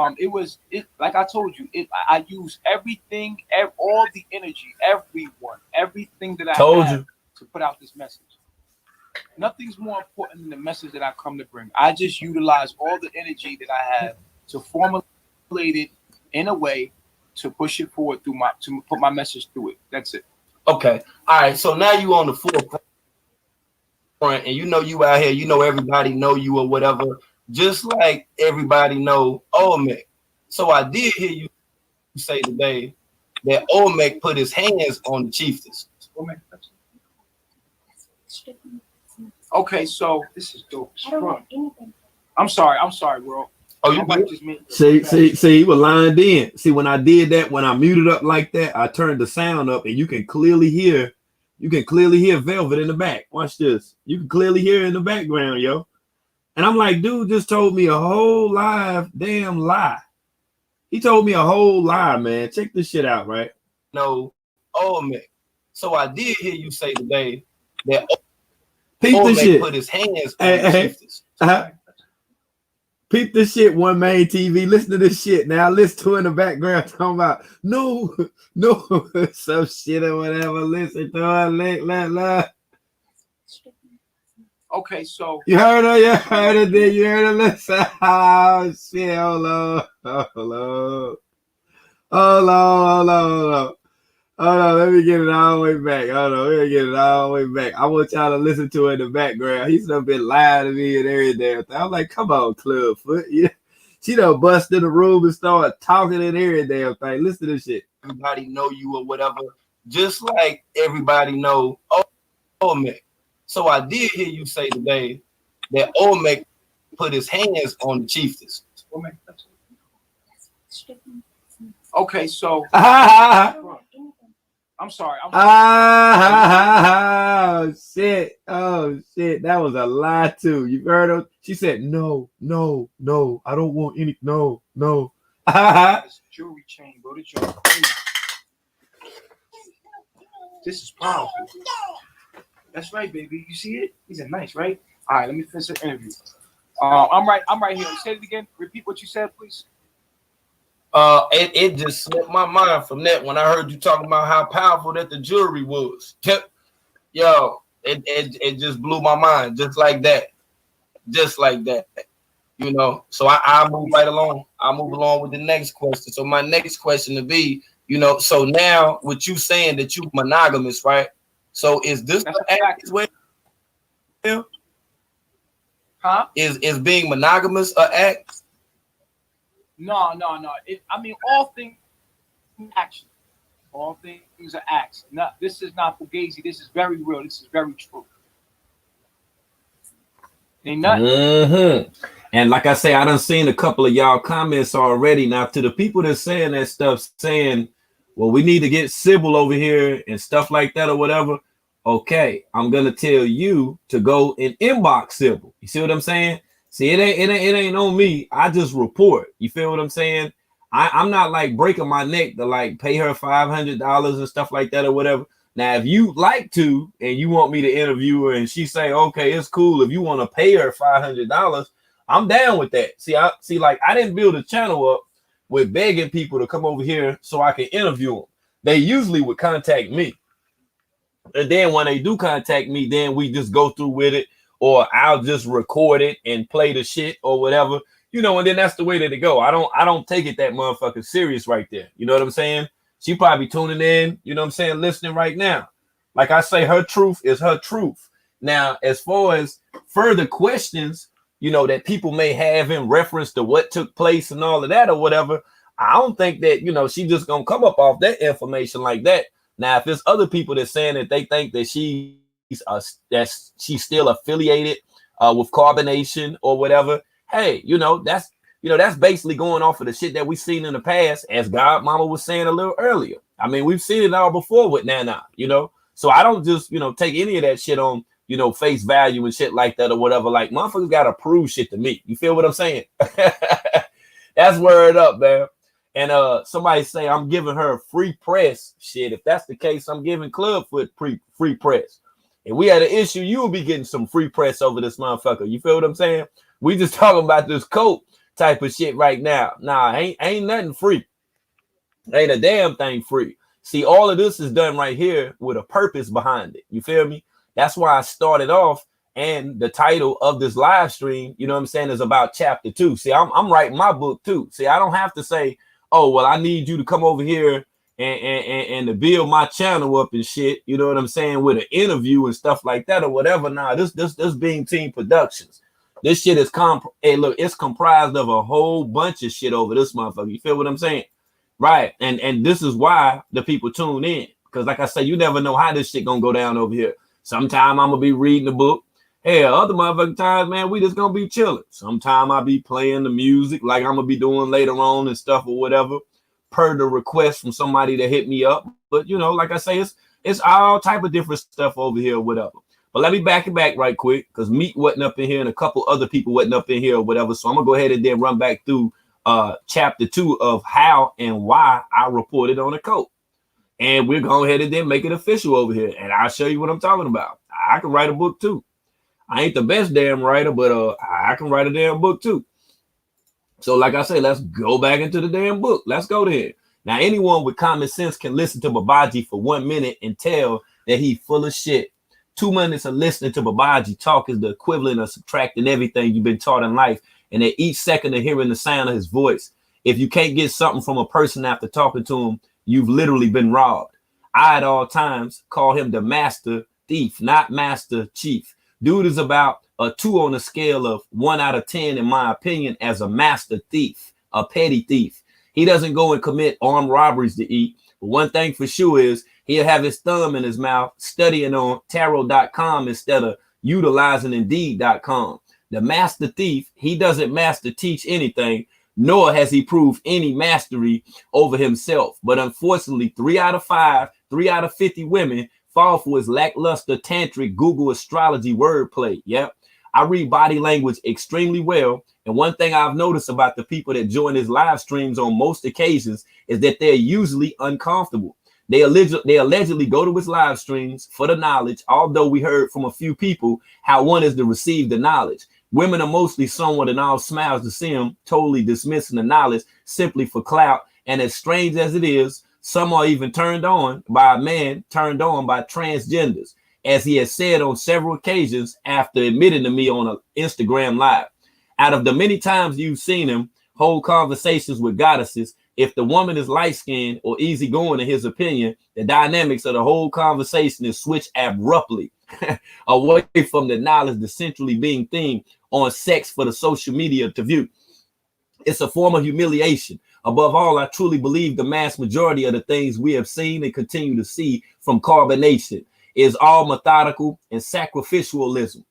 It like I told you, I use everything, all the energy, everything that I have to put out this message. Nothing's more important than the message that I come to bring. I just utilize all the energy that I have to formulate it in a way to push it forward to put my message through it. That's it. Okay. All right. So now you on the forefront, and you know you out here. You know everybody know you or whatever. Just like everybody know Olmec. So I did hear you say today that Olmec put his hands on the chieftains. Okay, so this is dope. I'm sorry, world. Oh, you good? See, he was lined in. See, when I did that, when I muted up like that, I turned the sound up, and you can clearly hear Velvet in the back. Watch this. You can clearly hear in the background, yo. And I'm like, dude just told me a whole damn lie. He told me a whole lie, man. Check this shit out, right? No, Olmec. So I did hear you say today that Olmec put his hands on the chieftains. Peep this shit, One Main TV. Listen to this shit. Now listen to in the background talking about no, some shit or whatever. Listen to it. Okay, so you heard her, you heard her, then you heard her. Listen. Oh shit, hold on, let me get it all the way back. I want y'all to listen to it in the background. He's done been lying to me and everything. I'm like, come on, Clubfoot. Yeah. She done bust in the room and started talking and every damn thing. Listen to this shit. Everybody know you or whatever. Just like everybody know Olmec. So I did hear you say today that Olmec put his hands on the chieftains. Okay, so I'm sorry. Oh shit. That was a lie too. You heard her? She said, no, I don't want any, no. This jewelry chain, bro. This is powerful. That's right, baby. You see it? These are nice, right? All right, let me finish the interview. I'm right here. Say it again. Repeat what you said, please. It just slipped my mind from that when I heard you talking about how powerful that the jewelry was. Yo, it just blew my mind, just like that. You know, so I move right along. I move along with the next question. So my next question to be, you know, so now with you saying that you monogamous, right? So is this the act as well? Huh? Is being monogamous an act? No. I mean, all things action. All things are acts. This is not fugazi. This is very real. This is very true. Ain't nothing. Mm-hmm. And like I say, I done seen a couple of y'all comments already. Now, to the people that's saying that stuff, saying, well, we need to get Sybil over here and stuff like that or whatever. Okay, I'm gonna tell you to go and inbox Sybil. You see what I'm saying? See, it ain't on me. I just report. You feel what I'm saying? I'm not like breaking my neck to like pay her $500 and stuff like that or whatever. Now, if you like to and you want me to interview her and she say, okay, it's cool. If you want to pay her $500, I'm down with that. See, like I didn't build a channel up with begging people to come over here so I can interview them. They usually would contact me. And then when they do contact me, then we just go through with it, or I'll just record it and play the shit or whatever, you know, and then that's the way that it go. I don't take it that motherfucking serious right there. You know what I'm saying? She probably tuning in, you know what I'm saying, listening right now. Like I say, her truth is her truth. Now, as far as further questions, you know, that people may have in reference to what took place and all of that or whatever, I don't think that, you know, she just gonna come up off that information like that. Now, if there's other people that's saying that they think that she's still affiliated with Carbonation or whatever, hey, you know, that's basically going off of the shit that we've seen in the past, as Godmama was saying a little earlier. I mean, we've seen it all before with Nana, you know. So I don't just, you know, take any of that shit on, you know, face value and shit like that or whatever. Like, motherfuckers gotta prove shit to me. You feel what I'm saying? That's word up, man. And somebody say I'm giving her free press. Shit, if that's the case, I'm giving Clubfoot free press. If we had an issue, you would be getting some free press over this motherfucker. You feel what I'm saying? We just talking about this coat type of shit right now. Nah, ain't nothing free. Ain't a damn thing free. See, all of this is done right here with a purpose behind it. You feel me? That's why I started off, and the title of this live stream, you know what I'm saying, is about chapter 2. See, I'm writing my book too. See, I don't have to say, oh, well, I need you to come over here and to build my channel up and shit, you know what I'm saying, with an interview and stuff like that or whatever. Nah, this Being Team Productions. This shit is it's comprised of a whole bunch of shit over this motherfucker. You feel what I'm saying? Right. And this is why the people tune in. Because like I say, you never know how this shit gonna go down over here. Sometime I'm gonna be reading the book. Hell, other motherfucking times, man, we just gonna be chilling. Sometime I'll be playing the music like I'm gonna be doing later on and stuff or whatever, per the request from somebody that hit me up. But you know, like I say, it's all type of different stuff over here or whatever. But let me back it back right quick, because Meat wasn't up in here and a couple other people wasn't up in here or whatever. So I'm gonna go ahead and then run back through chapter 2 of how and why I reported on a coat. And we're going ahead and then make it official over here. And I'll show you what I'm talking about. I can write a book too. I ain't the best damn writer, but I can write a damn book too. So like I say, let's go back into the damn book. Let's go there. Now, anyone with common sense can listen to Babaji for 1 minute and tell that he full of shit. 2 minutes of listening to Babaji talk is the equivalent of subtracting everything you've been taught in life. And at each second of hearing the sound of his voice, if you can't get something from a person after talking to him, you've literally been robbed. I at all times call him the master thief, not master chief. Dude is about a 2 on a scale of 1 out of 10, in my opinion, as a master thief, a petty thief. He doesn't go and commit armed robberies to eat. But one thing for sure is he'll have his thumb in his mouth studying on tarot.com instead of utilizing indeed.com. The master thief, he doesn't master teach anything, nor has he proved any mastery over himself. But unfortunately, 3 out of 5, 3 out of 50 women fall for his lackluster tantric Google astrology wordplay. Yep. I read body language extremely well. And one thing I've noticed about the people that join his live streams on most occasions is that they're usually uncomfortable. They allegedly go to his live streams for the knowledge, although we heard from a few people how one is to receive the knowledge. Women are mostly somewhat and all smiles to see him, totally dismissing the knowledge simply for clout. And as strange as it is, some are even turned on by a man turned on by transgenders, as he has said on several occasions after admitting to me on an Instagram live. Out of the many times you've seen him hold conversations with goddesses, if the woman is light-skinned or easygoing in his opinion, the dynamics of the whole conversation is switched abruptly away from the knowledge, the centrally being theme on sex for the social media to view. It's a form of humiliation. Above all, I truly believe the mass majority of the things we have seen and continue to see from carbonation is all methodical and sacrificialism.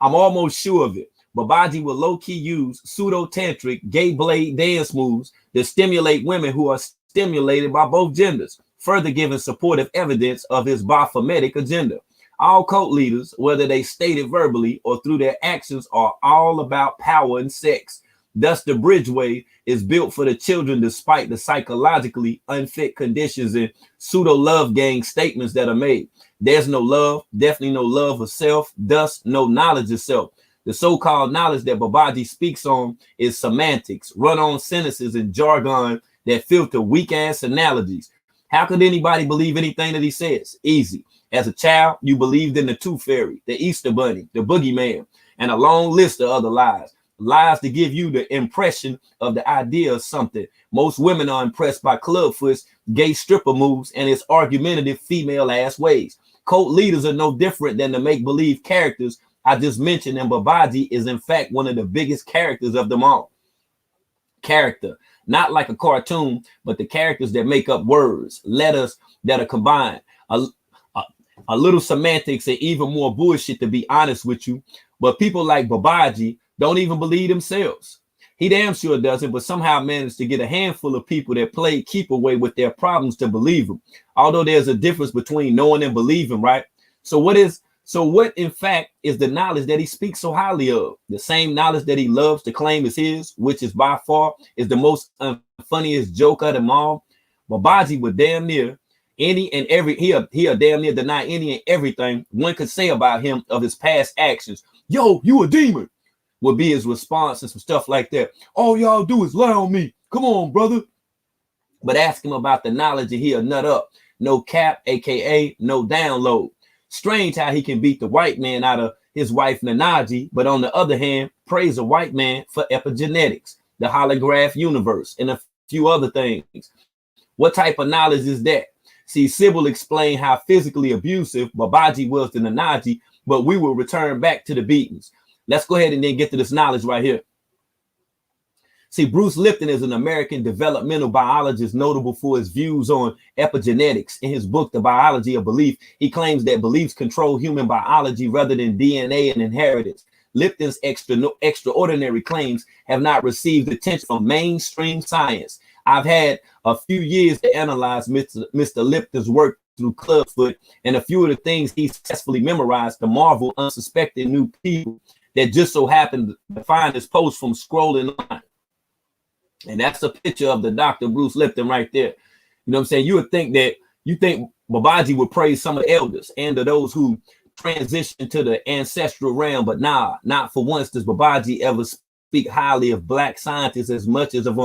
I'm almost sure of it. Babaji will low-key use pseudo-tantric gay blade dance moves that stimulate women who are stimulated by both genders, further giving supportive evidence of his Baphometic agenda. All cult leaders, whether they state it verbally or through their actions, are all about power and sex. Thus, the Bridgeway is built for the children despite the psychologically unfit conditions and pseudo-love gang statements that are made. There's no love, definitely no love of self, thus no knowledge of self. The so-called knowledge that Babaji speaks on is semantics, run-on sentences and jargon that filter weak-ass analogies. How could anybody believe anything that he says? Easy. As a child, you believed in the Tooth Fairy, the Easter Bunny, the Boogeyman, and a long list of other lies. Lies to give you the impression of the idea of something. Most women are impressed by Clubfoot's gay stripper moves and his argumentative female-ass ways. Cult leaders are no different than the make-believe characters I just mentioned, and Babaji is in fact one of the biggest characters of them all. Character, not like a cartoon, but the characters that make up words, letters that are combined. A little semantics and even more bullshit, to be honest with you. But people like Babaji don't even believe themselves. He damn sure doesn't, but somehow managed to get a handful of people that play keep away with their problems to believe him. Although there's a difference between knowing and believing, right? So what in fact is the knowledge that he speaks so highly of? The same knowledge that he loves to claim is his, which is by far is the most funniest joke of them all. Babaji would damn near any and every, he'll damn near deny any and everything one could say about him of his past actions. Yo, you a demon, would be his response, and some stuff like that. All y'all do is lie on me. Come on, brother. But ask him about the knowledge and he'll nut up. No cap, aka no download. Strange how he can beat the white man out of his wife Nanaji, but on the other hand, praise a white man for epigenetics, the holograph universe, and a few other things. What type of knowledge is that? See, Sybil explained how physically abusive Babaji was to Nanaji, but we will return back to the beatings. Let's go ahead and then get to this knowledge right here. See, Bruce Lipton is an American developmental biologist notable for his views on epigenetics. In his book, The Biology of Belief, he claims that beliefs control human biology rather than DNA and inheritance. Lipton's extraordinary claims have not received attention from mainstream science. I've had a few years to analyze Mr. Lipton's work through Clubfoot, and a few of the things he successfully memorized to marvel unsuspecting new people that just so happened to find his post from scrolling on. And that's a picture of the Dr. Bruce Lipton right there. You know what I'm saying? You would think that Babaji would praise some of the elders and of those who transition to the ancestral realm, but nah, not for once does Babaji ever speak highly of black scientists as much as of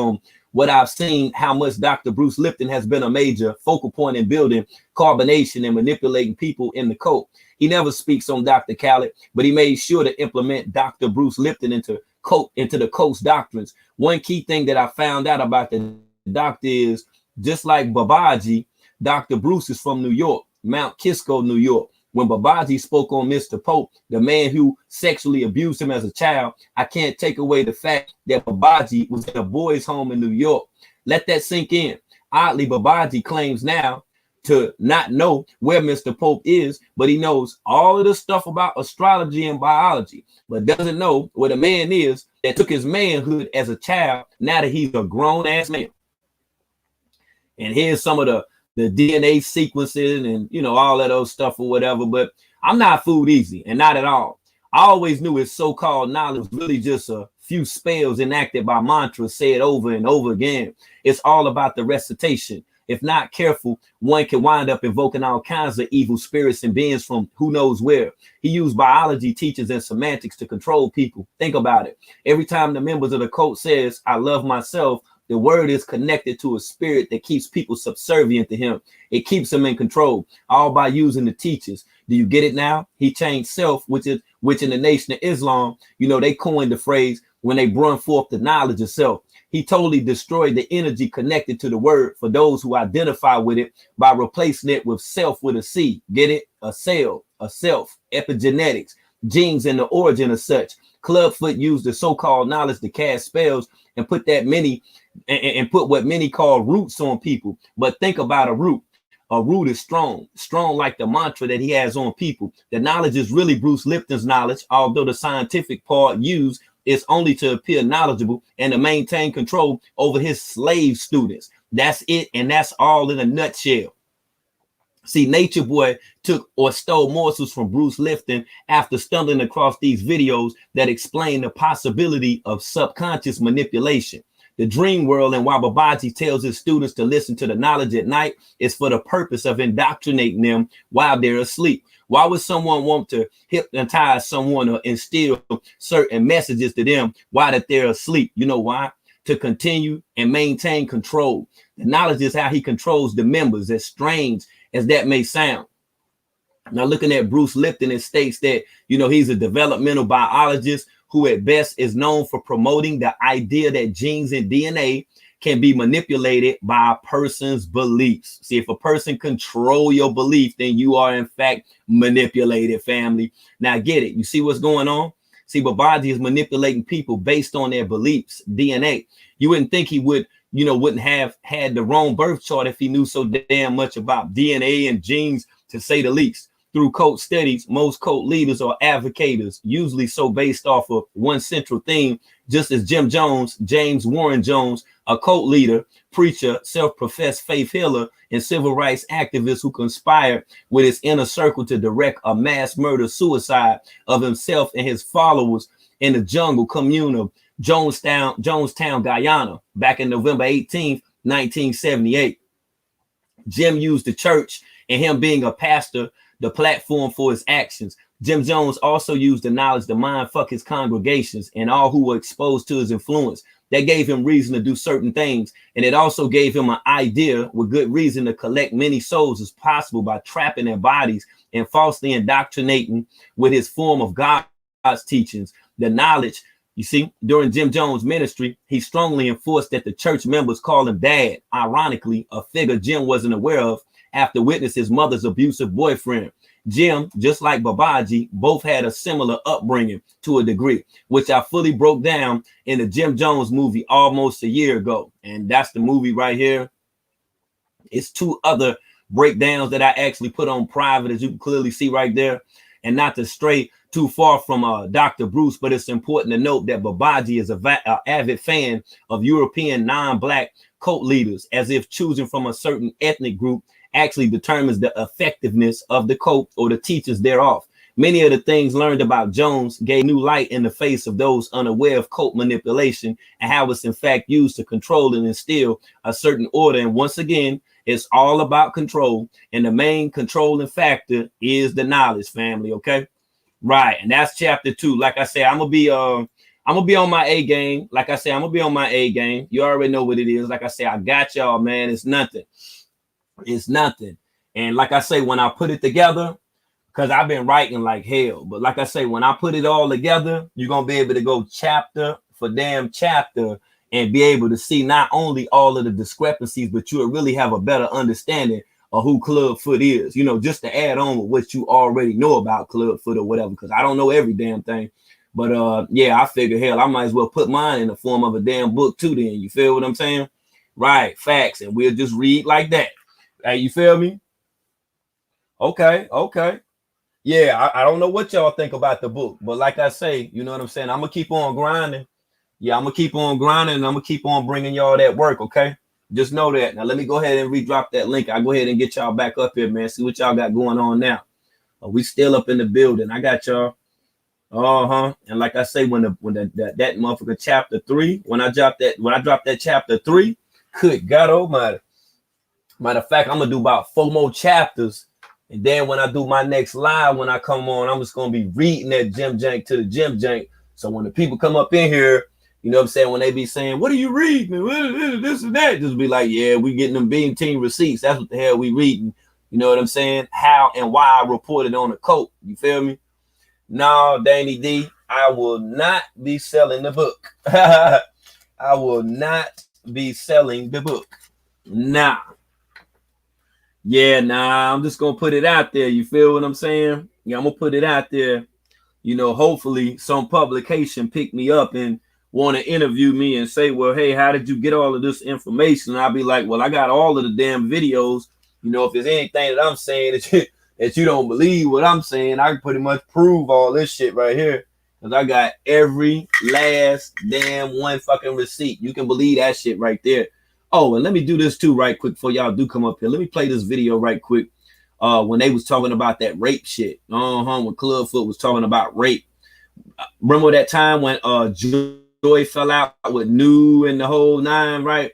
what I've seen, how much Dr. Bruce Lipton has been a major focal point in building carbonation and manipulating people in the cult. He never speaks on Dr. Khaled, but he made sure to implement Dr. Bruce Lipton into the cult's doctrines. One key thing that I found out about the doctor is, just like Babaji, Dr. Bruce is from New York, Mount Kisco, New York. When Babaji spoke on Mr. Pope, the man who sexually abused him as a child, I can't take away the fact that Babaji was in a boys' home in New York. Let that sink in. Oddly, Babaji claims now to not know where Mr. Pope is, but he knows all of the stuff about astrology and biology, but doesn't know where the man is that took his manhood as a child, now that he's a grown-ass man. And here's some of the DNA sequences and, you know, all of those stuff or whatever, but I'm not fooled easy, and not at all. I always knew his so-called knowledge was really just a few spells enacted by mantras said over and over again. It's all about the recitation. If not careful, one can wind up invoking all kinds of evil spirits and beings from who knows where. He used biology, teachers, and semantics to control people. Think about it. Every time the members of the cult says, I love myself, the word is connected to a spirit that keeps people subservient to him. It keeps them in control, all by using the teachers. Do you get it now? He changed self, which in the Nation of Islam, you know, they coined the phrase when they brought forth the knowledge of self. He totally destroyed the energy connected to the word for those who identify with it by replacing it with self with a C. Get it? A cell, a self, epigenetics, genes, and the origin of such. Clubfoot used the so-called knowledge to cast spells and put put what many call roots on people. But think about a root. A root is strong like the mantra that he has on people. The knowledge is really Bruce Lipton's knowledge, although the scientific part used is only to appear knowledgeable and to maintain control over his slave students. That's it, and that's all in a nutshell. See, Nature Boy took or stole morsels from Bruce Lipton after stumbling across these videos that explain the possibility of subconscious manipulation. The dream world, and why Babaji tells his students to listen to the knowledge at night, is for the purpose of indoctrinating them while they're asleep. Why would someone want to hypnotize someone or instill certain messages to them while that they're asleep? You know why? To continue and maintain control. The knowledge is how he controls the members, as strange as that may sound. Now, looking at Bruce Lipton, it states that, you know, he's a developmental biologist who at best is known for promoting the idea that genes and DNA can be manipulated by a person's beliefs. See, if a person control your belief, then you are in fact manipulated, family. Now get it. You see what's going on? See, Babaji is manipulating people based on their beliefs, DNA. You wouldn't think he would, you know, wouldn't have had the wrong birth chart if he knew so damn much about DNA and genes, to say the least. Through cult studies, most cult leaders are advocators, usually so based off of one central theme, just as Jim Jones, James Warren Jones, a cult leader, preacher, self-professed faith healer, and civil rights activist who conspired with his inner circle to direct a mass murder suicide of himself and his followers in the jungle commune of Jonestown, Guyana, back in November 18th, 1978. Jim used the church and him being a pastor, the platform for his actions. Jim Jones also used the knowledge to mind fuck his congregations and all who were exposed to his influence. That gave him reason to do certain things. And it also gave him an idea with good reason to collect many souls as possible by trapping their bodies and falsely indoctrinating with his form of God's teachings. The knowledge, you see, during Jim Jones' ministry, he strongly enforced that the church members call him dad, ironically, a figure Jim wasn't aware of after witnessing his mother's abusive boyfriend. Jim, just like Babaji, both had a similar upbringing to a degree, which I fully broke down in the Jim Jones movie almost a year ago. And that's the movie right here. It's two other breakdowns that I actually put on private, as you can clearly see right there. And not to stray too far from Dr. Bruce, but it's important to note that Babaji is an avid fan of European non-Black cult leaders, as if choosing from a certain ethnic group actually determines the effectiveness of the cult or the teachers thereof. Many of the things learned about Jones gave new light in the face of those unaware of cult manipulation and how it's in fact used to control and instill a certain order. And once again, it's all about control. And the main controlling factor is the knowledge, family. Okay. Right. And that's chapter 2. Like I say, I'm gonna be on my A game. Like I say, I'm gonna be on my A game. You already know what it is. Like I say, I got y'all, man. It's nothing. It's nothing. And like I say, when I put it together, because I've been writing like hell, but like I say, when I put it all together, you're gonna be able to go chapter for damn chapter and be able to see not only all of the discrepancies, but you'll really have a better understanding of who Clubfoot is, you know, just to add on with what you already know about Clubfoot or whatever, because I don't know every damn thing. But yeah, I figure, hell, I might as well put mine in the form of a damn book too then. You feel what I'm saying? Right, facts. And we'll just read like that. Hey, you feel me? Okay. Yeah, I don't know what y'all think about the book, but like I say, you know what I'm saying? I'm gonna keep on grinding. Yeah, I'm gonna keep on grinding, and I'm gonna keep on bringing y'all that work, okay? Just know that. Now let me go ahead and redrop that link. I'll go ahead and get y'all back up here, man. See what y'all got going on now. We still up in the building. I got y'all. And like I say, when that motherfucker chapter 3, when I drop that chapter 3, good God Almighty. Matter of fact, I'm gonna do about 4 more chapters, and then when I do my next live, when I come on, I'm just gonna be reading that Jim Jank to the Jim Jank. So when the people come up in here, you know what I'm saying, when they be saying, "What are you reading? This and that," just be like, "Yeah, we getting them Beam Team receipts. That's what the hell we reading." You know what I'm saying? How and why I reported on the coat. You feel me? No, Danny D, I will not be selling the book. I will not be selling the book. Nah. Yeah, nah, I'm just gonna put it out there. You feel what I'm saying? Yeah, I'm gonna put it out there. You know, hopefully some publication pick me up and want to interview me and say, "Well, hey, how did you get all of this information?" And I'll be like, "Well, I got all of the damn videos. You know, if there's anything that I'm saying that you don't believe what I'm saying, I can pretty much prove all this shit right here. Because I got every last damn one fucking receipt. You can believe that shit right there." Oh, and let me do this too right quick before y'all do come up here. Let me play this video right quick. When they was talking about that rape shit. When Clubfoot was talking about rape. Remember that time when Joy fell out with New and the whole nine, right?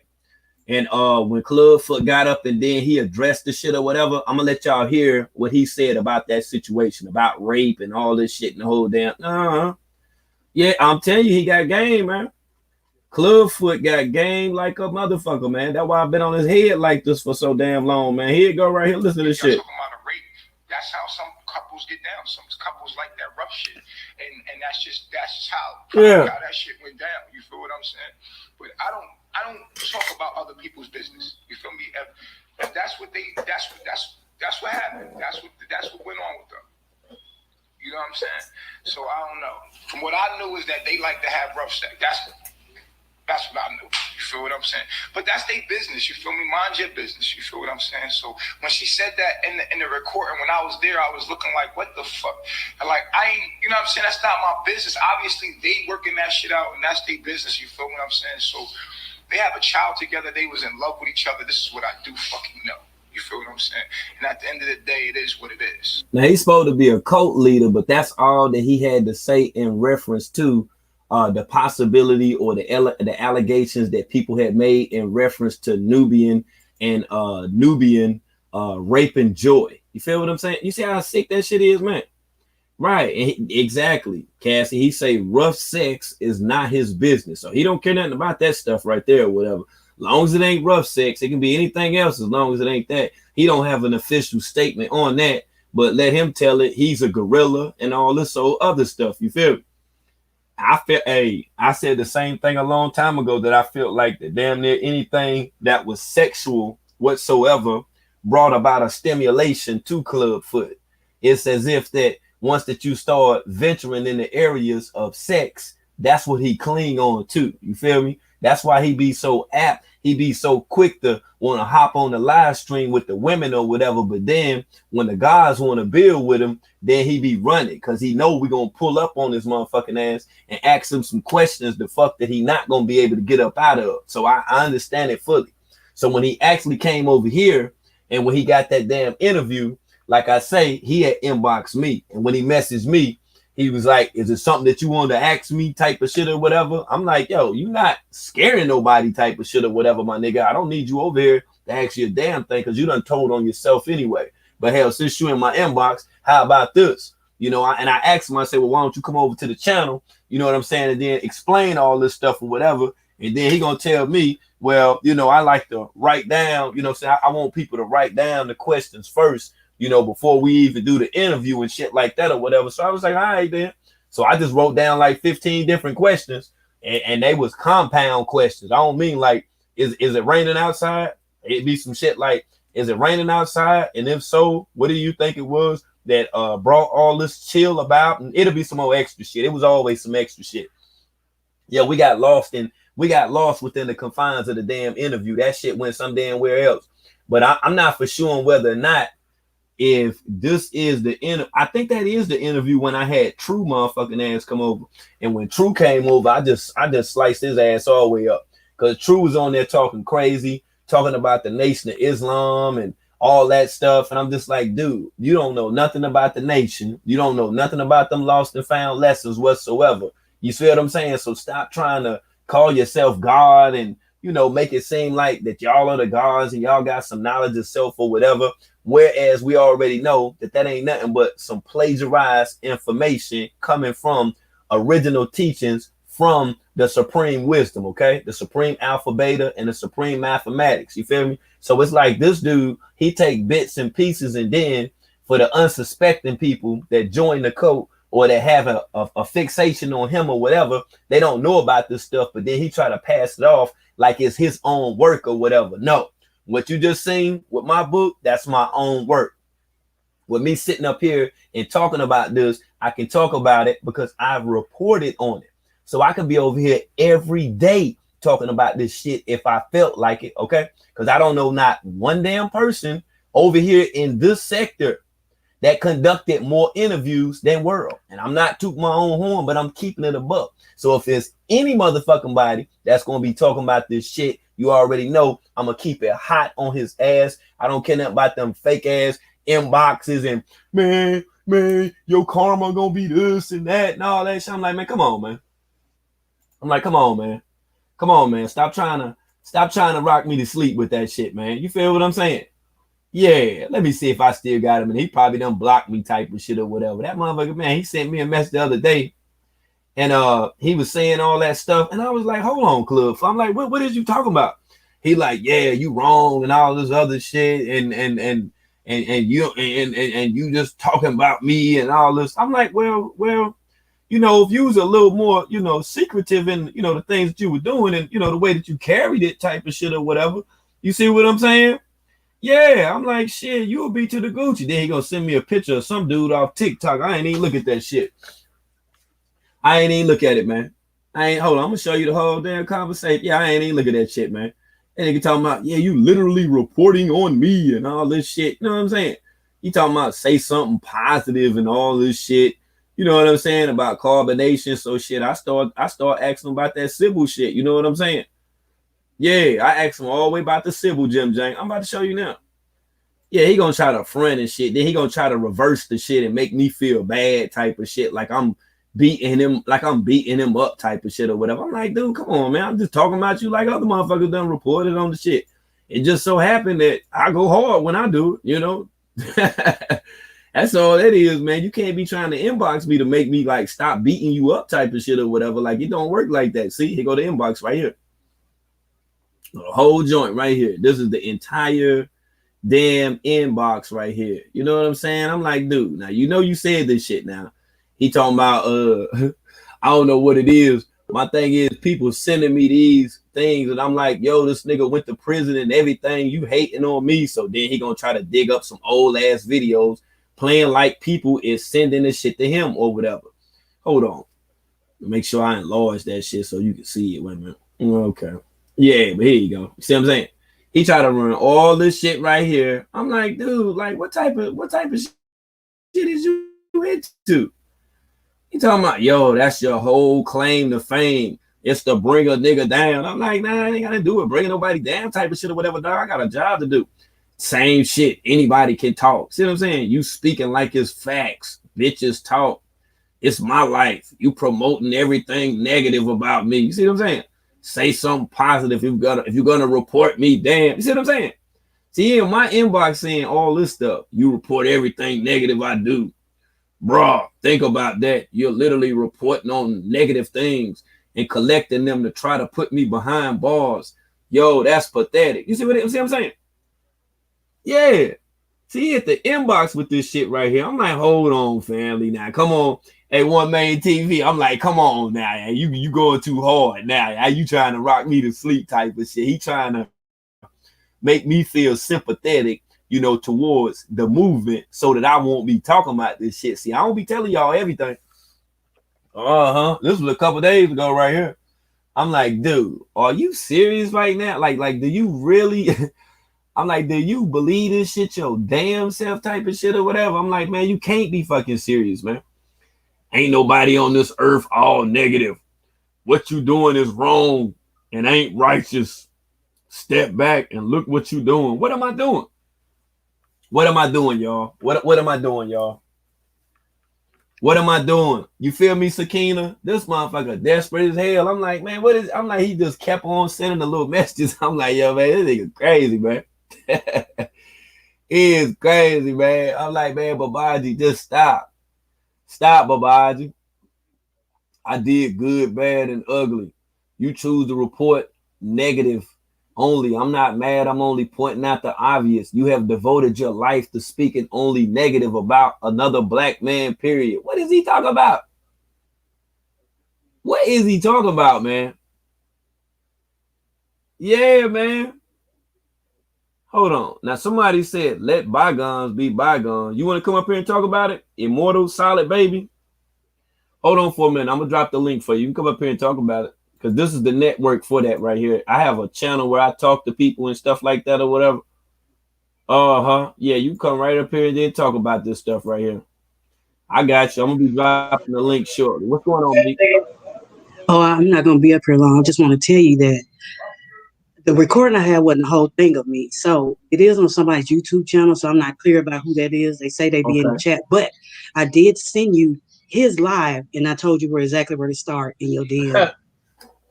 And when Clubfoot got up and then he addressed the shit or whatever, I'm gonna let y'all hear what he said about that situation, about rape and all this shit and the whole damn. Yeah, I'm telling you, he got game, man. Clubfoot got game like a motherfucker, man. That's why I've been on his head like this for so damn long, man. Here you go, right here. Listen to this shit. That's how some couples get down. Some couples like that rough shit, and that's just how that shit went down. You feel what I'm saying? But I don't talk about other people's business. You feel me? If that's what what happened. That's what went on with them. You know what I'm saying? So I don't know. From what I knew is that they like to have rough sex. That's what I knew. You feel what I'm saying? But that's their business. You feel me? Mind your business. You feel what I'm saying? So when she said that in the recording, when I was there, I was looking like, what the fuck? And like, I ain't, you know what I'm saying? That's not my business. Obviously, they working that shit out, and that's their business. You feel what I'm saying? So they have a child together. They was in love with each other. This is what I do fucking know. You feel what I'm saying? And at the end of the day, it is what it is. Now, he's supposed to be a cult leader, but that's all that he had to say in reference to the possibility or the allegations that people had made in reference to Nubian and Nubian raping Joy. You feel what I'm saying? You see how sick that shit is, man? Right. Exactly. Cassie, he say rough sex is not his business. So he don't care nothing about that stuff right there or whatever. Long as it ain't rough sex, it can be anything else as long as it ain't that. He don't have an official statement on that, but let him tell it. He's a gorilla and all this old other stuff. You feel me? I said the same thing a long time ago that I felt like that damn near anything that was sexual whatsoever brought about a stimulation to Clubfoot. It's as if that once that you start venturing in the areas of sex, that's what he cling on to. You feel me? That's why he be so apt. He be so quick to want to hop on the live stream with the women or whatever. But then when the guys want to build with him, then he be running because he know we're going to pull up on his motherfucking ass and ask him some questions the fuck that he not going to be able to get up out of. So I understand it fully. So when he actually came over here and when he got that damn interview, like I say, he had inboxed me. And when he messaged me, he was like, "Is it something that you want to ask me type of shit or whatever?" I'm like, "Yo, you not scaring nobody type of shit or whatever, my nigga. I don't need you over here to ask you a damn thing because you done told on yourself anyway. But hell, since you in my inbox, how about this?" You know, and I asked him, I said, "Well, why don't you come over to the channel?" You know what I'm saying? And then explain all this stuff or whatever. And then he gonna tell me, "Well, you know, I like to write down, you know, say I want people to write down the questions first, you know, before we even do the interview and shit like that or whatever." So I was like, all right, then. So I just wrote down like 15 different questions and they was compound questions. I don't mean like, is it raining outside? It'd be some shit like, is it raining outside? And if so, what do you think it was that brought all this chill about? And it'll be some more extra shit. It was always some extra shit. Yeah, we got lost within the confines of the damn interview. That shit went some damn where else. But I'm not for sure on whether or not if this is I think that is the interview when I had True motherfucking ass come over. And when True came over, I just sliced his ass all the way up. Because True was on there talking crazy, talking about the Nation of Islam and all that stuff. And I'm just like, dude, you don't know nothing about the nation. You don't know nothing about them lost and found lessons whatsoever. You see what I'm saying? So stop trying to call yourself God and you know, make it seem like that y'all are the gods and y'all got some knowledge of self or whatever. Whereas we already know that that ain't nothing but some plagiarized information coming from original teachings from the supreme wisdom, okay? The supreme alpha, beta, and the supreme mathematics. You feel me? So it's like this dude, he take bits and pieces, and then for the unsuspecting people that join the cult or that have a fixation on him or whatever, they don't know about this stuff, but then he try to pass it off like it's his own work or whatever. No, what you just seen with my book, that's my own work. With me sitting up here and talking about this, I can talk about it because I've reported on it. So I can be over here every day talking about this shit if I felt like it, okay? Because I don't know not one damn person over here in this sector that conducted more interviews than World. And I'm not tooting my own horn, but I'm keeping it above. So if there's any motherfucking body that's going to be talking about this shit, you already know I'm going to keep it hot on his ass. I don't care nothing about them fake ass inboxes and man, your karma going to be this and that and all that shit. I'm like, man, come on, man. I'm like, come on, man. Come on, man. Stop trying to rock me to sleep with that shit, man. You feel what I'm saying? Yeah, let me see if I still got him. And he probably done blocked me type of shit or whatever. That motherfucker, man, he sent me a message the other day. And he was saying all that stuff. And I was like, hold on, Club. I'm like, what is you talking about? He like, yeah, you wrong and all this other shit. And you just talking about me and all this. I'm like, well, you know, if you was a little more, you know, secretive in, you know, the things that you were doing and, you know, the way that you carried it type of shit or whatever. You see what I'm saying? Yeah, I'm like, shit, you'll be to the Gucci. Then he gonna send me a picture of some dude off TikTok. I ain't even look at that shit. I ain't even look at it, man. Hold on, I'm gonna show you the whole damn conversation. Yeah, I ain't even look at that shit, man. And nigga talking about, yeah, you literally reporting on me and all this shit. You know what I'm saying? He talking about say something positive and all this shit. You know what I'm saying? About carbonation. So shit, I start asking about that Sybil shit. You know what I'm saying? Yeah, I asked him all the way about the Sybil, Jim Jang. I'm about to show you now. Yeah, he gonna try to front and shit. Then he gonna try to reverse the shit and make me feel bad type of shit. Like I'm beating him up type of shit or whatever. I'm like, dude, come on, man. I'm just talking about you like other motherfuckers done reported on the shit. It just so happened that I go hard when I do it, you know? That's all that is, man. You can't be trying to inbox me to make me like stop beating you up type of shit or whatever. Like it don't work like that. See, here go the inbox right here. The whole joint right here. This is the entire damn inbox right here. You know what I'm saying? I'm like, dude, now you know you said this shit now. He talking about I don't know what it is. My thing is people sending me these things and I'm like, yo, this nigga went to prison and everything. You hating on me. So then he gonna try to dig up some old ass videos playing like people is sending this shit to him or whatever. Hold on. Make sure I enlarge that shit so you can see it. Wait a minute. Okay. Yeah, but here you go. You see what I'm saying? He tried to run all this shit right here. I'm like, dude, like what type of shit is you into? He talking about, yo, that's your whole claim to fame. It's to bring a nigga down. I'm like, nah, I ain't gotta do it. Bringing nobody down type of shit or whatever, dog. I got a job to do. Same shit. Anybody can talk. See what I'm saying? You speaking like it's facts. Bitches talk. It's my life. You promoting everything negative about me. You see what I'm saying? Say something positive if you're gonna report me, damn. You see what I'm saying? See, in my inbox saying all this stuff, you report everything negative I do. Bruh, think about that. You're literally reporting on negative things and collecting them to try to put me behind bars. Yo, that's pathetic. You see what I'm saying? Yeah. See, at the inbox with this shit right here, I'm like, hold on, family. Now, come on. Hey, One Main TV, I'm like, come on now. You going too hard now. You trying to rock me to sleep type of shit. He trying to make me feel sympathetic, you know, towards the movement so that I won't be talking about this shit. See, I don't be telling y'all everything. This was a couple days ago right here. I'm like, dude, are you serious right now? Like, do you really... I'm like, do you believe this shit your damn self type of shit or whatever? I'm like, man, you can't be fucking serious, man. Ain't nobody on this earth all negative. What you doing is wrong and ain't righteous. Step back and look what you doing. What am I doing? What am I doing, y'all? What am I doing, y'all? What am I doing? You feel me, Sakina? This motherfucker desperate as hell. I'm like, man, what is? I'm like, he just kept on sending the little messages. I'm like, yo, man, this nigga crazy, man. He is crazy, man. I'm like, man, Babaji, just stop. Stop, Babaji. I did good, bad, and ugly. You choose to report negative only. I'm not mad. I'm only pointing out the obvious. You have devoted your life to speaking only negative about another black man, period. What is he talking about? What is he talking about, man? Yeah, man. Hold on. Now, somebody said, let bygones be bygones. You want to come up here and talk about it? Immortal, solid, baby. Hold on for a minute. I'm going to drop the link for you. You can come up here and talk about it. Because this is the network for that right here. I have a channel where I talk to people and stuff like that or whatever. Yeah, you come right up here and then talk about this stuff right here. I got you. I'm going to be dropping the link shortly. What's going on, Meek? Oh, I'm not going to be up here long. I just want to tell you that the recording I had wasn't the whole thing of me. So it is on somebody's YouTube channel, so I'm not clear about who that is. They say they be in the chat. But I did send you his live, and I told you exactly where to start in your DM.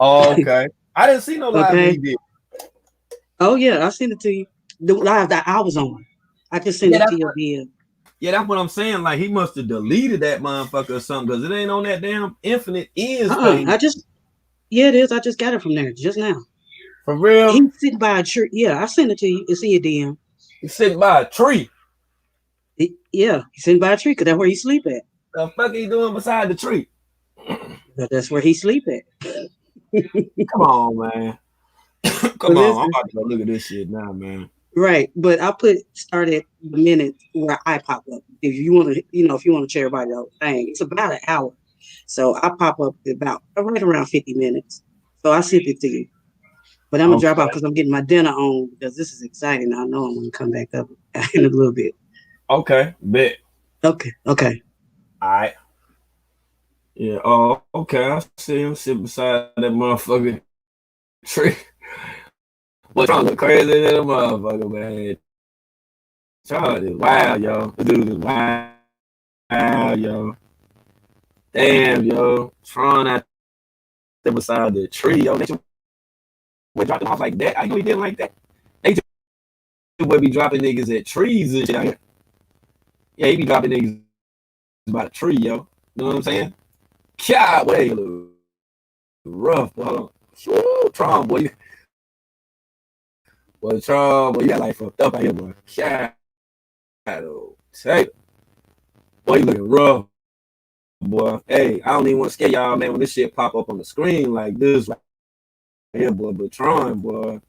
Okay. I didn't see no live he did. Oh, yeah, I sent it to you. The live that I was on. I just sent it to your DM. Yeah, that's what I'm saying. Like, he must have deleted that motherfucker or something, because it ain't on that damn Infinite Is page. Yeah, it is. I just got it from there just now. For real? He's sitting by a tree. Yeah, I sent it to you. It's in your DM. He's sitting by a tree? Yeah, he's sitting by a tree because that's where he sleep at. The fuck he doing beside the tree? That's where he sleep at. Come on, man. Come on. I'm about to go look at this shit now, man. Right, but I started the minute where I pop up. If you want to, if you want to share everybody the whole thing, it's about an hour. So I pop up about right around 50 minutes. So I sent it to you. But I'm gonna drop out because I'm getting my dinner on because this is exciting. I know I'm gonna come back up in a little bit. Okay, bet. Okay. All right. Yeah. Oh, okay. I see him sit beside that motherfucking tree. What's wrong? Look crazy than that motherfucker, man. Charlie is wild, yo. The dude is wild, yo. Damn, yo. Tron out there beside the tree, yo. They dropping off like that. I know he didn't like that. They just would be dropping niggas at trees and shit out here. Yeah, he be dropping niggas by the tree, yo. You know what I'm saying? God, boy, you look rough, boy. Tron, boy. Boy, Tron, boy, you got like fucked up out here, boy. Say, boy, you looking rough, boy. Hey, I don't even want to scare y'all, man, when this shit pop up on the screen like this. Yeah, boy, but Tron, boy.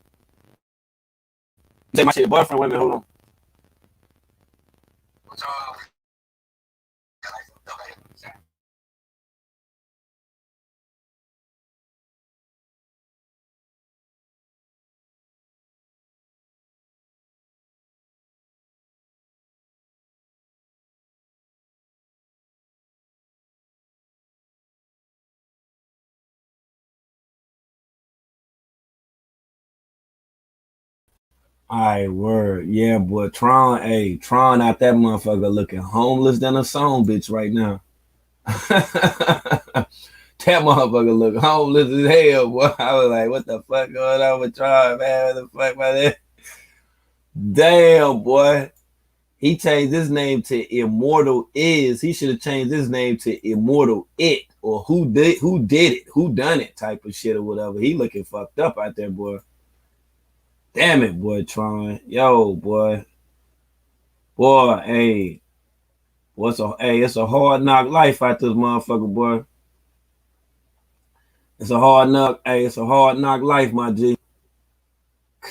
Take my shit, boyfriend. Wait a minute, hold on. Alright, word. Yeah, boy. Tron out that motherfucker looking homeless than a song bitch right now. That motherfucker look homeless as hell, boy. I was like, what the fuck going on with Tron, man? What the fuck, man? Damn, boy. He changed his name to Immortal Is. He should have changed his name to Immortal It or who did it, who done it type of shit or whatever. He looking fucked up out there, boy. Damn it, boy, Tron. Yo, boy. Boy, hey. It's a hard knock life out this motherfucker, boy. It's a hard knock life, my G.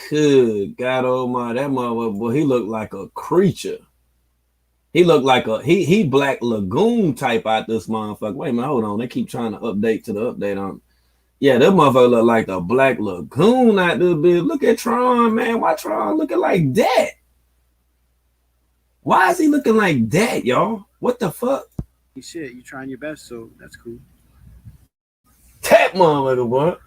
Good God almighty, that motherfucker, boy, he looked like a creature. He looked like he Black Lagoon type out this motherfucker. Wait a minute, hold on. They keep trying to update to the update on. Yeah, that motherfucker look like the Black Lagoon out this bitch. Look at Tron, man. Why Tron looking like that? Why is he looking like that, y'all? What the fuck? Shit, you trying your best, so that's cool. That motherfucker, boy.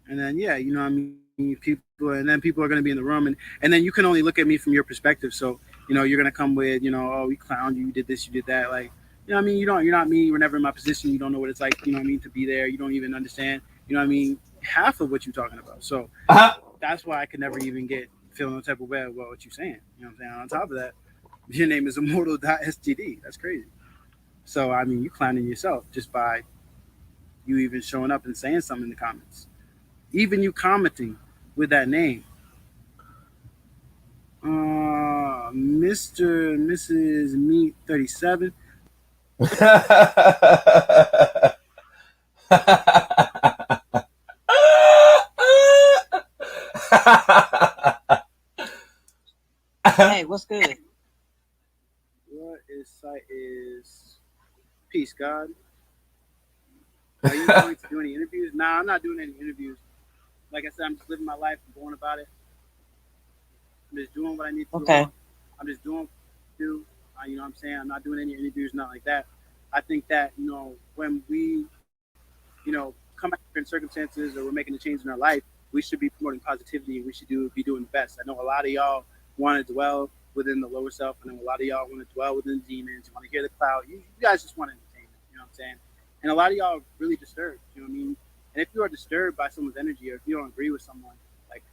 And then yeah, you know what I mean, people are going to be in the room, and then you can only look at me from your perspective. So You know, you're gonna come with, you know, oh, we clowned you, you did this, you did that. Like, you know what I mean? You're not me. You were never in my position. You don't know what it's like, you know what I mean, to be there. You don't even understand, you know what I mean, half of what you're talking about. So that's why I could never even feel no type of way about what you're saying. You know what I'm saying? On top of that, your name is Immortal.std. That's crazy. So I mean, you clowning yourself just by you even showing up and saying something in the comments. Even you commenting with that name. Mr. and Mrs. Meat 37. Hey, what's good? What is site is peace, God. Are you going to do any interviews? Nah, I'm not doing any interviews. Like I said, I'm just living my life and going about it. I'm just doing what I need to do. I'm just doing what I do. You know what I'm saying? I'm not doing any interviews, not like that. I think that, you know, when we, you know, come out in circumstances or we're making a change in our life, we should be promoting positivity and we should be doing the best. I know a lot of y'all want to dwell within the lower self. I know a lot of y'all want to dwell within the demons. You want to hear the cloud. You guys just want entertainment. You know what I'm saying? And a lot of y'all are really disturbed. You know what I mean? And if you are disturbed by someone's energy, or if you don't agree with someone, like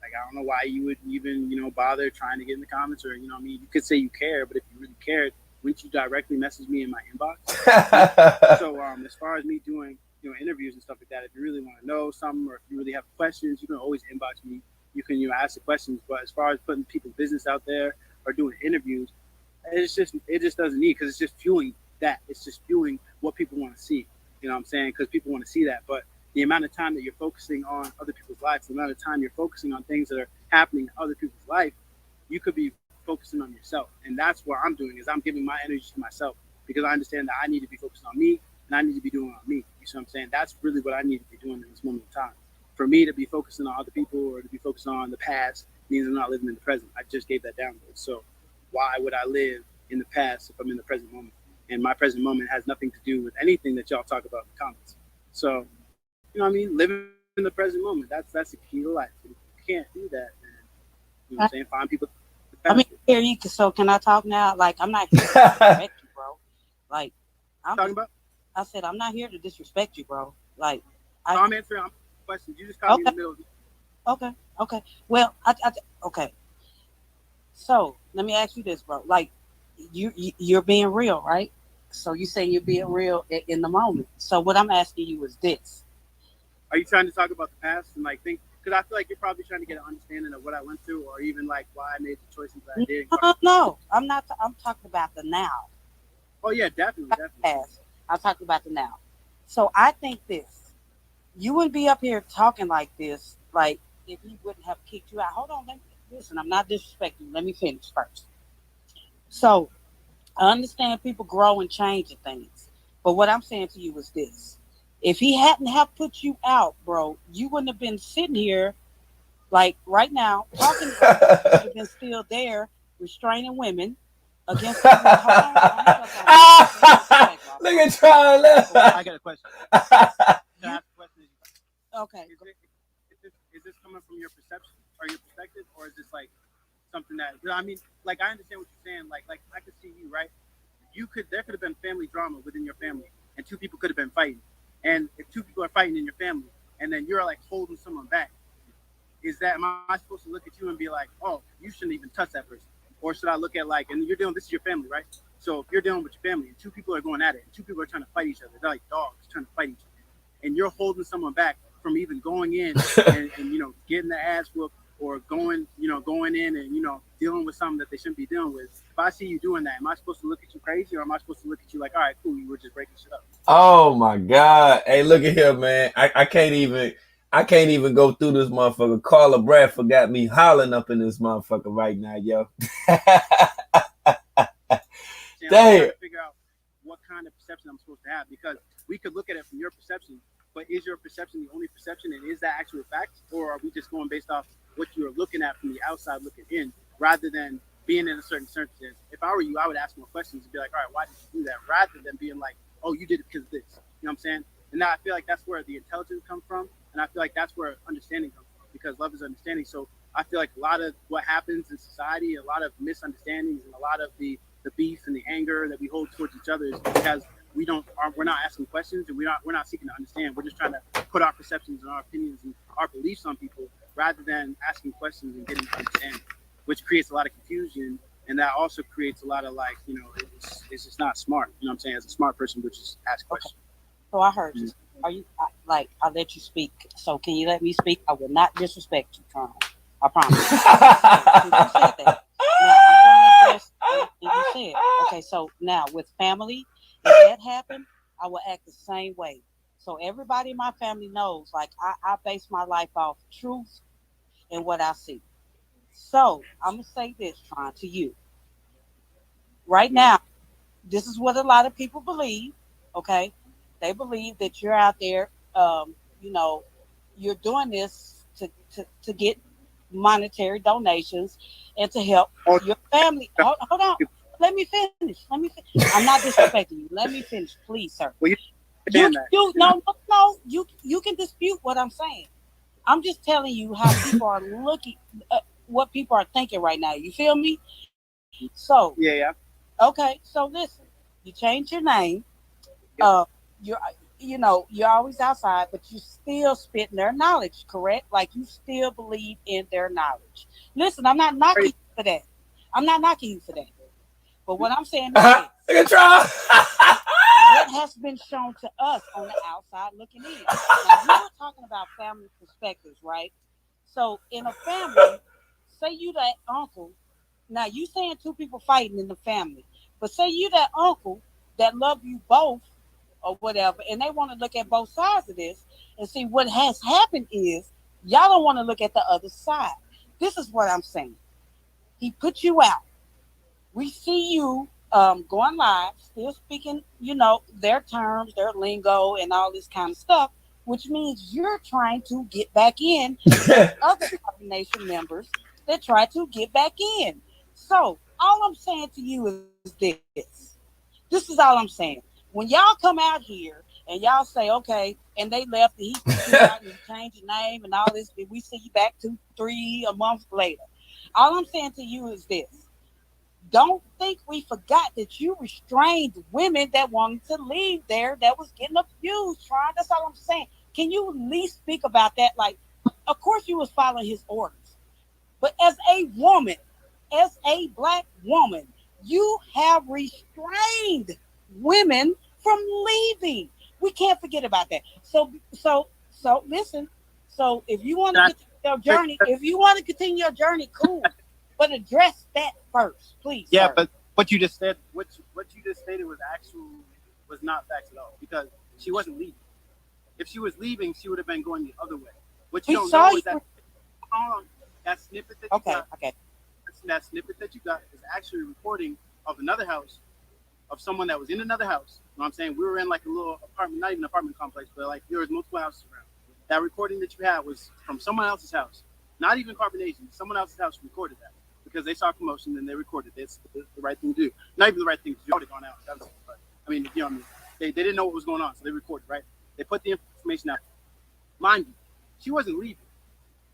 I don't know why you would even, you know, bother trying to get in the comments, or, you know what I mean? You could say you care, but if you really cared, wouldn't you directly message me in my inbox? So as far as me doing, you know, interviews and stuff like that, if you really want to know something, or if you really have questions, you can always inbox me. You can, you know, ask the questions. But as far as putting people's business out there or doing interviews, it just doesn't need, because it's just fueling that. It's just fueling what people want to see. You know what I'm saying? Because people want to see that. But the amount of time that you're focusing on other people's lives, the amount of time you're focusing on things that are happening in other people's life, you could be focusing on yourself. And that's what I'm doing, is I'm giving my energy to myself, because I understand that I need to be focused on me and I need to be doing on me. You see what I'm saying? That's really what I need to be doing in this moment in time. For me to be focusing on other people or to be focused on the past means I'm not living in the present. I just gave that download. So why would I live in the past if I'm in the present moment? And my present moment has nothing to do with anything that y'all talk about in the comments. So, you know what I mean? Living in the present moment. That's the key to life. If you can't do that, then, you know what I'm saying? Find people. I mean, here you can. So can I talk now? Like, I'm not here to disrespect you, bro. Like, I'm talking about. I said I'm not here to disrespect you, bro. Like, I'm answering questions. You just caught me in the middle. Okay. Well, okay. So let me ask you this, bro. Like, you're being real, right? So you say you're being real in the moment. So what I'm asking you is this: are you trying to talk about the past and like think? Because I feel like you're probably trying to get an understanding of what I went through, or even like why I made the choices that I did. No, I'm not. I'm talking about the now. Oh yeah, definitely. Past. I'm talking about the now. So I think this: you wouldn't be up here talking like this, like if he wouldn't have kicked you out. Hold on, listen. I'm not disrespecting. Let me finish first. So I understand people grow and change and things, but what I'm saying to you is this: if he hadn't have put you out, bro, you wouldn't have been sitting here like right now talking. You'd have been still there restraining women against people. Look at Charlie. I got a question. Can I ask a question? Okay. Is this coming from your perception or your perspective, or is this like something that, I mean, like I understand what you're saying. Like I could see you, right? There could have been family drama within your family, and two people could have been fighting. And if two people are fighting in your family, and then you're like holding someone back, am I supposed to look at you and be like, oh, you shouldn't even touch that person? Or should I look at like, and this is your family, right? So if you're dealing with your family and two people are going at it, and two people are trying to fight each other, they're like dogs trying to fight each other, and you're holding someone back from even going in and you know, getting the ass whooped, or going in and, you know, dealing with something that they shouldn't be dealing with. If I see you doing that, am I supposed to look at you crazy, or am I supposed to look at you like, all right, cool, you were just breaking shit up? Oh my God. Hey, look at here, man. I can't even go through this motherfucker. Carla Bradford got me hollering up in this motherfucker right now, yo. Damn. To figure out what kind of perception I'm supposed to have, because we could look at it from your perception, but is your perception the only perception, and is that actual fact, or are we just going based off what you're looking at from the outside looking in, rather than being in a certain circumstance? If I were you, I would ask more questions and be like, all right, why did you do that, rather than being like, oh, you did it because of this. You know what I'm saying? And now I feel like that's where the intelligence comes from, and I feel like that's where understanding comes from, because love is understanding. So I feel like a lot of what happens in society, a lot of misunderstandings, and a lot of the beef and the anger that we hold towards each other is because we're not asking questions, and we're not seeking to understand. We're just trying to put our perceptions and our opinions and our beliefs on people rather than asking questions and getting to understand, which creates a lot of confusion. And that also creates a lot of like, it's just not smart. You know what I'm saying? As a smart person, which is ask questions. So I heard you. Are you I'll let you speak. So can you let me speak? I will not disrespect you, Colonel. I promise. You said that. Now I'm going to address what you said. Okay, so now with family, if that happened, I will act the same way. So everybody in my family knows, like I base my life off truth and what I see. So I'm gonna say this, Tron, to you. Right now, this is what a lot of people believe. Okay, they believe that you're out there, you're doing this to get monetary donations and to help your family. Hold on, let me finish. I'm not disrespecting you. Let me finish, please, sir. Well, you can dispute what I'm saying. I'm just telling you how people are looking. What people are thinking right now. You feel me? So yeah. Okay, so listen. You change your name. You're always outside, but you still spitting their knowledge, correct? Like you still believe in their knowledge. Listen, I'm not knocking you for that. But what I'm saying is this. What has been shown to us on the outside looking in. Now, we were talking about family perspectives, right? So in a family, say you that uncle. Now you saying two people fighting in the family, but say you that uncle that love you both or whatever, and they want to look at both sides of this and see what has happened is y'all don't want to look at the other side. This is what I'm saying. He put you out. We see you going live, still speaking, their terms, their lingo, and all this kind of stuff, which means you're trying to get back in with other Nation members that try to get back in. So all I'm saying to you is this. This is all I'm saying. When y'all come out here and y'all say, okay, and they left and he put you out and you changed your name and all this, and we see you back 2-3 a month later. All I'm saying to you is this. Don't think we forgot that you restrained women that wanted to leave there that was getting abused, Tron. That's all I'm saying. Can you at least speak about that? Like, of course you was following his orders. But as a woman, as a black woman, you have restrained women from leaving. We can't forget about that. So listen. So if you want to continue your journey, cool. But address that first, please. Yeah, sir. but what you just said, what you just stated was not facts at all, because she wasn't leaving. If she was leaving, she would have been going the other way. What you don't know is that that snippet that you got. Okay. That snippet that you got is actually a recording of another house, of someone that was in another house. You know what I'm saying? We were in like a little apartment, not even an apartment complex, but like there was multiple houses around. That recording that you had was from someone else's house, not even Carbonation. Someone else's house recorded that because they saw commotion and they recorded it. It's the right thing to do. Not even the right thing to do. It would have gone out. That was, but, I mean, you know what I mean? They didn't know what was going on, so they recorded, right? They put the information out. Mind you, she wasn't leaving.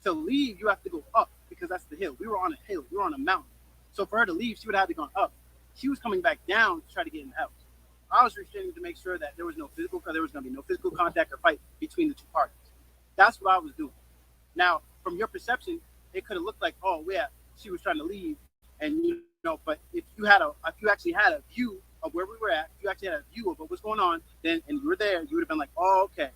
To leave, you have to go up because that's the hill. We were on a hill. We were on a mountain. So for her to leave, she would have had to go up. She was coming back down to try to get in the house. I was restraining to make sure that there was going to be no physical contact or fight between the two parties. That's what I was doing. Now, from your perception, it could have looked like, oh yeah, she was trying to leave, and but if you actually had a view of where we were at, if you actually had a view of what was going on, then and you were there, you would have been like, oh okay.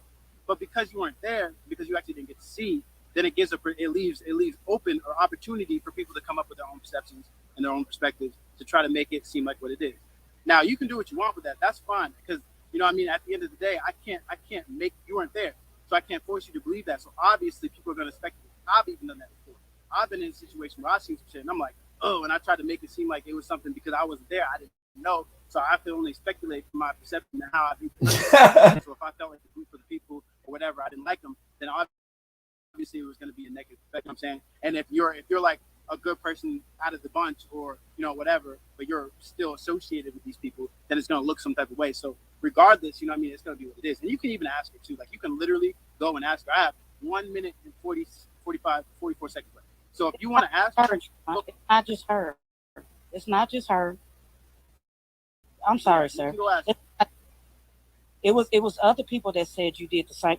But because you weren't there, because you actually didn't get to see, then it leaves open or opportunity for people to come up with their own perceptions and their own perspectives to try to make it seem like what it is. Now you can do what you want with that. That's fine, because at the end of the day, I can't make, you weren't there, so I can't force you to believe that. So obviously people are going to speculate. I've even done that before. I've been in a situation where I've seen some shit and I'm like, oh, and I tried to make it seem like it was something because I wasn't there. I didn't know, so I can only speculate from my perception and how I view people. So if I felt like the group of the people or whatever, I didn't like them, then obviously it was going to be a negative effect. You know what I'm saying? And if you're like a good person out of the bunch or whatever, but you're still associated with these people, then it's going to look some type of way. So regardless, it's going to be what it is. And you can even ask her too. Like you can literally go and ask her. I have 1 minute and 44 seconds left. So if you want to ask her, It's not just her. It's not just her. I'm sorry, sir. you can go ask. It was other people that said you did the same.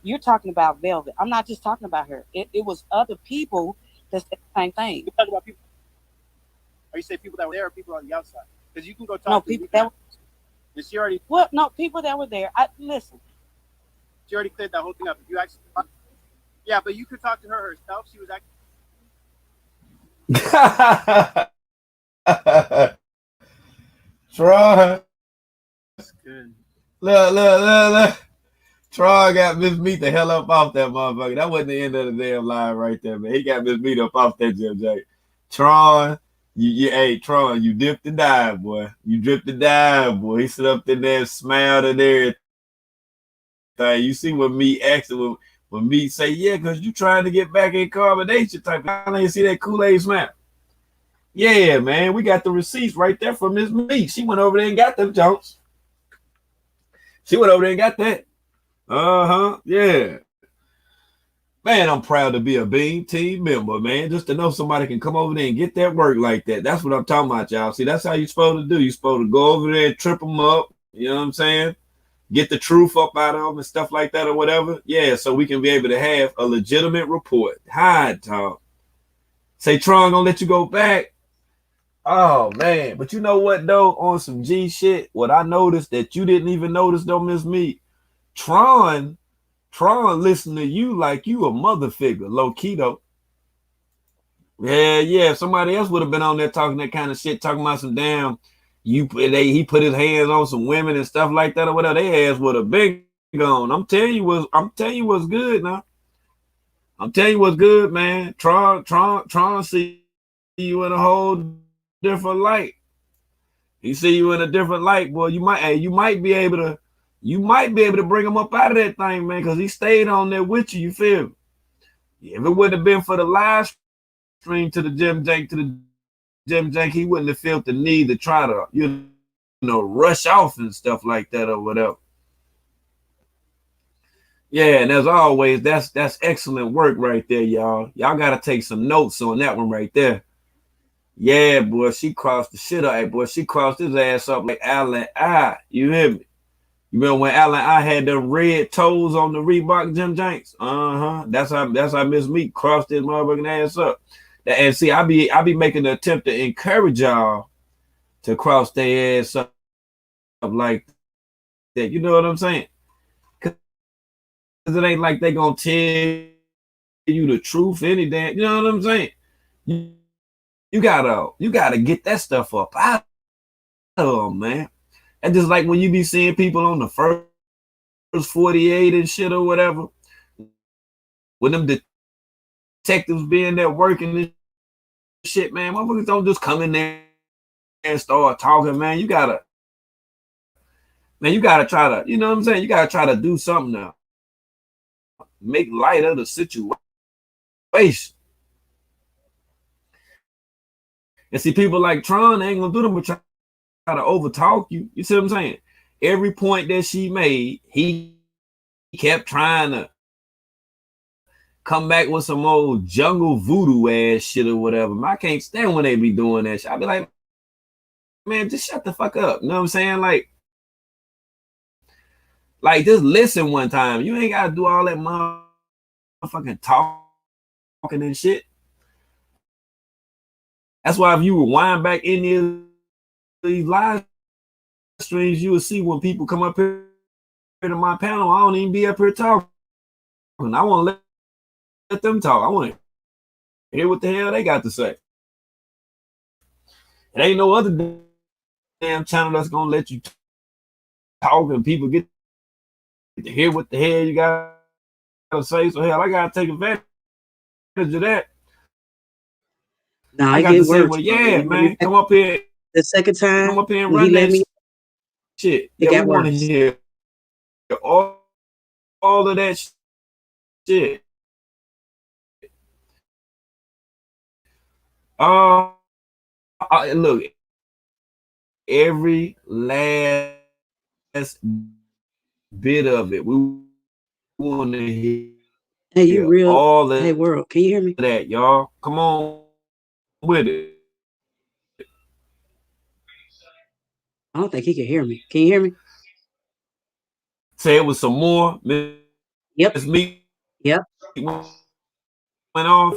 You're talking about Velvet. I'm not just talking about her. It was other people that said the same thing. You talk about people. Or you say people that were there or people on the outside? Because you can go talk No, to people them. that were, And she already well, no, people that were there. Listen. she already cleared that whole thing up. If you actually, yeah, but you could talk to her herself. She was actually. Try. That's good. Look. Troy got Miss Meat the hell up off that motherfucker. That wasn't the end of the damn line right there, man. He got Miss Meat up off that JJ. Tron, hey, Tron, you dipped and dive, boy. You dripped and dive, boy. He sit up in there, smiled and everything. You see what Meat actually, when Meat say, yeah, because you trying to get back in carbonation type. I didn't see that Kool-Aid smile. Yeah, man, we got the receipts right there from Miss Meat. She went over there and got them jumps. She went over there and got that. Yeah. Man, I'm proud to be a Beam team member, man. Just to know somebody can come over there and get that work like that. That's what I'm talking about, y'all. See, that's how you're supposed to do. You're supposed to go over there and trip them up. You know what I'm saying? Get the truth up out of them and stuff like that or whatever. Yeah, so we can be able to have a legitimate report. Hi, Tom. Say, Tron gonna let you go back. Oh, man. But you know what, though? On some G shit, what I noticed that you didn't even notice, don't miss me. Tron listen to you like you a mother figure, low key though. Yeah. Somebody else would have been on there talking that kind of shit, talking about some damn he put his hands on some women and stuff like that or whatever. They ass would have been gone. I'm telling you what's good now. I'm telling you what's good, man. Tron see you in a whole different light. He see you in a different light, boy. You might be able to bring him up out of that thing, man, because he stayed on there with you. You feel me? If it wouldn't have been for the live stream to the Jim Jank, he wouldn't have felt the need to try to, rush off and stuff like that or whatever. Yeah, and as always, that's excellent work right there, y'all. Y'all got to take some notes on that one right there. Yeah, boy, she crossed the shit up. Hey, boy, she crossed his ass up like Allen I. You hear me? You remember when Allen I had the red toes on the Reebok Jim Janks? That's how Miss Meat crossed his motherfucking ass up. And see, I be making an attempt to encourage y'all to cross their ass up like that. You know what I'm saying? Cause it ain't like they gonna tell you the truth any damn. You know what I'm saying? You gotta get that stuff up out of them, man. And just like when you be seeing people on the first 48 and shit or whatever, when them detectives being there working this shit, man, motherfuckers don't just come in there and start talking, man. You gotta try to, you know what I'm saying? You gotta try to do something now. Make light of the situation. And see, people like Tron ain't gonna do them, but try to overtalk you. You see what I'm saying? Every point that she made, he kept trying to come back with some old jungle voodoo ass shit or whatever. I can't stand when they be doing that shit. I be like, man, just shut the fuck up. You know what I'm saying? Like just listen one time. You ain't gotta do all that motherfucking talking and shit. That's why if you rewind back in these live streams, you will see when people come up here to my panel, I don't even be up here talking. I want to let them talk. I want to hear what the hell they got to say. It ain't no other damn channel that's gonna let you talk and people get to hear what the hell you got to say. So hell, I gotta take advantage of that. Nah, I I got get to say, worse. well, yeah, man, come up here. The second time, Come up here and when he run let that me, shit. it Yeah, we got want to worse. hear all of that shit. Look, every last bit of it, we want to Hey, you real? all of Hey, world, can you hear me? that, y'all. Come on with it. I don't think he can hear me. Can you hear me? Say it was some more. Yep. Miss Me Yep. went off.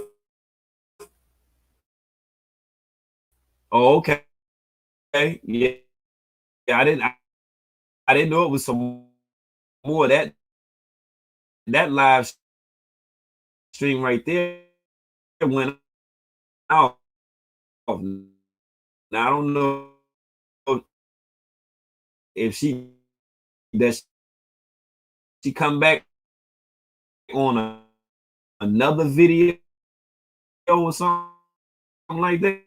Oh, okay. Yeah. I didn't know it was some more. That live stream right there went off. Now I don't know if she come back on another video or something like that.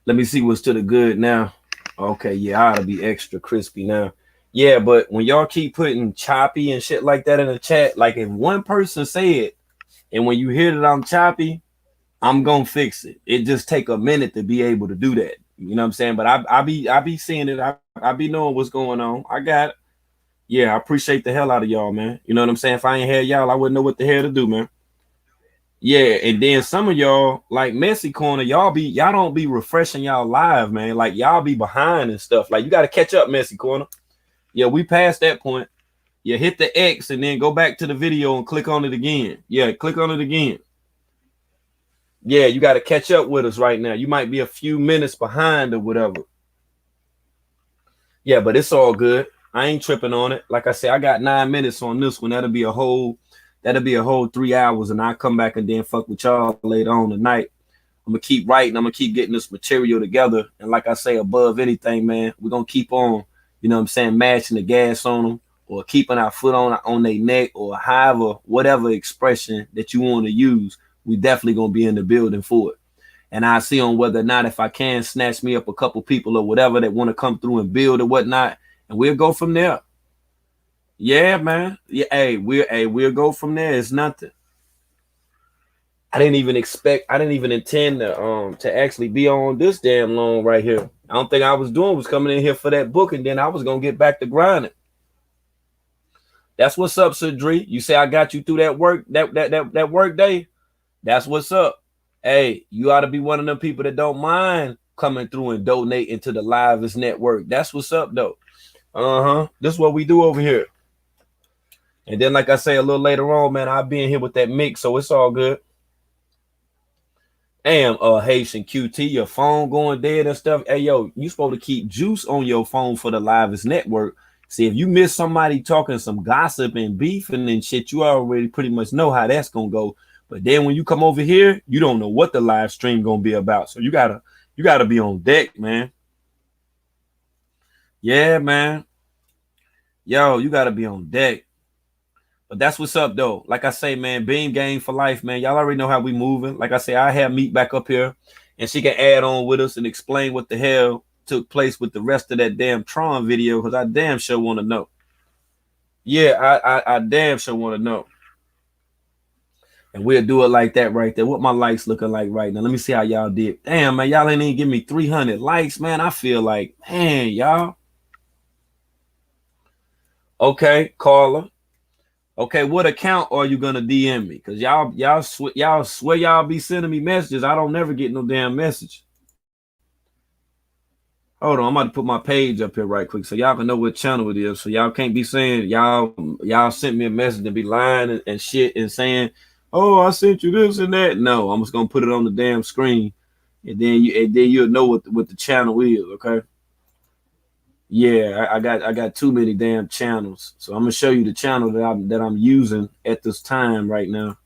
Let me see what's to the good now. Okay, yeah, I ought to be extra crispy now. Yeah, but when y'all keep putting choppy and shit like that in the chat, like if one person say it, and when you hear that I'm choppy, I'm gonna fix it. It just take a minute to be able to do that. You know what I'm saying? But I be seeing it. I be knowing what's going on. I got it. Yeah, I appreciate the hell out of y'all, man. You know what I'm saying? If I ain't had y'all, I wouldn't know what the hell to do, man. Yeah, and then some of y'all, like Messy Corner, y'all don't be refreshing y'all live, man. Like y'all be behind and stuff. Like you got to catch up, Messy Corner. Yeah, we passed that point. Yeah, hit the X and then go back to the video and click on it again. Yeah, click on it again. Yeah, you got to catch up with us right now. You might be a few minutes behind or whatever. Yeah, but it's all good. I ain't tripping on it. Like I said, I got 9 minutes on this one. That'll be a whole 3 hours, and I'll come back and then fuck with y'all later on tonight. I'm gonna keep writing. I'm gonna keep getting this material together. And like I say, above anything, man, we're gonna keep on, you know what I'm saying, matching the gas on them or keeping our foot on their neck or however, whatever expression that you want to use. We definitely gonna be in the building for it. And I see on whether or not if I can snatch me up a couple people or whatever that want to come through and build or whatnot, and we'll go from there. Yeah, man. Yeah, hey, we'll go from there. It's nothing. I didn't even intend to actually be on this damn long right here. I don't think I was coming in here for that book, and then I was gonna get back to grinding. That's what's up, Sir Dree. You say I got you through that work day. That's what's up. Hey, you ought to be one of them people that don't mind coming through and donating to the Livest Network. That's what's up, though. This is what we do over here. And then, like I say, a little later on, man, I'll be in here with that mix, so it's all good. Damn, Haitian QT, your phone going dead and stuff. Hey, yo, you supposed to keep juice on your phone for the Livest Network. See, if you miss somebody talking some gossip and beefing and shit, you already pretty much know how that's gonna go. But then when you come over here, you don't know what the live stream gonna be about. So you gotta be on deck, man. Yeah, man. Yo, you gotta be on deck. But that's what's up, though. Like I say, man, Beam Gang for life, man. Y'all already know how we moving. Like I say, I have Meat back up here, and she can add on with us and explain what the hell took place with the rest of that damn Tron video, because I damn sure want to know. Yeah, I damn sure want to know. And we'll do it like that right there. What my likes looking like right now? Let me see how y'all did. Damn, man, y'all ain't even give me 300 likes, man. I feel like, man, y'all. Okay, Carla. Okay, what account are you gonna DM me? Cause y'all swear y'all be sending me messages. I don't never get no damn message. Hold on, I'm about to put my page up here right quick so y'all can know what channel it is. So y'all can't be saying y'all sent me a message and be lying and shit and saying, oh, I sent you this and that. No, I'm just gonna put it on the damn screen, and then you'll know what the channel is. Okay. Yeah, I got too many damn channels, so I'm gonna show you the channel that I'm using at this time right now,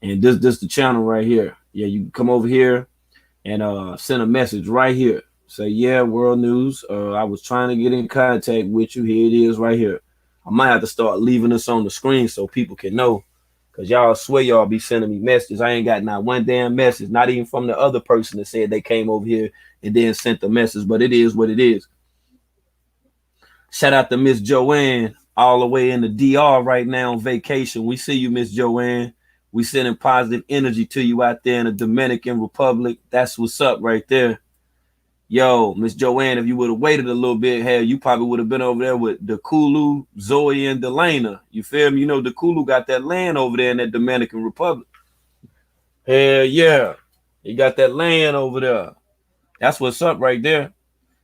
and this the channel right here. Yeah, you can come over here and send a message right here. Say, yeah, World News. I was trying to get in contact with you. Here it is right here. I might have to start leaving this on the screen so people can know, because y'all swear y'all be sending me messages. I ain't got not one damn message, not even from the other person that said they came over here and then sent the message, but it is what it is. Shout out to Miss Joanne all the way in the DR right now on vacation. We see you, Miss Joanne. We sending positive energy to you out there in the Dominican Republic. That's what's up right there. Yo, Miss Joanne, if you would have waited a little bit, hell, you probably would have been over there with Dekulu, Zoe, and Delana. You feel me? You know, Dekulu got that land over there in that Dominican Republic. Hell yeah. He got that land over there. That's what's up right there.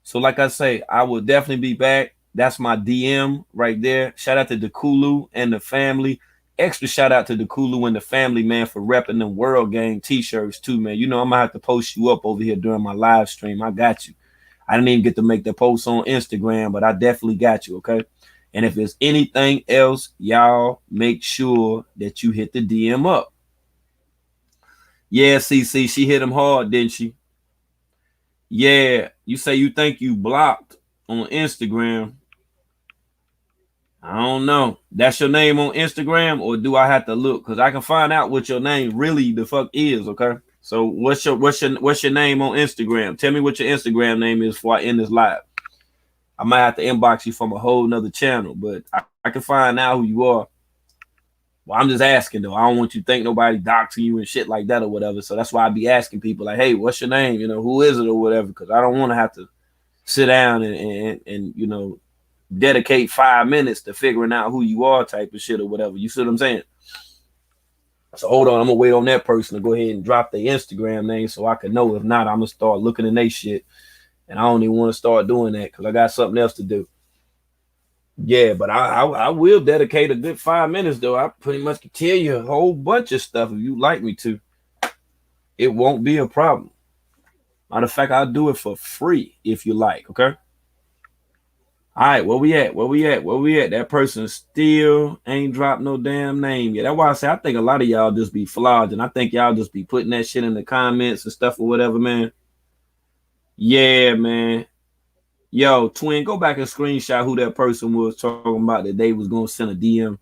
So like I say, I will definitely be back. That's my DM right there. Shout out to Dekulu and the family. Extra shout out to Dekulu and the family, man, for repping them World Game t-shirts too, man. You know, I'm gonna have to post you up over here during my live stream. I got you. I didn't even get to make the post on Instagram, but I definitely got you, okay? And if there's anything else, y'all make sure that you hit the DM up. Yeah, CC, she hit him hard, didn't she? Yeah, you say you think you blocked on Instagram. I don't know. That's your name on Instagram, or do I have to look? Because I can find out what your name really the fuck is, okay? So what's your name on Instagram? Tell me what your Instagram name is before I end this live. I might have to inbox you from a whole nother channel, but I can find out who you are. Well, I'm just asking though. I don't want you to think nobody doxing you and shit like that or whatever. So that's why I be asking people like, hey, what's your name? You know, who is it or whatever? Because I don't want to have to sit down and you know, dedicate 5 minutes to figuring out who you are type of shit or whatever. You see what I'm saying? So hold on, I'm gonna wait on that person to go ahead and drop their Instagram name so I can know. If not, I'm gonna start looking in their shit, and I don't even want to start doing that because I got something else to do. Yeah, but I will dedicate a good 5 minutes though. I pretty much can tell you a whole bunch of stuff if you like me to. It won't be a problem. Matter of fact, I'll do it for free if you like, okay? All right, where we at? Where we at? That person still ain't dropped no damn name yet. That's why I say I think a lot of y'all just be flogged, and I think y'all just be putting that shit in the comments and stuff or whatever, man. Yeah, man. Yo, twin, go back and screenshot who that person was talking about that they was gonna send a DM.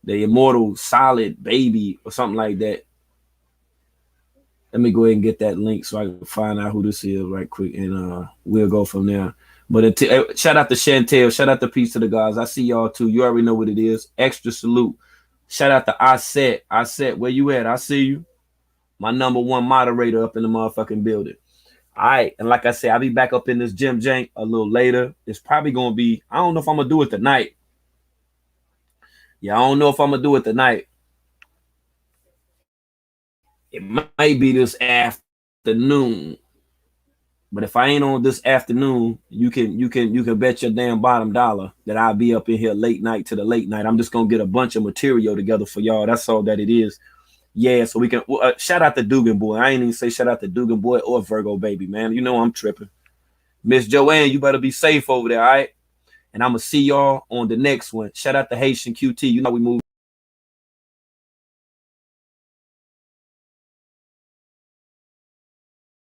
The immortal solid baby or something like that. Let me go ahead and get that link so I can find out who this is right quick, and we'll go from there. But shout out to Chantel, shout out to Peace to the Gods. I see y'all too. You already know what it is. Extra salute. Shout out to Aset, where you at? I see you. My #1 moderator up in the motherfucking building. All right, and like I said, I'll be back up in this gym jank a little later. It's probably gonna be, I don't know if I'm gonna do it tonight. Yeah, I don't know if I'm gonna do it tonight. It might be this afternoon. But if I ain't on this afternoon, you can bet your damn bottom dollar that I'll be up in here late night to the late night. I'm just gonna get a bunch of material together for y'all. That's all that it is. Yeah, so we can shout out to Dugan Boy. I ain't even say shout out to Dugan Boy or Virgo Baby, man. You know I'm tripping. Miss Joanne, you better be safe over there, all right? And I'm gonna see y'all on the next one. Shout out to Haitian QT. You know we move.